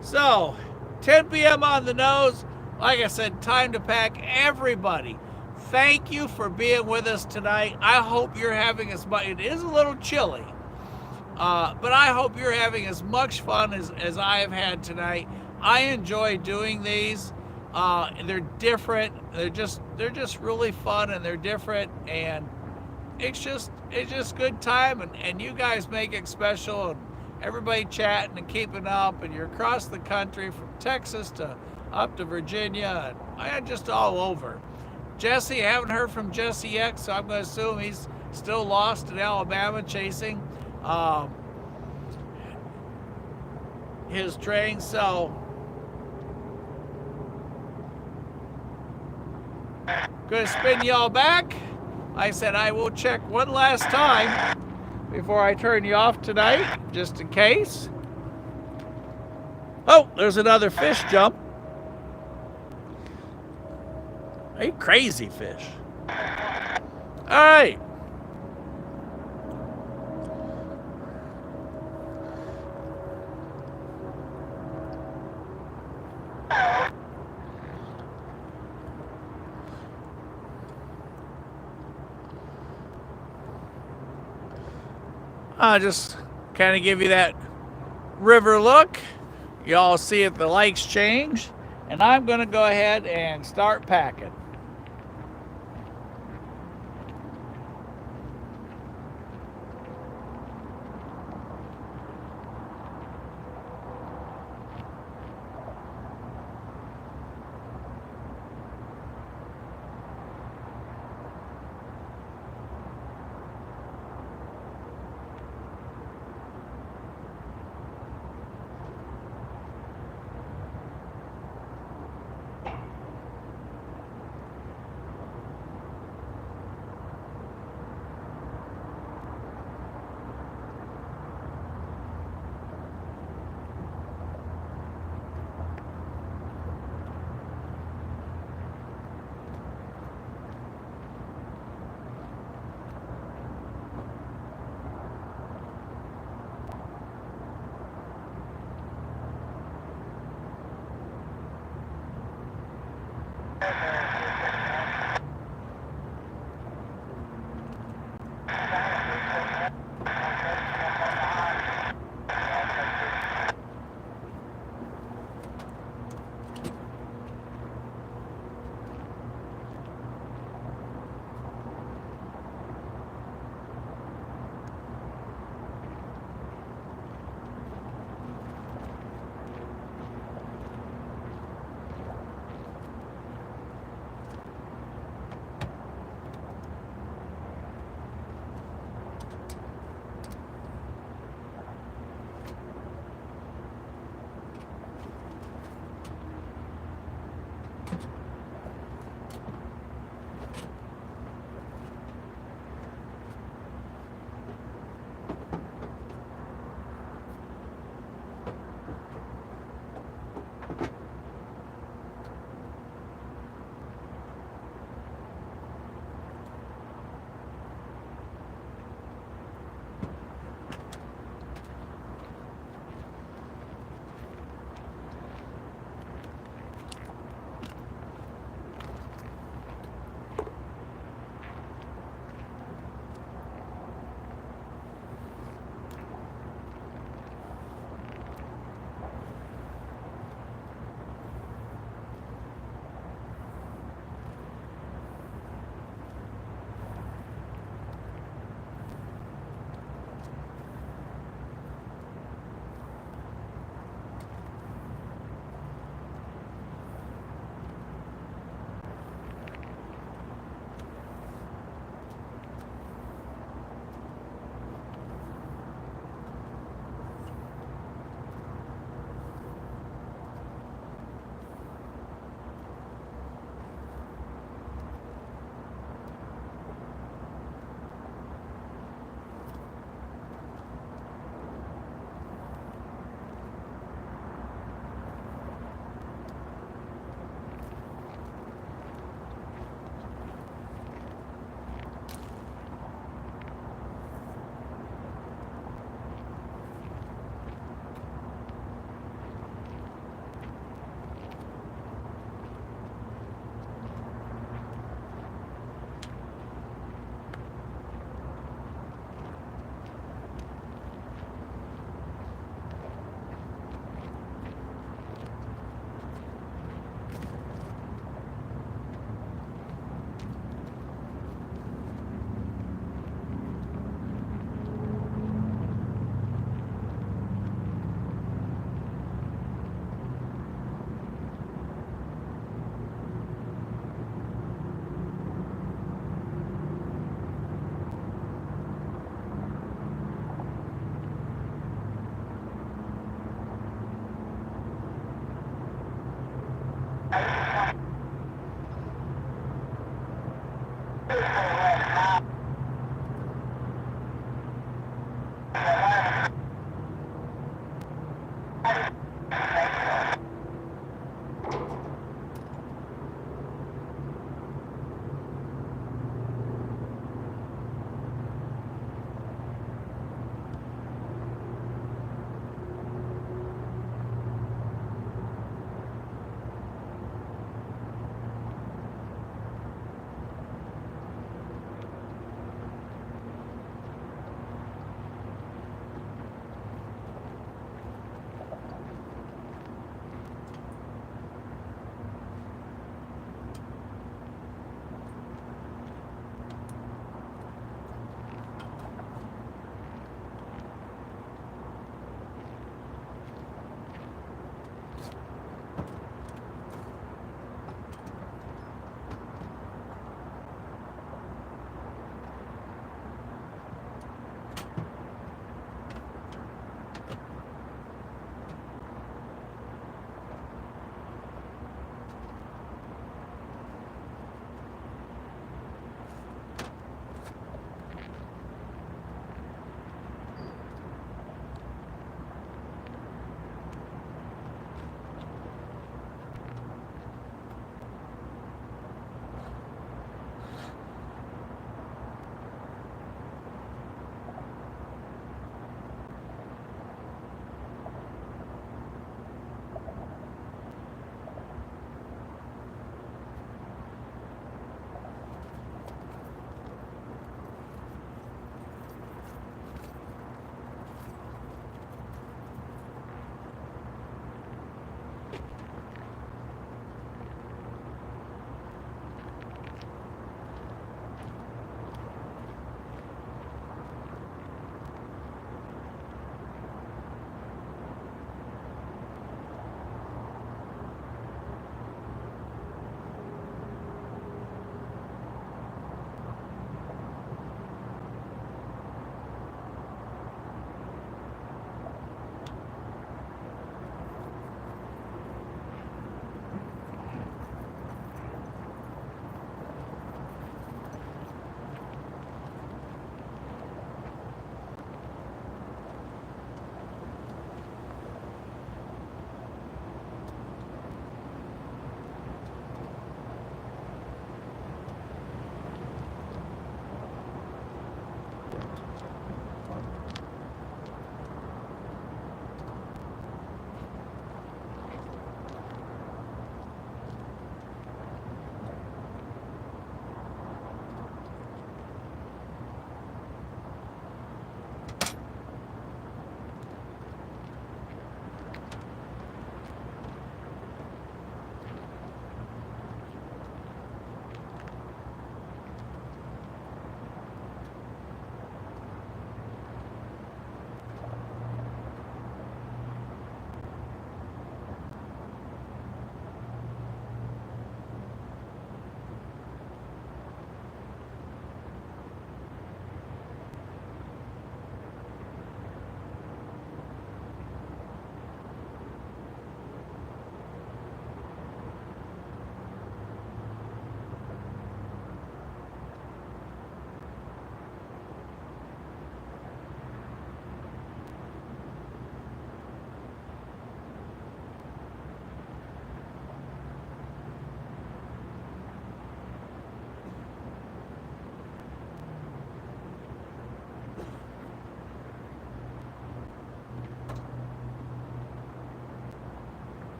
So 10 p.m. on the nose. Like I said, time to pack. Everybody, thank you for being with us tonight. I hope you're having as much, it is a little chilly, but I hope you're having as much fun as I have had tonight. I enjoy doing these. They're different. They're just really fun, and they're different, and it's just good time, and you guys make it special, and everybody chatting and keeping up, and you're across the country from Texas to up to Virginia, and just all over. Jesse, I haven't heard from Jesse yet, so I'm going to assume he's still lost in Alabama chasing his train. So going to spin y'all back. I said I will check one last time before I turn you off tonight, just in case. Oh, there's another fish jump. A crazy fish. All right. I'll just kind of give you that river look. Y'all see if the lights change. And I'm going to go ahead and start packing.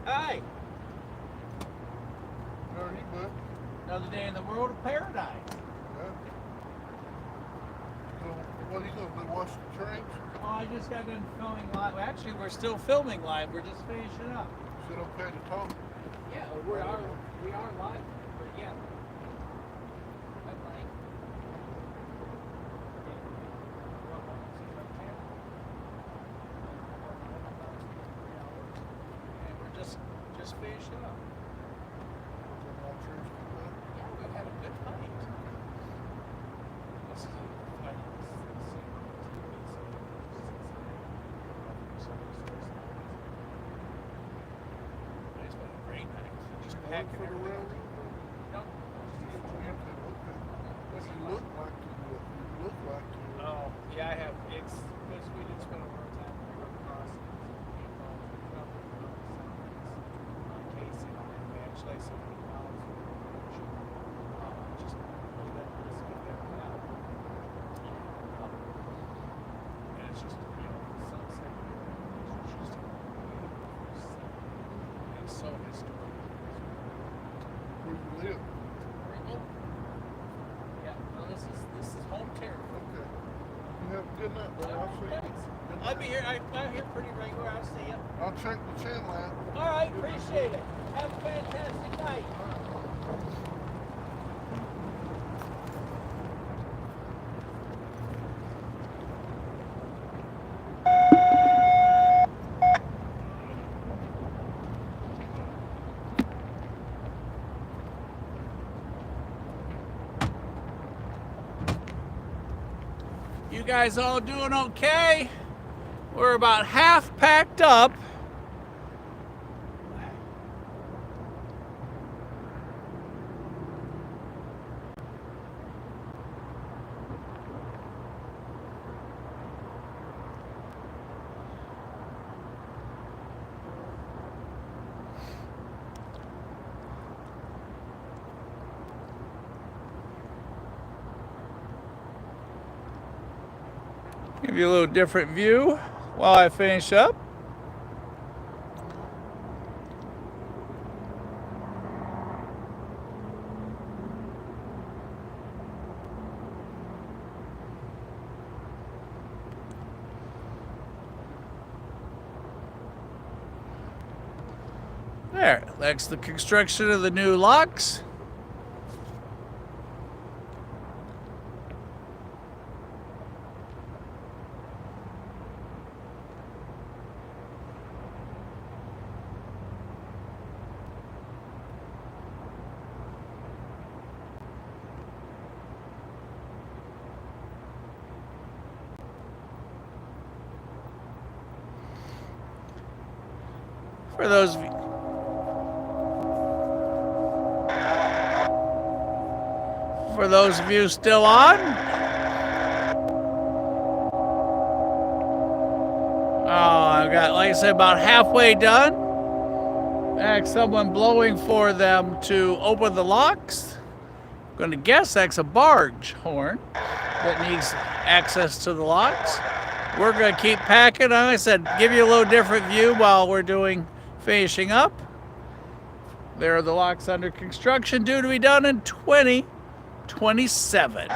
Hi. How are you, bud? Another day in the world of paradise. Yeah. So, what are you gonna do? Watch the trains? Oh, I just got done filming live. Well, actually, we're still filming live. We're just finishing up. Is it okay to talk? Yeah, we are live. But yeah. I'm like. And we're just finishing up. Yeah, we had a good fight. This is a fight. It's been a great night. Just packing For the everything. railroad? No. What you look like you look like you. Oh, yeah, I have. It's because we didn't spend a lot of time across Casey and I. We actually some miles just really that this good there now. And it's just, the sunset here is just and so historic. Where you live? Yeah, well, this is home territory. Okay. You have a good night, bud. I'll see you. Thanks. Good I'll night. be here. I'm here pretty regular. I'll see you. I'll check the channel out. All right, appreciate it. Have a fantastic night. You guys all doing okay? We're about half packed up. Give you a little different view while I finish up. There, that's the construction of the new locks. For those of you, still on, I've got, like I said, about halfway done. That's someone blowing for them to open the locks. I'm going to guess that's a barge horn that needs access to the locks. We're going to keep packing. Like I said, give you a little different view while we're finishing up. There are the locks under construction, due to be done in 2027.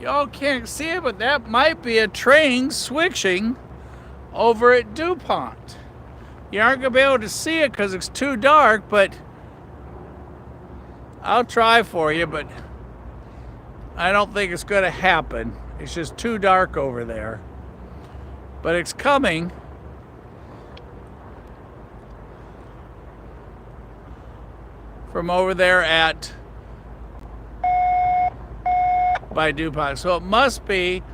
Y'all can't see it, but that might be a train switching over at DuPont. You aren't going to be able to see it because it's too dark, but I'll try for you, but I don't think it's going to happen. It's just too dark over there. But it's coming. From over there by DuPont. So it must be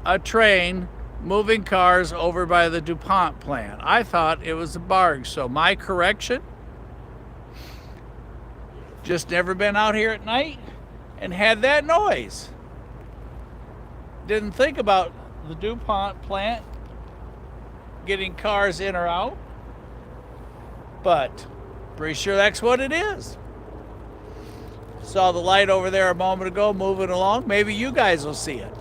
a train moving cars over by the DuPont plant. I thought it was a barge. So my correction, just never been out here at night and had that noise. Didn't think about the DuPont plant getting cars in or out, but pretty sure that's what it is. Saw the light over there a moment ago moving along. Maybe you guys will see it.